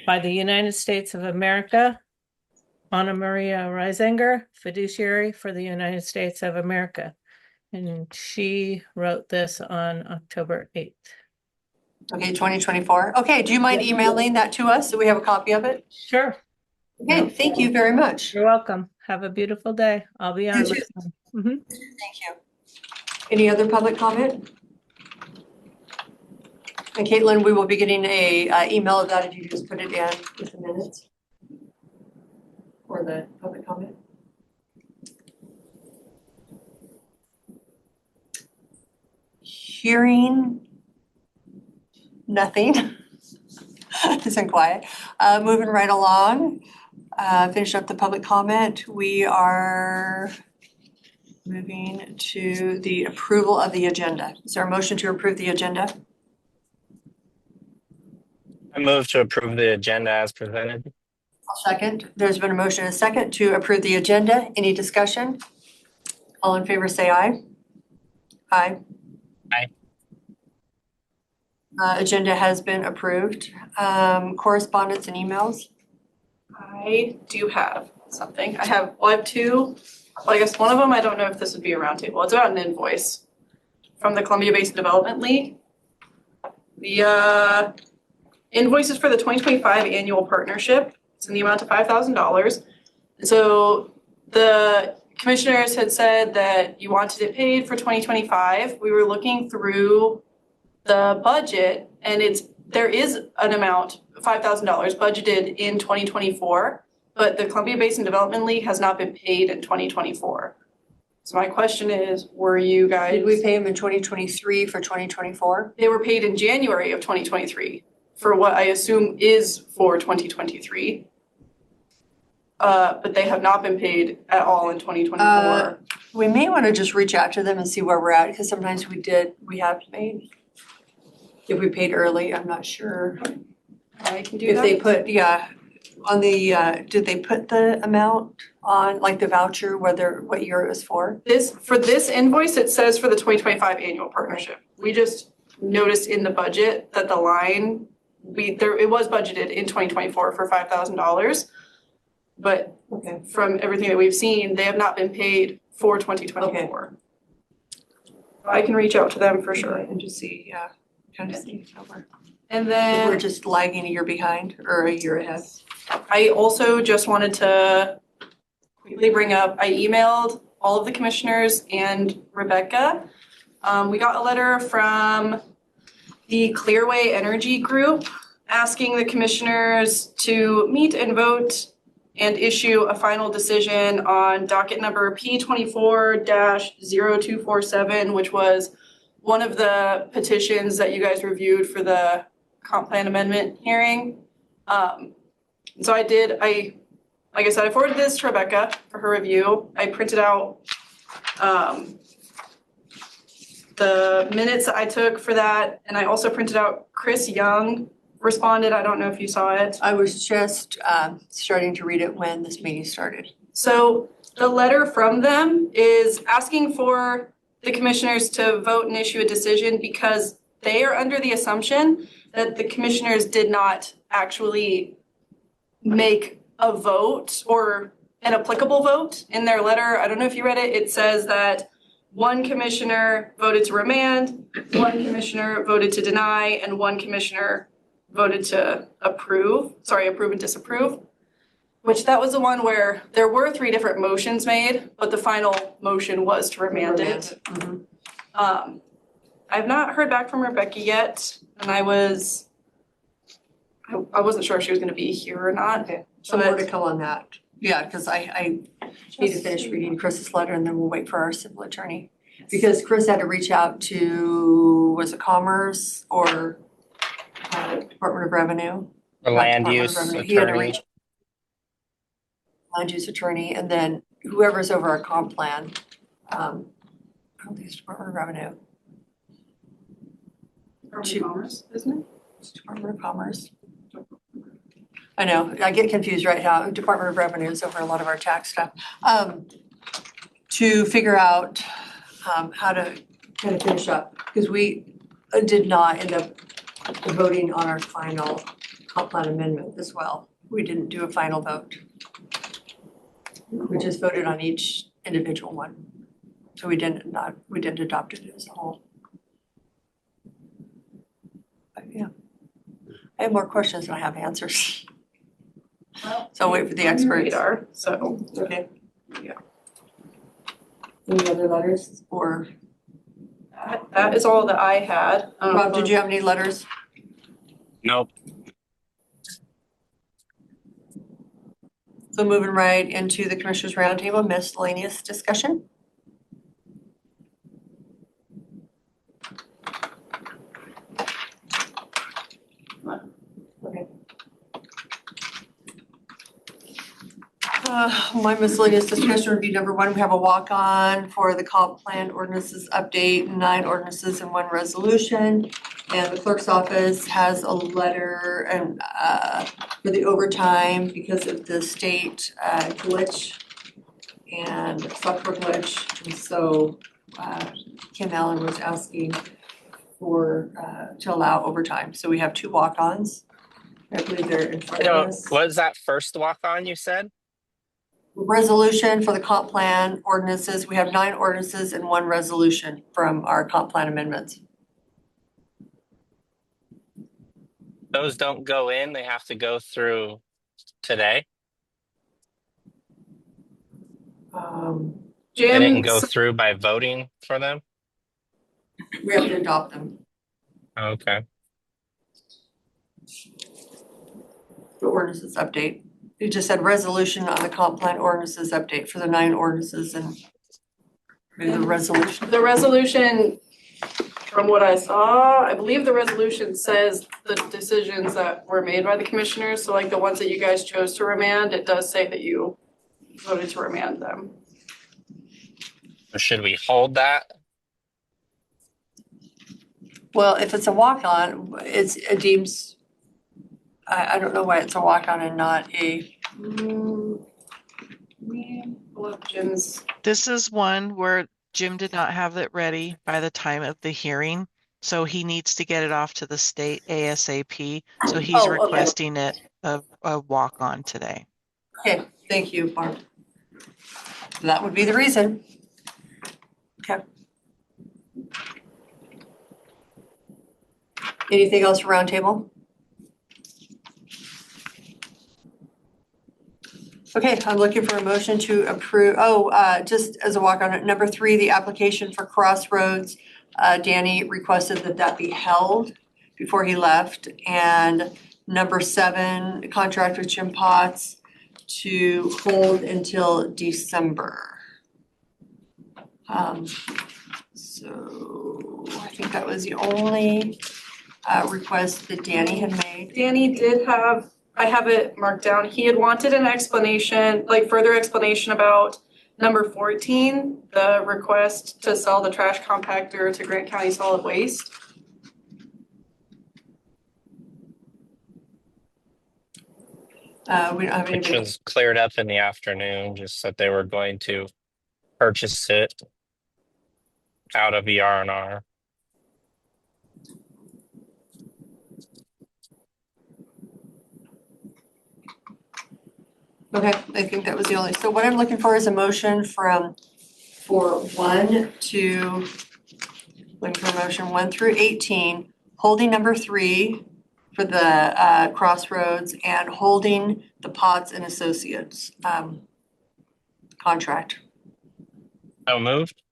By the United States of America, Anna Maria Reisinger, fiduciary for the United States of America. And she wrote this on October 8th. Okay, 2024. Okay, do you mind emailing that to us so we have a copy of it? Sure. Okay, thank you very much. You're welcome. Have a beautiful day. I'll be on. Thank you. Any other public comment? And Caitlin, we will be getting a email of that if you just put it in with the minutes for the public comment. Hearing nothing. Isn't quiet. Moving right along, finish up the public comment. We are moving to the approval of the agenda. Is there a motion to approve the agenda? I move to approve the agenda as presented. I'll second. There's been a motion and a second to approve the agenda. Any discussion? All in favor say aye. Aye. Aye. Agenda has been approved. Correspondence and emails. I do have something. I have two. Well, I guess one of them, I don't know if this would be a roundtable. It's about an invoice from the Columbia Basin Development League. The invoice is for the 2025 annual partnership. It's in the amount of $5,000. And so the commissioners had said that you wanted it paid for 2025. We were looking through the budget, and there is an amount, $5,000 budgeted in 2024, but the Columbia Basin Development League has not been paid in 2024. So my question is, were you guys? Did we pay them in 2023 for 2024? They were paid in January of 2023 for what I assume is for 2023. But they have not been paid at all in 2024. We may want to just reach out to them and see where we're at, because sometimes we have paid. If we paid early, I'm not sure. I can do If that. they put, on the, did they put the amount on, like the voucher, what year it was for? For this invoice, it says for the 2025 annual partnership. We just noticed in the budget that the line, it was budgeted in 2024 for $5,000. But from everything that we've seen, they have not been paid for 2024. I can reach out to them for sure. And just see, kind of see how And then we're just lagging a year behind or a year ahead. I also just wanted to quickly bring up, I emailed all of the commissioners and Rebecca. We got a letter from the Clearway Energy Group asking the commissioners to meet and vote and issue a final decision on docket number P24-0247, which was one of the petitions that you guys reviewed for the comp plan amendment hearing. So like I said, I forwarded this to Rebecca for her review. I printed out the minutes that I took for that, and I also printed out Chris Young responded. I don't know if you saw it. I was just starting to read it when this meeting started. So the letter from them is asking for the commissioners to vote and issue a decision because they are under the assumption that the commissioners did not actually make a vote or an applicable vote in their letter. I don't know if you read it. It says that one commissioner voted to remand, one commissioner voted to deny, and one commissioner voted to approve and disapprove, which that was the one where there were 3 different motions made, but the final motion was to remand it. Mm-hmm. I've not heard back from Rebecca yet, and I wasn't sure if she was gonna be here or not. Okay, so more to come on that. Yeah, because I need to finish reading Chris's letter and then we'll wait for our civil attorney. Because Chris had to reach out to, was it Commerce or Department of Revenue? The land use He had to attorney. reach. land use attorney, and then whoever's over our comp plan. I don't think it's Department of Revenue. Department of Commerce, isn't it? It's Department of Commerce. I know, I get confused right now. Department of Revenue is over a lot of our tax stuff. To figure out how to kind of finish up, because we did not end up voting on our final comp plan amendment as well. We didn't do a final vote. We just voted on each individual one. So we didn't adopt it as a whole. But yeah, I have more questions than I have answers. Well, So I'll wait for the on your experts. radar, so. Okay. Yeah. Any other letters or? That is all that I had. Rob, did you have any letters? Nope. So moving right into the Commissioners Roundtable, miscellaneous discussion. Okay. My miscellaneous discussion would be number one, we have a walk-on for the comp plan ordinances update, 9 ordinances and 1 resolution. And the clerk's office has a letter and for the overtime because of the state glitch and software glitch. And so Kim Allen was asking for to allow overtime. So we have 2 walk-ons. I believe they're in front of us. What is that first walk on you said? Resolution for the comp plan ordinances. We have 9 ordinances and 1 resolution from our comp plan amendments. Those don't go in, they have to go through today. They didn't go through by voting for them? We have to adopt them. Okay. The ordinances update. You just said resolution on the comp plan ordinances update for the 9 ordinances and maybe the resolution. The resolution, from what I saw, I believe the resolution says the decisions that were made by the commissioners. So like the ones that you guys chose to remand, it does say that you voted to remand them. Should we hold that? Well, if it's a walk-on, it deems, I don't know why it's a walk-on and not a. Jim's. This is one where Jim did not have it ready by the time of the hearing, so he needs to get it off to the state ASAP. So he's requesting it a walk-on today. Okay, thank you, Barb. That would be the reason. Okay. Anything else for roundtable? Okay, I'm looking for a motion to approve, just as a walk-on, at number 3, the application for Crossroads. Danny requested that be held before he left. And number 7, contract with Jim Potts to hold until December. So I think that was the only request that Danny had made. Danny did have, I have it marked down, he had wanted an explanation, like further explanation about number 14, the request to sell the trash compactor to Grant County Solid Waste. We don't have any. Which was cleared up in the afternoon, just that they were going to purchase it out of ER&R. Okay, I think that was the only, so what I'm looking for is a motion for 1 to, looking for a motion 1 through 18, holding number 3 for the Crossroads and holding the Potts and Associates contract. So moved.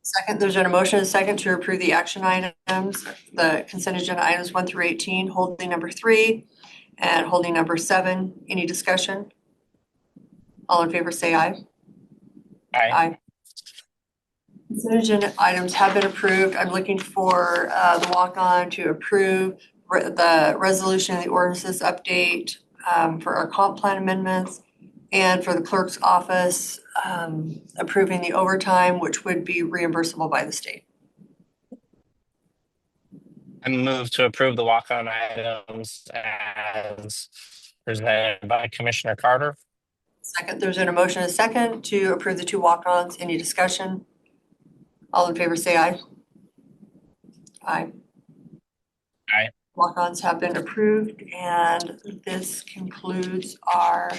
Second, there's been a motion and a second to approve the action items, the consent agenda items 1 through 18, holding number 3 and holding number 7. Any discussion? All in favor say aye. Aye. Consent agenda items have been approved. I'm looking for the walk-on to approve the resolution and the ordinances update for our comp plan amendments And for the clerk's office, approving the overtime, which would be reimbursable by the state. I move to approve the walk-on items as presented by Commissioner Carter. Second, there's been a motion and a second to approve the 2 walk-ons. Any discussion? All in favor say aye. Aye. Aye. Walk-ons have been approved, and this concludes our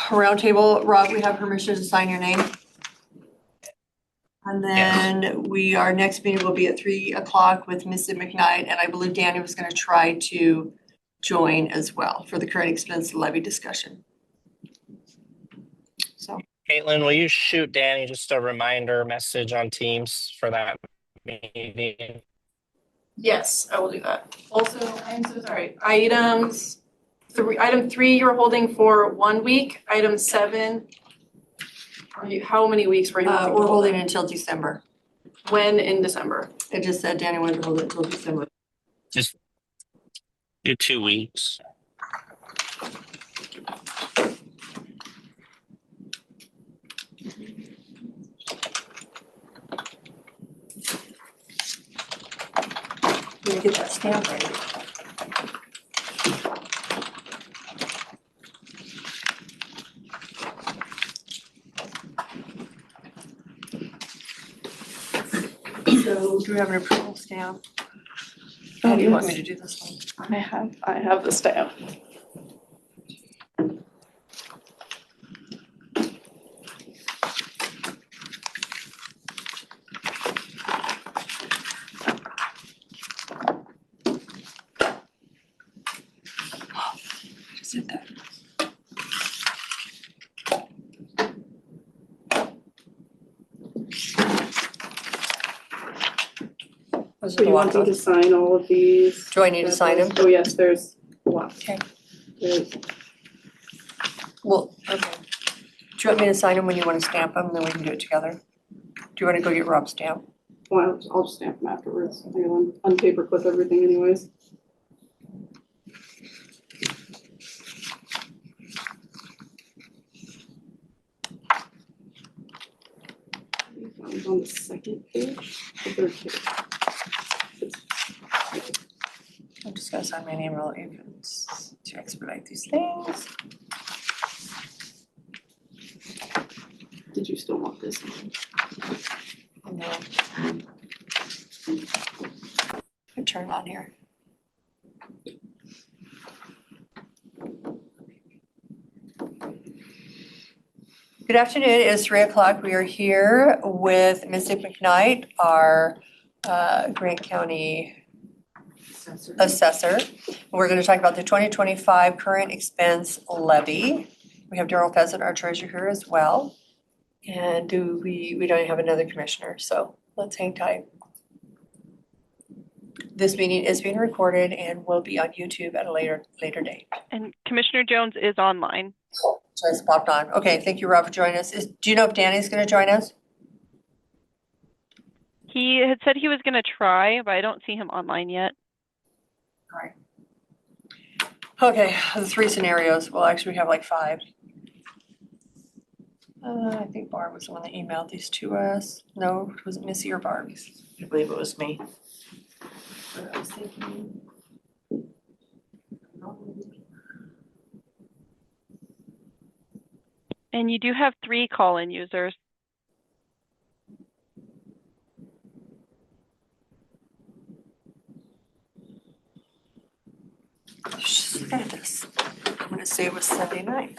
roundtable. Rob, we have permission to sign your name. And then our next meeting will be at 3 o'clock with Mrs. McKnight, and I believe Danny was gonna try to join as well for the current expense levy discussion. So. Caitlin, will you shoot Danny just a reminder message on Teams for that meeting? Yes, I will do that. Also, I'm so sorry. Item 3, you're holding for 1 week. Item 7, how many weeks were you holding? We're holding until December. When in December? It just said Danny wanted to hold it until December. Just do 2 weeks. Let me get that stamp ready. So do we have an approval stamp? How do you want me to do this one? I have the stamp. Just hit that. So you want me to sign all of these? Do I need to sign them? Oh, yes, there's one. Okay. There's, Well, okay. Do you want me to sign them when you want to stamp them, and then we can do it together? Do you want to go get Rob's stamp? well, I'll just stamp them afterwards. I'll unpaperclip everything anyways. It's on the second page, the third page. I'm just gonna sign my name real to expedite these things. Did you still want this? No. I turn it on here. Good afternoon, it is 3 o'clock. We are here with Mrs. McKnight, our Grant County assessor. We're going to talk about the 2025 current expense levy. We have Daryl Pheasant, our treasurer, here as well. And we don't have another commissioner, so let's hang tight. This meeting is being recorded and will be on YouTube at a later date. And Commissioner Jones is online. So it's popped on. Okay, thank you, Rob, for joining us. Do you know if Danny's going to join us? He had said he was going to try, but I don't see him online yet. All right. Okay, the 3 scenarios. Well, actually, we have like 5. I think Barb was the one that emailed these to us. No, was it Missy or Barb? I believe it was me. I was thinking. And you do have 3 call-in users. Look at this. I'm gonna say it was Sunday night.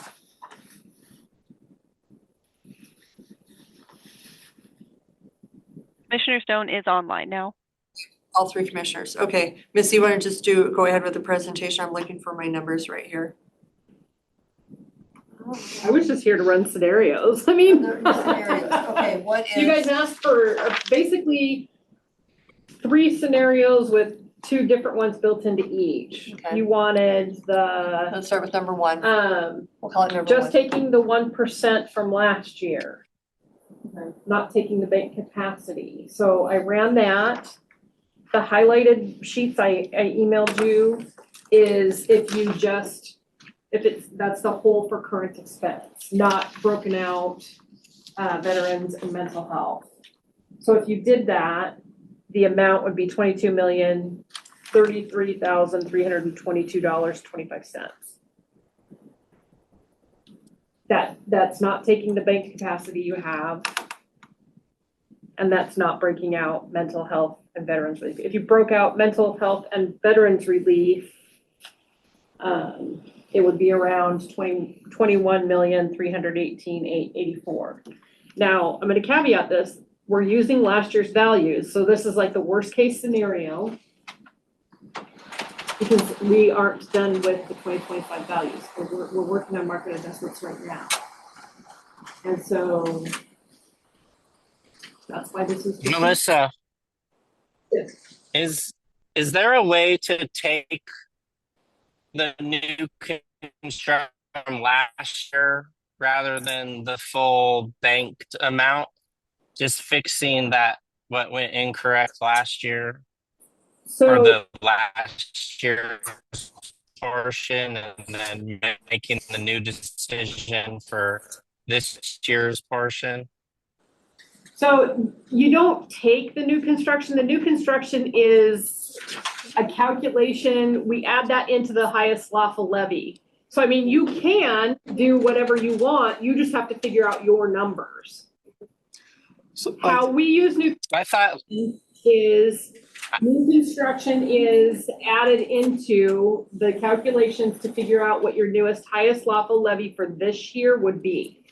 Commissioner Stone is online now. All 3 commissioners. Okay, Missy, you wanna just go ahead with the presentation? I'm looking for my numbers right here. I was just here to run scenarios. I mean. Okay, what is? You guys asked for basically 3 scenarios with 2 different ones built into each. Okay. You wanted the, Let's start with number 1. We'll call it number 1. just taking the 1% from last year. Not taking the bank capacity. So I ran that. The highlighted sheets I emailed you is if you just that's the whole for current expense, not broken out, veterans and mental health. So if you did that, the amount would be $22,033,322.25. That's not taking the bank capacity you have, and that's not breaking out mental health and veterans relief. If you broke out mental health and veterans relief, it would be around $21,318,884. Now, I'm going to caveat this. We're using last year's values, so this is like the worst case scenario because we aren't done with the 2025 values. We're working on market adjustments right now. And so that's why this is. Melissa, is there a way to take the new construction from last year rather than the full banked amount? Just fixing that what went incorrect last year for the last year portion and then making the new decision for this year's portion? So you don't take the new construction. The new construction is a calculation. We add that into the highest lawful levy. So, I mean, you can do whatever you want. You just have to figure out your numbers. So how we use new is new construction is added into the calculations to figure out what your newest highest lawful levy for this year would be.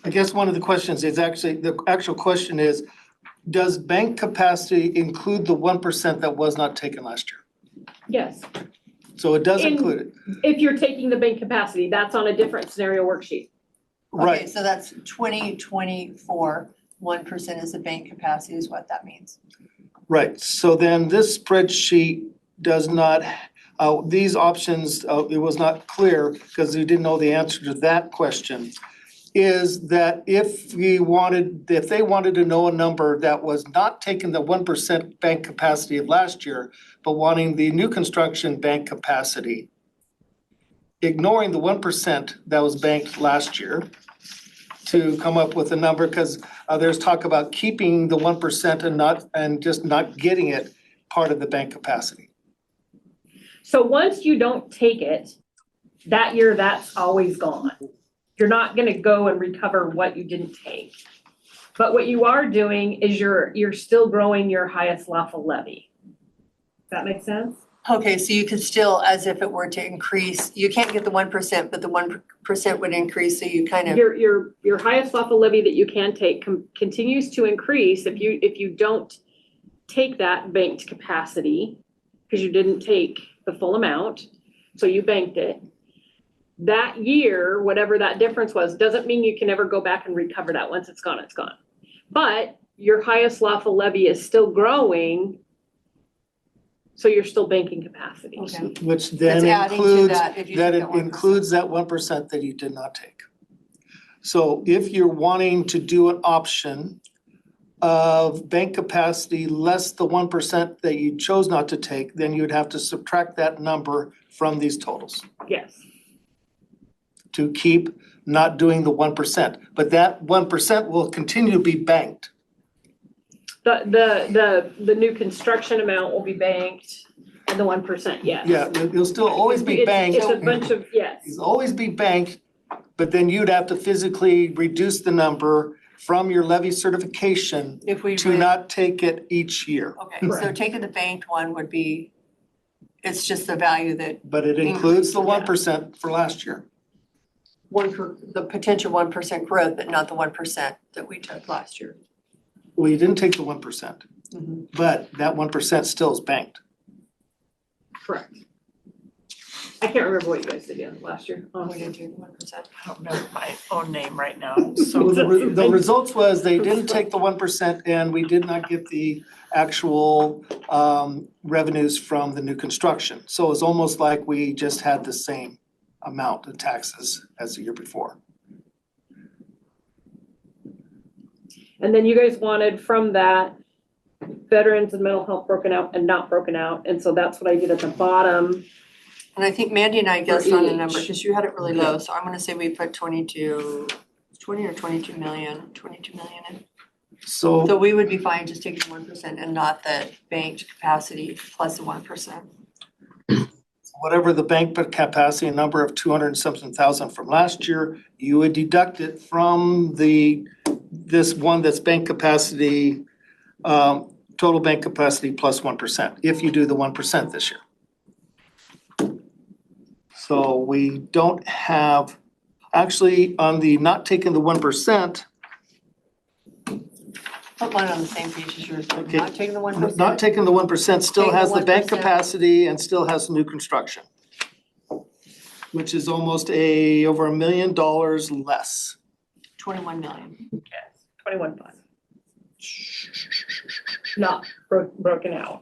I guess one of the questions is actually, the actual question is, does bank capacity include the 1% that was not taken last year? Yes. So it does include it. If you're taking the bank capacity, that's on a different scenario worksheet. Okay, so that's 2024, 1% is the bank capacity is what that means. Right, so then this spreadsheet does not, these options, it was not clear because we didn't know the answer to that question. Is that if they wanted to know a number that was not taking the 1% bank capacity of last year, but wanting the new construction bank capacity, ignoring the 1% that was banked last year to come up with a number, because there's talk about keeping the 1% and just not getting it part of the bank capacity. So once you don't take it, that year, that's always gone. You're not gonna go and recover what you didn't take. But what you are doing is you're still growing your highest lawful levy. Does that make sense? Okay, so you could still, as if it were to increase, you can't get the 1%, but the 1% would increase, so you kind of. Your highest lawful levy that you can take continues to increase if you don't take that banked capacity, because you didn't take the full amount, so you banked it. That year, whatever that difference was, doesn't mean you can ever go back and recover that. Once it's gone, it's gone. But your highest lawful levy is still growing, so you're still banking capacity. Okay. Which then includes that it includes that 1% that you did not take. So if you're wanting to do an option of bank capacity less the 1% that you chose not to take, then you'd have to subtract that number from these totals. Yes. To keep not doing the 1%, but that 1% will continue to be banked. The new construction amount will be banked, and the 1%, yes. Yeah, it'll still always be banked. It's a bunch of, yes. It'll always be banked, but then you'd have to physically reduce the number from your levy certification to not take it each year. Okay, so taking the banked one would be, it's just the value that. But it includes the 1% for last year. The potential 1% growth, but not the 1% that we took last year. Well, you didn't take the 1%, but that 1% still is banked. Correct. I can't remember what you guys did last year. We didn't do 1%. I don't know my own name right now. So the results was they didn't take the 1% and we did not get the actual revenues from the new construction. So it was almost like we just had the same amount of taxes as the year before. And then you guys wanted from that veterans and mental health broken out and not broken out. And so that's what I did at the bottom And I think Mandy and I guessed on a number, each. because you had it really low, so I'm gonna say we put 20 or 22 million in. So So, we would be fine just taking 1% and not the banked capacity plus the 1%. whatever the bank capacity number of 200 and something thousand from last year, you would deduct it from this one that's bank capacity, total bank capacity plus 1%, if you do the 1% this year. So we don't have, actually, on the not taking the 1%, Put mine on the same page as yours, Okay. not taking the 1%. not taking the 1% still Taking has the the bank 1%. capacity and still has new construction, which is almost over $1 million less. 21 million. 21.5. Not broken out.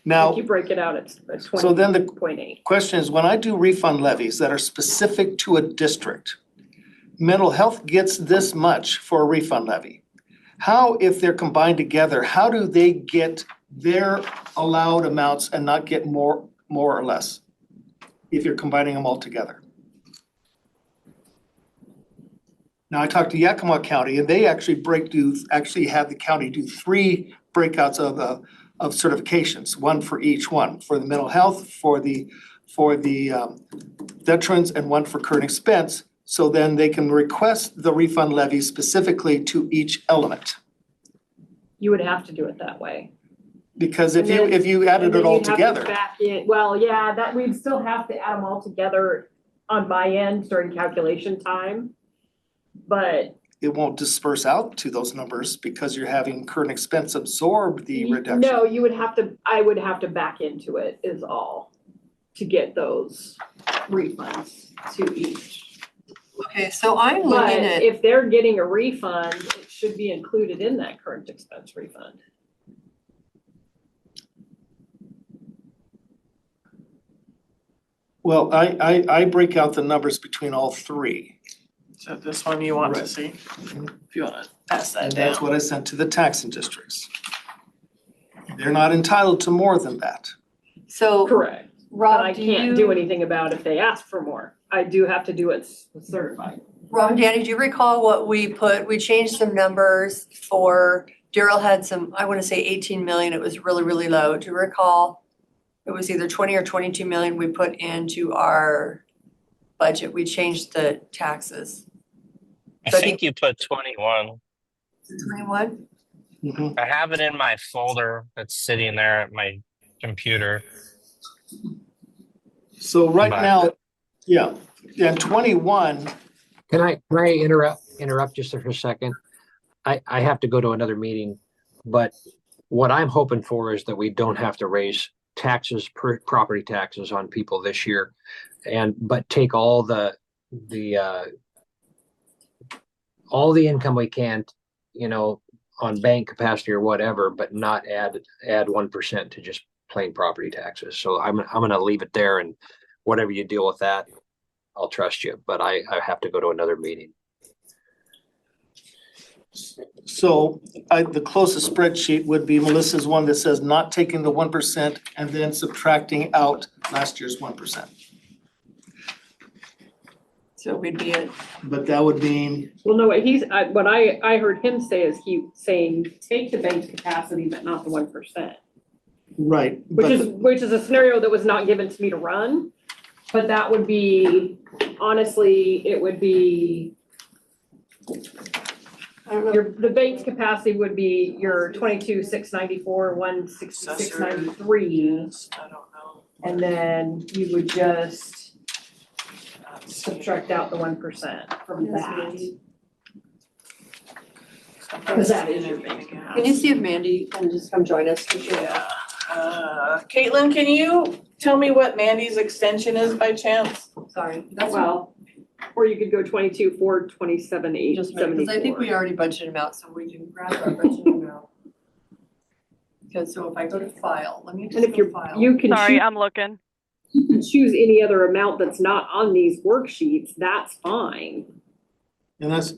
Now, If you break it out, it's so then the 20.8. question is, when I do refund levies that are specific to a district, mental health gets this much for a refund levy. How, if they're combined together, how do they get their allowed amounts and not get more or less? If you're combining them all together. Now, I talked to Yakima County and they actually have the county do 3 breakouts of certifications, one for each one, for the mental health, for the veterans, and one for current expense. So then they can request the refund levy specifically to each element. You would have to do it that way. Because if you added it all together. Back in, well, yeah, that we'd still have to add them all together on my end during calculation time. But it won't disperse out to those numbers because you're having current expense absorb the reduction. No, I would have to back into it is all to get those refunds to each. Okay, so I'm But looking at. if they're getting a refund, it should be included in that current expense refund. Well, I break out the numbers between all 3. So this one you want to Right. see? If you wanna pass that And down. that's what I sent to the taxing districts. They're not entitled to more than that. So Correct. Rob, But I can't do anything about if they ask for more. I do have to do it certified. Rob and Danny, do you recall what we put? We changed some numbers for, Daryl had some, I want to say 18 million. It was really, really low. Do you recall? It was either 20 or 22 million we put into our budget. We changed the taxes. I So think you put 21. 21? Mm-hmm. I have it in my folder that's sitting there at my computer. So right now, yeah, and 21. Can I interrupt just for a second? I have to go to another meeting, but what I'm hoping for is that we don't have to raise taxes, property taxes on people this year, but take all the income we can, on bank capacity or whatever, but not add 1% to just plain property taxes. So I'm gonna leave it there, and whatever you deal with that, I'll trust you, but I have to go to another meeting. So the closest spreadsheet would be Melissa's one that says not taking the 1% and then subtracting out last year's 1%. So we'd be at. But that would mean. Well, no, what I heard him say is saying take the bank's capacity, but not the 1%. Right. Which is a scenario that was not given to me to run. But that would be, honestly, it would be, the bank's capacity would be your 22,694, 166,93. I don't know. And then you would just subtract out the 1% from that. Because that is your bank capacity. Can you see if Mandy can just come join us? Yeah. Caitlin, can you tell me what Mandy's extension is by chance? Sorry. Well, or you could go 22, 4, 27, 8, Just a minute, because I think we already budgeted them out, so we can grab our budget amount. Because so if I go to file, let me just go file. You can Sorry, choose, I'm looking. you can choose any other amount that's not on these worksheets, that's fine. And that's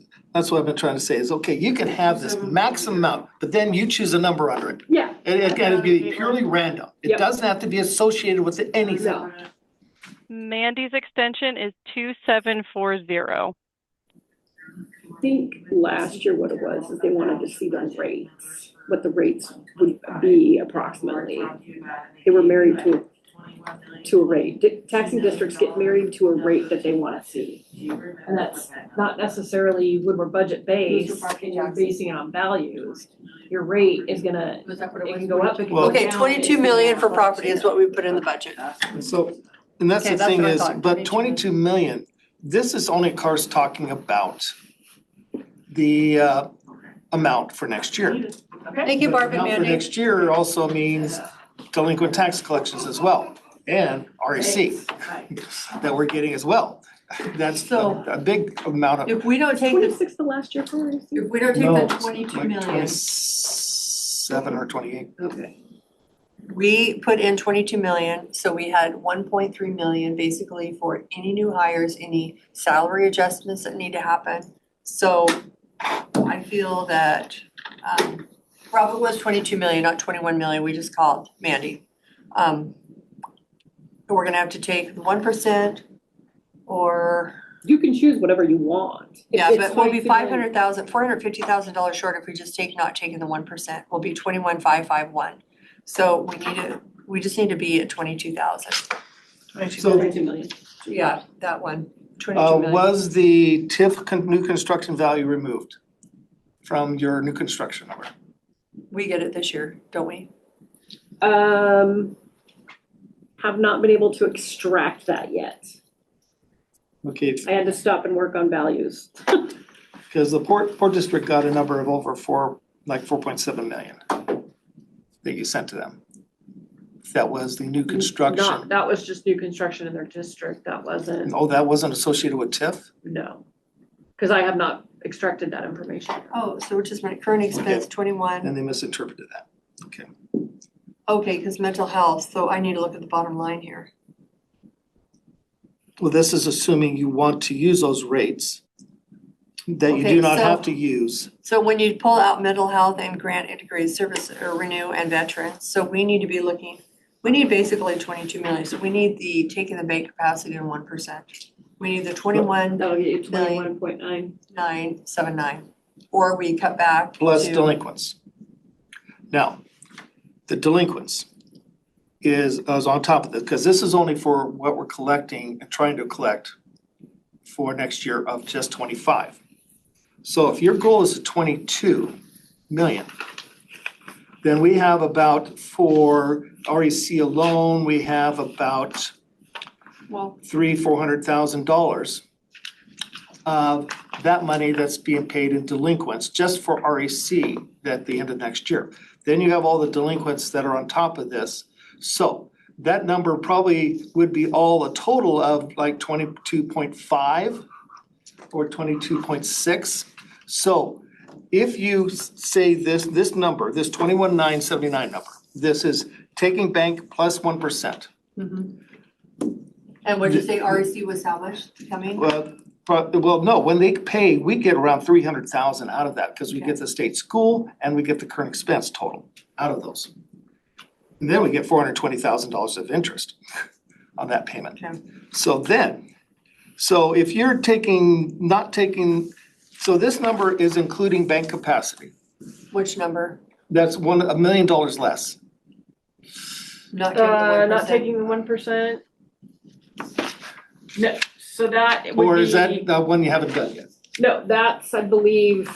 what I've been trying to say is, okay, you can have this maximum amount, but then you choose a number under it. Yeah. It can be purely random. It Yep. doesn't have to be associated with anything. No. Mandy's extension is 2740. I think last year what it was is they wanted to see the rates, what the rates would be approximately. They were married to a rate. Taxing districts get married to a rate that they want to see. And that's not necessarily when we're budget based and you're basing it on values. Your rate is gonna, it can go up, it can go down. Okay, 22 million for property is what we put in the budget. So, and that's Okay, the thing what I is, thought, but 22 million, this is only, of course, talking about the amount for next year. Thank you, Barb and Amount for Mandy. next year also means delinquent tax collections as well, and REC that we're getting as well. That's a big amount of. If we don't take the, 26 the last year for us. if we don't take No, the 22 like million, 27 or 28. Okay. we put in 22 million, so we had 1.3 million basically for any new hires, any salary adjustments that need to happen. So I feel that, Robert was 22 million, not 21 million, we just called Mandy. We're gonna have to take the 1% or, You can choose whatever you want. yeah, It's but we'll be 22 million. $450,000 short if we just not taking the 1%. We'll be 21,551. So we just need to be at 22,000. So- 22 million. Yeah, that one, 22 million. Was the new construction value removed from your new construction number? We get it this year, don't we? Have not been able to extract that yet. Okay, I had to stop and work on values. because the Port District got a number of over 4.7 million that you sent to them. That was the new construction. That was just new construction in their district. That wasn't, Oh, that wasn't associated with TIF? no. Because I have not extracted that information. Oh, so which is my current expense, 21. And they misinterpreted that. Okay. Okay, because mental health, so I need to look at the bottom line here. Well, this is assuming you want to use those rates that you Okay, do not so- have to use. So when you pull out mental health and grant integrated service or renew and veterans, so we need to be looking, we need basically 22 million. So we need the taking the bank capacity in 1%. We need the 21 That'll get you 21.9. 979, or we cut back Plus to- delinquents. Now, the delinquents is on top of this, because this is only for what we're collecting and trying to collect for next year of just 25. So if your goal is 22 million, then we have about, for REC alone, we have about Well, $400,000 of that money that's being paid in delinquents just for REC at the end of next year. Then you have all the delinquents that are on top of this. So that number probably would be all a total of like 22.5 or 22.6. So if you say this number, this 21,979 number, this is taking bank plus 1%. mhm. And what'd you say REC was how much coming? Well, no, when they pay, we get around 300,000 out of that because we get the state school and we get the current expense total out of those. And then we get $420,000 of interest on that payment. Okay. So if you're not taking, so this number is including bank capacity. Which number? That's $1 million less. Not taking the 1%? Not taking the 1%. No, so that would be. Or is that the one you haven't done yet? No, that's, I believe.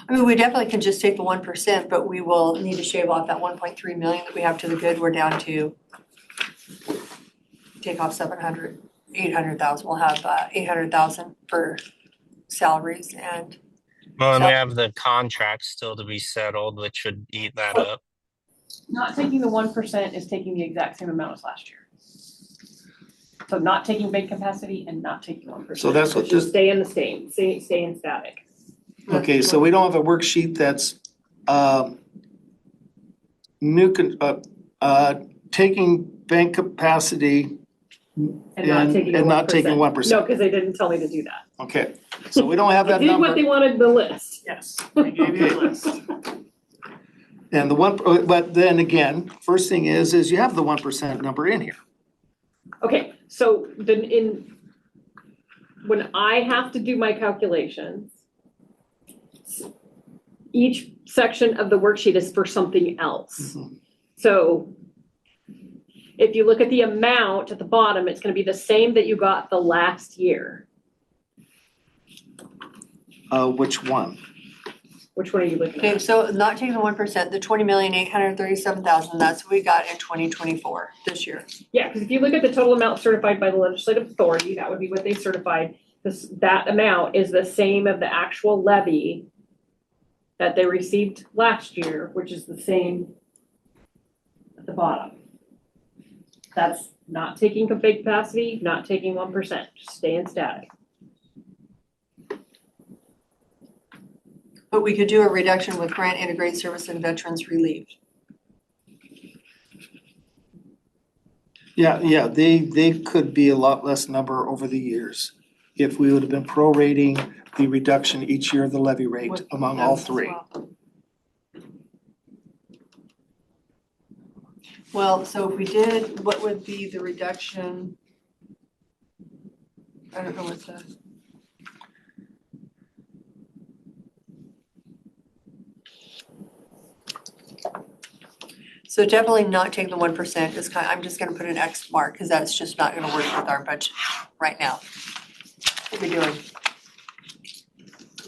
I mean, we definitely can just take the 1%, but we will need to shave off that 1.3 million that we have to the good. We're down to take off 800,000. We'll have 800,000 for salaries and. Well, and we have the contract still to be settled, which would eat that up. Not taking the 1% is taking the exact same amount as last year. So not taking bank capacity and not taking 1%. So that's what this. Stay in the staying static. Okay, so we don't have a worksheet that's taking bank capacity And not taking the 1%. and not taking 1%. No, because they didn't tell me to do that. Okay, so we don't have I that did number. what they wanted, the list. Yes, I gave you a list. And the one, but then again, first thing is you have the 1% number in here. Okay, so then when I have to do my calculations, each section of the worksheet is for something else. So if you look at the amount at the bottom, it's gonna be the same that you got the last year. Which one? Which one are you looking Okay, at? so not taking the 1%, the 20,837,000, that's what we got in 2024, this year. Yeah, because if you look at the total amount certified by the legislative authority, that would be what they certified. That amount is the same of the actual levy that they received last year, which is the same at the bottom. That's not taking big capacity, not taking 1%, just staying static. But we could do a reduction with grant integrated service and veterans relieved. Yeah, they could be a lot less number over the years if we would have been prorating the reduction each year of the levy rate among all three. Well, so if we did, what would be the reduction? I don't know what's that. So definitely not taking the 1% is I'm just gonna put an X mark, because that's just not gonna work with our budget right now. What are we doing?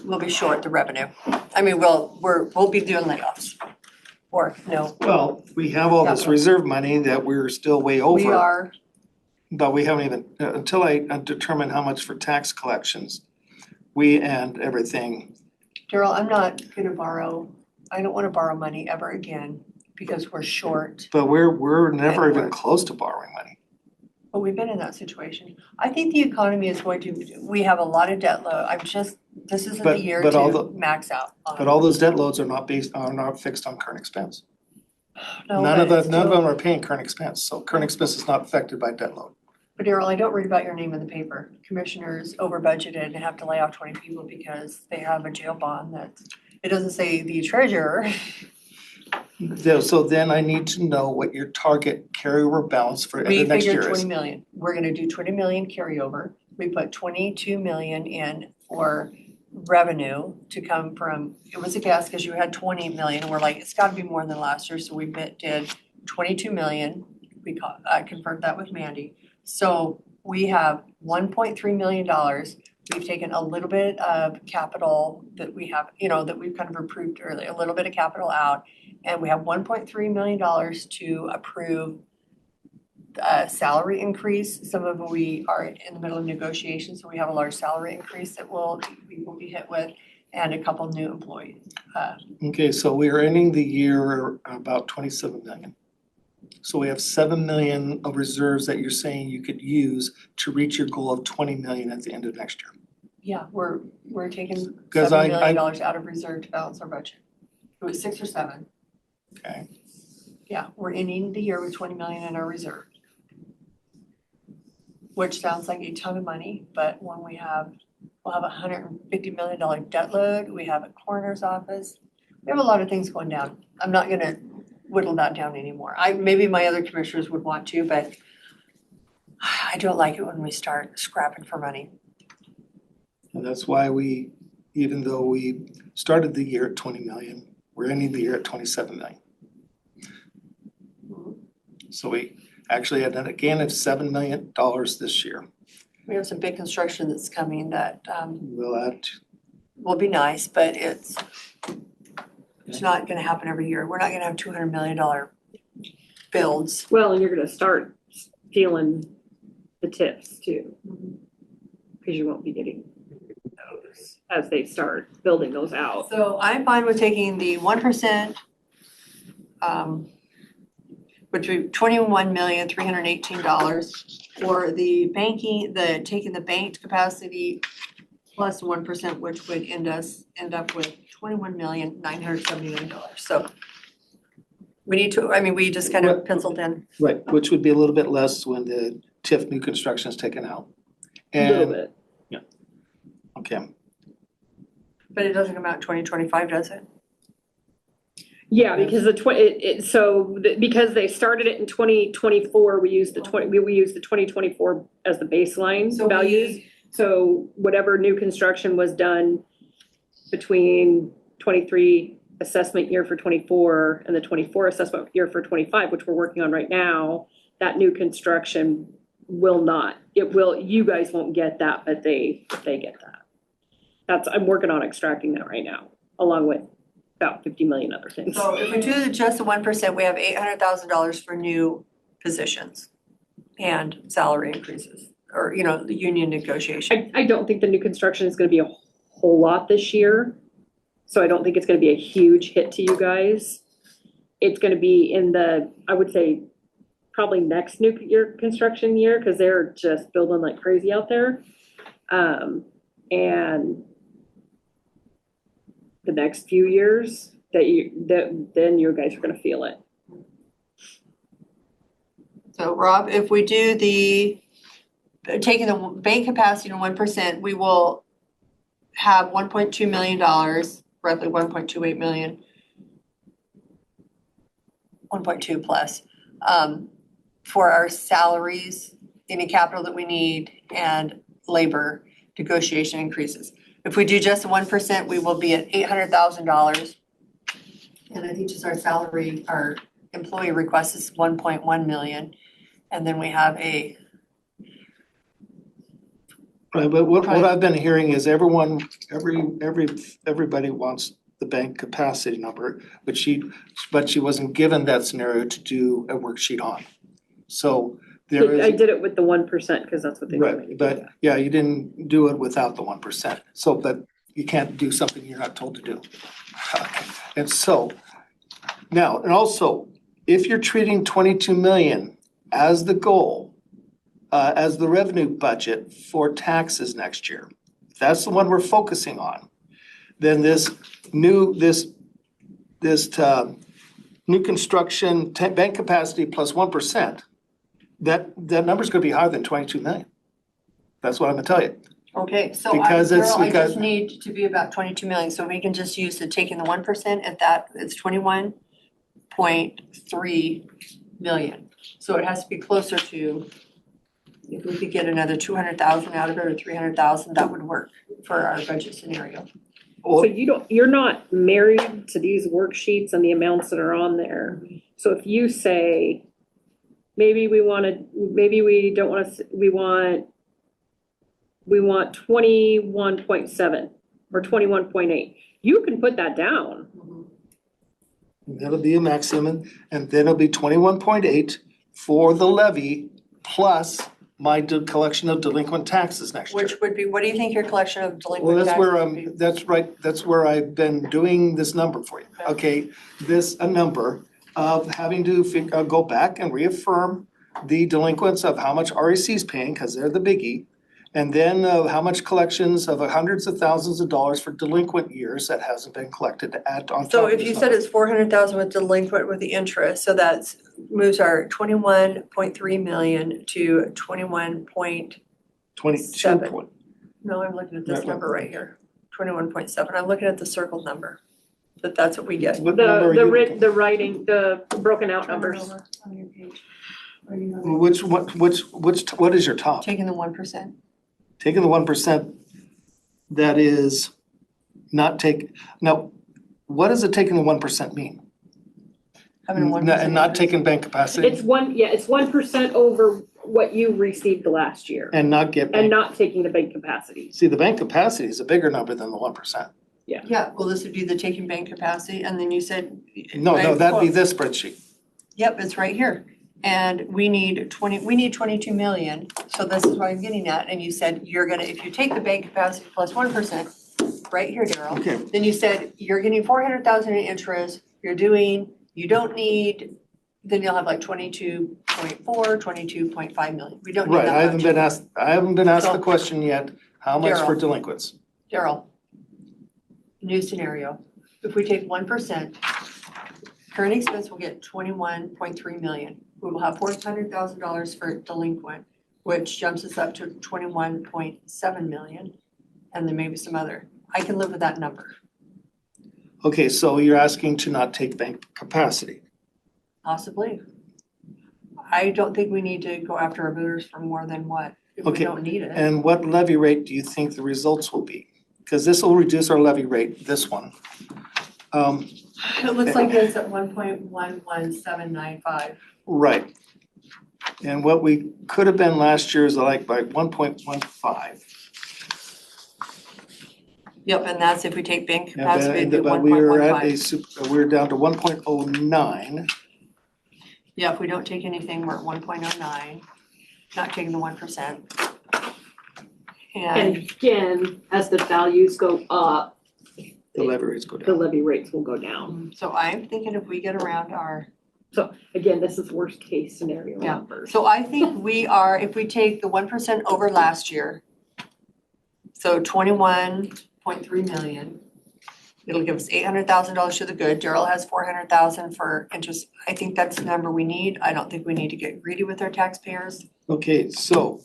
We'll be short the revenue. I mean, we'll be doing layoffs. Or no. Well, we have all this reserve money that we're still way over. We are. But we haven't even, until I determine how much for tax collections, we and everything. Daryl, I'm not gonna borrow, I don't wanna borrow money ever again because we're short. But we're never even close to borrowing money. But we've been in that situation. I think the economy is going to, we have a lot of debt load. This isn't the year to max out. But all those debt loads are not fixed on current expense. No, None of but them are paying current expense, so current expense is not affected by debt load. But Daryl, I don't read about your name in the paper. Commissioners over budgeted and have to lay off 20 people because they have a jail bond it doesn't say the treasurer. So then I need to know what your target carryover balance for the next year is. We figured 20 million. We're gonna do 20 million carryover. We put 22 million in for revenue to come from, it was a guess because you had 20 million. And we're like, it's gotta be more than last year. So we did 22 million. I confirmed that with Mandy. So we have $1.3 million. We've taken a little bit of capital that we have, that we've kind of approved earlier, a little bit of capital out. And we have $1.3 million to approve a salary increase. Some of it we are in the middle of negotiations, so we have a large salary increase that we will be hit with, and a couple new employees. Okay, so we are ending the year about 27 million. So we have 7 million of reserves that you're saying you could use to reach your goal of 20 million at the end of next year. Yeah, we're taking $7 million out of reserve to balance our budget. It was 6 or 7. Okay. Yeah, we're ending the year with 20 million in our reserve. Which sounds like a ton of money, but when we'll have a $150 million debt load, we have a coroner's office. We have a lot of things going down. I'm not gonna whittle that down anymore. Maybe my other commissioners would want to, but I don't like it when we start scrapping for money. And that's why even though we started the year at 20 million, we're ending the year at 27 million. So we actually had a gain of $7 million this year. We have some big construction that's coming that Will add will be nice, but it's not gonna happen every year. We're not gonna have $200 million builds. Well, and you're gonna start feeling the tips too. Because you won't be getting those as they start building those out. So I'm fine with taking the 1%, which would be $21,318 for the banking, taking the banked capacity plus 1%, which would end up with $21,979. So we just kind of penciled in. Right, which would be a little bit less when the TIF new construction is taken out. A little bit. Yeah. Okay. But it doesn't come out in 2025, does it? Yeah, because because they started it in 2024, we used the 2024 as the baseline So values. So whatever new construction was done between 23 assessment year for 24 and the 24 assessment year for 25, which we're working on right now, that new construction you guys won't get that, but they get that. I'm working on extracting that right now, along with about 50 million other things. So if we do just the 1%, we have $800,000 for new positions and salary increases, or, the union negotiation. I don't think the new construction is gonna be a whole lot this year. So I don't think it's gonna be a huge hit to you guys. It's gonna be I would say, probably next new year construction year, because they're just building like crazy out there. And the next few years then you guys are gonna feel it. So Rob, if we do taking the bank capacity to 1%, we will have $1.2 million, roughly 1.28 million, 1.2 plus, for our salaries, any capital that we need, and labor negotiation increases. If we do just 1%, we will be at $800,000. And I think just our salary, our employee request is 1.1 million. And then we have Right, but what I've been hearing is everybody wants the bank capacity number, but she wasn't given that scenario to do a worksheet on. So there is. I did it with the 1% because that's what they told me to do. But yeah, you didn't do it without the 1%. So, but you can't do something you're not told to do. And so now, and also, if you're treating 22 million as the goal, as the revenue budget for taxes next year, if that's the one we're focusing on, then this new construction bank capacity plus 1%, that number's gonna be higher than 22 million. That's what I'm gonna tell you. okay, so Because I just need to be about 22 million, so we can just use taking the 1%, if that is 21.3 million. So it has to be closer to, if we could get another 200,000 out of it or 300,000, that would work for our budget scenario. So you're not married to these worksheets and the amounts that are on there. So if you say, maybe we want 21.7 or 21.8, you can put that down. That'll be a maximum, and then it'll be 21.8 for the levy plus my collection of delinquent taxes next year. Which would be, what do you think your collection of delinquent Well, taxes would be? that's where I've been doing this number for you. Okay, a number of having to go back and reaffirm the delinquents of how much REC is paying, because they're the biggie. And then how much collections of hundreds of thousands of dollars for delinquent years that hasn't been collected to add on top of So this if you number. said it's 400,000 with delinquent with the interest, so that moves our 21.3 million to 21.7. No, I'm looking at this number right here, 21.7. I'm looking at the circled number, but that's what we get. The writing, the broken out numbers. On your page. What is your top? Taking the 1%. Taking the 1%, that is not now, what does it taking the 1% mean? Having a 1% And not taking bank capacity? It's 1% over what you received last year. And not taking the bank capacity. See, the bank capacity is a bigger number than the 1%. Yeah. Yeah, well, this would be the taking bank capacity, and then you said. No, that'd be this spreadsheet. Yep, it's right here. And we need 22 million, so this is what I'm getting at, and you said if you take the bank capacity plus 1%, right here, Daryl. Okay. Then you said you're getting 400,000 in interest, you don't need, then you'll have like 22.4, 22.5 million. We don't need that much. Right, I haven't been asked the question yet, how much for Daryl. delinquents? Daryl, new scenario, if we take 1%, current expense will get 21.3 million. We will have $400,000 for delinquent, which jumps us up to 21.7 million, and then maybe some other. I can live with that number. Okay, so you're asking to not take bank capacity. Possibly. I don't think we need to go after our voters for more than what, if we Okay, don't need it. and what levy rate do you think the results will be? Because this will reduce our levy rate, this one. It looks like it's at 1.11795. Right. And what we could have been last year is like 1.15. Yep, and that's if we take bank And capacity, it'd be but we were at 1.15. we're down to 1.09. Yeah, if we don't take anything, we're at 1.09, not taking the 1%. And again, as the values go up, The levy rates go the down. levy rates will go down. So I'm thinking if we get around our, So again, this is worst case scenario yeah, numbers. so I think we are, if we take the 1% over last year, so 21.3 million, it'll give us $800,000 to the good. Daryl has 400,000 for interest. I think that's the number we need. I don't think we need to get greedy with our taxpayers. Okay, so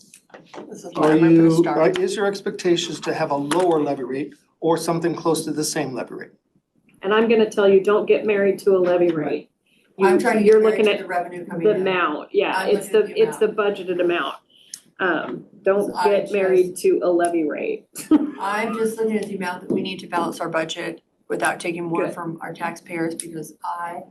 This is where I'm gonna put a start. is your expectations to have a lower levy rate or something close to the same levy rate? And I'm gonna tell you, don't get married to a levy rate. I'm trying to You're get married looking to at the revenue coming the in. amount, yeah, I'm it's looking at the budgeted amount. Don't I get just- married to a levy rate. I'm just looking at the amount that we need to balance our budget without taking more Good. from our taxpayers, because I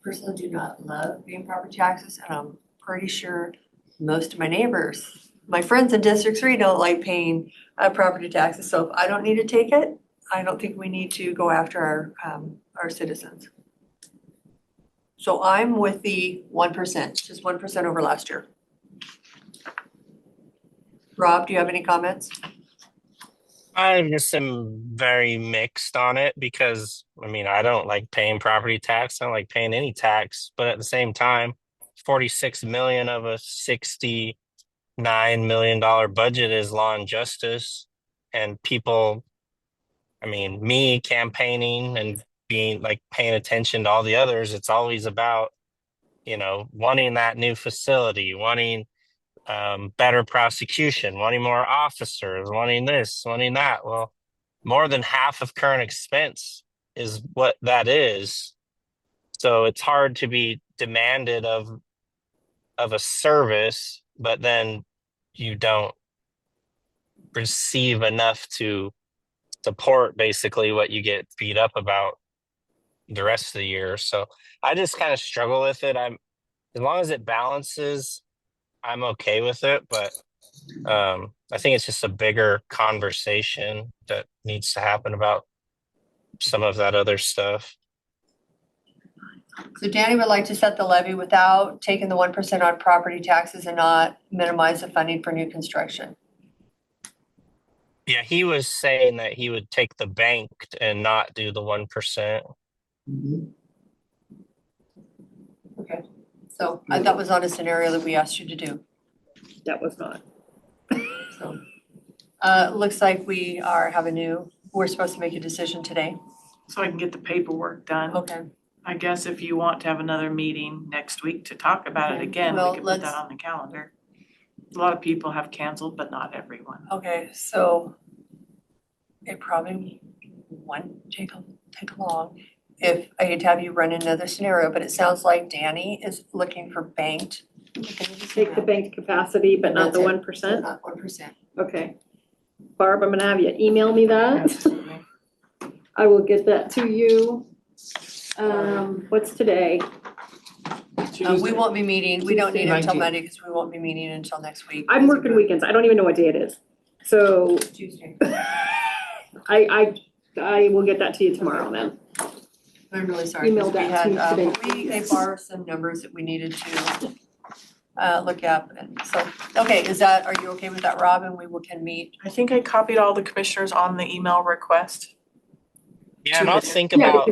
personally do not love paying property taxes, and I'm pretty sure most of my neighbors, my friends in District 3 don't like paying property taxes, so if I don't need to take it, I don't think we need to go after our citizens. So I'm with the 1%, just 1% over last year. Rob, do you have any comments? I just am very mixed on it because I mean I don't like paying property tax. I don't like paying any tax, but at the same time, 46 million of a $69 million budget is law and justice, and people, I mean, me campaigning and being like paying attention to all the others, it's always about, wanting that new facility, wanting better prosecution, wanting more officers, wanting this, wanting that. Well, more than half of current expense is what that is. So it's hard to be demanded of a service, but then you don't receive enough to support basically what you get beat up about the rest of the year. So I just kind of struggle with it. As long as it balances, I'm okay with it, but I think it's just a bigger conversation that needs to happen about some of that other stuff. So Danny would like to set the levy without taking the 1% on property taxes and not minimize the funding for new construction. Yeah, he was saying that he would take the banked and not do the 1%. Okay, so that was not a scenario that we asked you to do. That was not. So, looks like we're supposed to make a decision today. So I can get the paperwork done. Okay. I guess if you want to have another meeting next week to talk about it Okay, again, well, we can put that let's- on the calendar. A lot of people have canceled, but not everyone. Okay, so it probably won't take long if I could have you run another scenario, but it sounds like Danny is looking for banked. Take the banked capacity, but not the 1%? Not 1%. Okay. Barb, I'm gonna have you email me that. I will get that to you. What's today? We won't be meeting, we don't need it until 19th. Monday because we won't be meeting until next week. I'm working weekends. I don't even know what day it is. So Tuesday. I will get that to you tomorrow then. I'm really sorry. Email because that to me they borrowed some numbers that we needed to look at, and so, okay, are you okay with that, Rob, and can meet? I think I copied all the commissioners on the email request. Yeah, and I'll think about,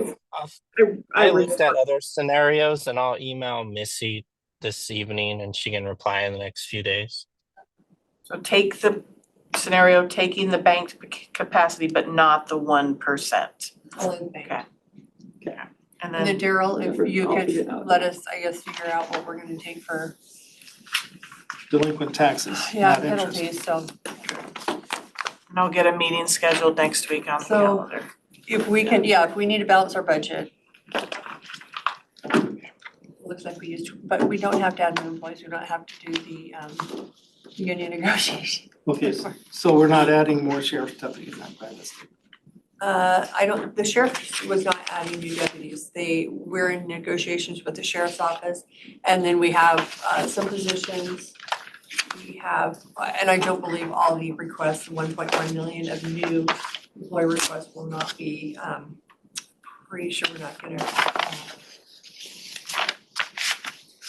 I looked at other scenarios and I'll email Missy this evening and she can reply in the next few days. So take the scenario, taking the banked capacity, but not the 1%. Okay. Okay. And And then then Daryl, if you I'll figure could it out. let us, I guess, figure out what we're gonna take for, Delinquent taxes, yeah, not interest. penalties, so. I'll get a meeting scheduled next week on the So- calendar. if we can, yeah, if we need to balance our budget. Looks like we used, but we don't have to add new employees, we don't have to do the union negotiation. Okay, so we're not adding more sheriff's deputies then by this. The sheriff was not adding new deputies. We're in negotiations with the sheriff's office. And then we have some positions. We have, and I don't believe all the requests, the 1.1 million of new employee requests will not be, pretty sure we're not gonna.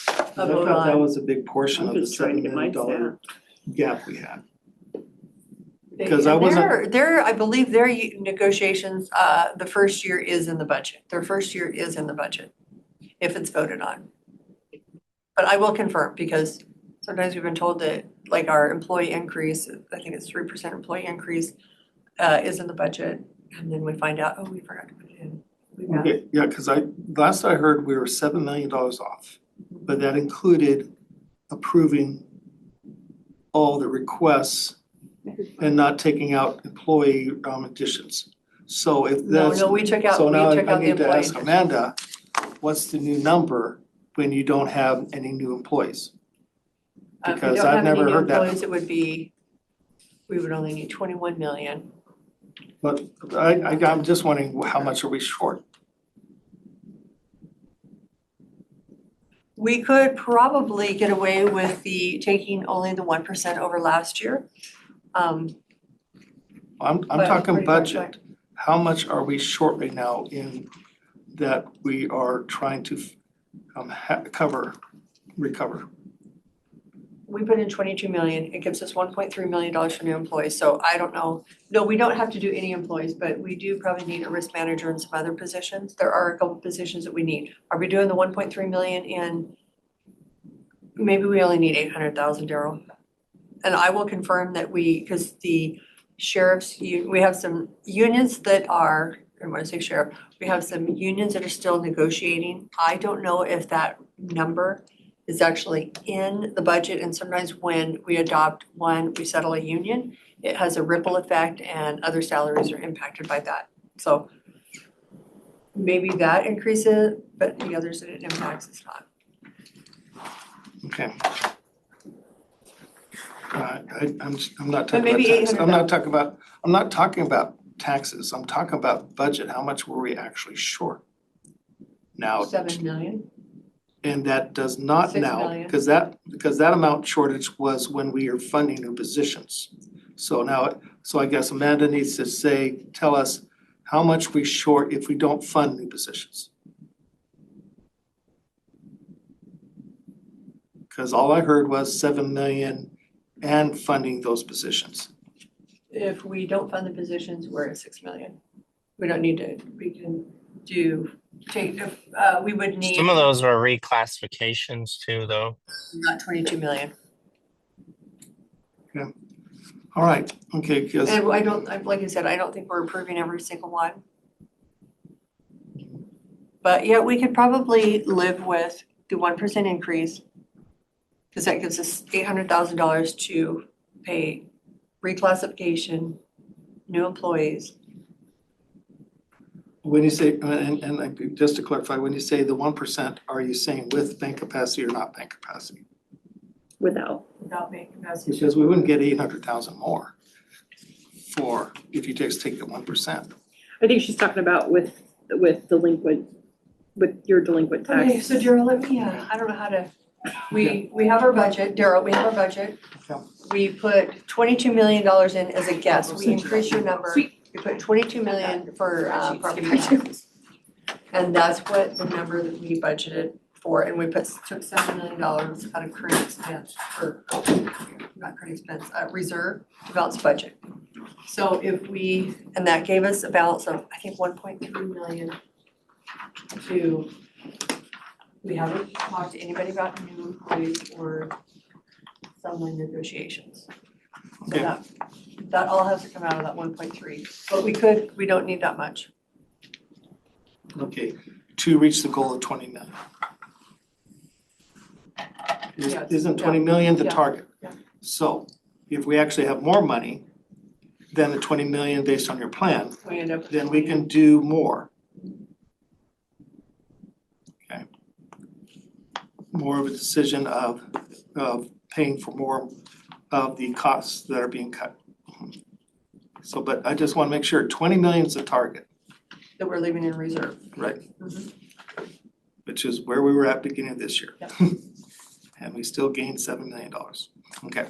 I thought that was a big portion of the $7 million gap we had. Because I wasn't. I believe their negotiations, the first year is in the budget. Their first year is in the budget, if it's voted on. But I will confirm, because sometimes we've been told that, like, our employee increase, I think it's 3% employee increase, is in the budget, and then we find out, oh, we forgot to put it in. Okay, yeah, because last I heard, we were $7 million off, but that included approving all the requests and not taking out employee additions. So if that's. No, we took out, So we now took I out the need to employee. ask Amanda, what's the new number when you don't have any new employees? Because I've never heard that. If we don't have any new employees, it would be, we would only need 21 million. But I'm just wondering, how much are we short? We could probably get away with taking only the 1% over last year. I'm But talking pretty much budget. How much are we short right now in that we are trying to recover? We put in 22 million, it gives us 1.3 million dollars for new employees, so I don't know. No, we don't have to do any employees, but we do probably need a risk manager and some other positions. There are a couple positions that we need. Are we doing the 1.3 million in? Maybe we only need 800,000, Daryl. And I will confirm that because the sheriffs, we have some unions that are, and when I say sheriff, we have some unions that are still negotiating. I don't know if that number is actually in the budget, and sometimes when we adopt one, we settle a union, it has a ripple effect and other salaries are impacted by that. So maybe that increases, but the others that it impacts is not. Okay. I'm not But talking maybe about taxes. 800,000. I'm not talking about taxes. I'm talking about budget. How much were we actually short? Now. 7 million. And that does not 6 now, million. because that amount shortage was when we are funding new positions. So now, I guess Amanda needs to tell us how much we short if we don't fund new positions. Because all I heard was 7 million and funding those positions. If we don't fund the positions, we're at 6 million. We don't need to, we can we would need. Some of those were reclassifications too, though. Not 22 million. Okay. All right, okay, because. And like I said, I don't think we're approving every single one. But yeah, we could probably live with the 1% increase, because that gives us $800,000 to pay reclassification, new employees. When you say, and just to clarify, when you say the 1%, are you saying with bank capacity or not bank capacity? Without bank capacity. Because we wouldn't get 800,000 more if you just take the 1%. I think she's talking about with your delinquent tax. Okay, so Daryl, let me, I don't know how to, we have our budget, Daryl, we have our budget. Yeah. We put $22 million in as a guess, we increased your number. We put 22 million for property taxes. And that's what the number that we budgeted for, and we took $7 million out of current expense, or not current expense, reserve to balance budget. So and that gave us a balance of, I think, 1.3 million we haven't talked to anybody about new employees or settling negotiations. So Okay. that all has to come out of that 1.3, but we don't need that much. Okay, to reach the goal of 20 million. Yes. Isn't 20 million the Yeah. target? Yeah. So if we actually have more money, than the 20 million based on your plan, We end up. then we can do more. Okay. More of a decision of paying for more of the costs that are being cut. So, but I just want to make sure 20 million is the target, That we're leaving in reserve. right? Mhm. Which is where we were at beginning of this year. Yep. And we still gained $7 million. Okay.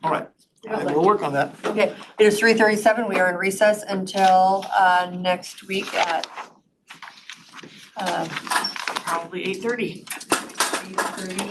All right. Yeah. And we'll work on that. Okay, it is 3:37. We are in recess until next week at Probably 8:30. 8:30.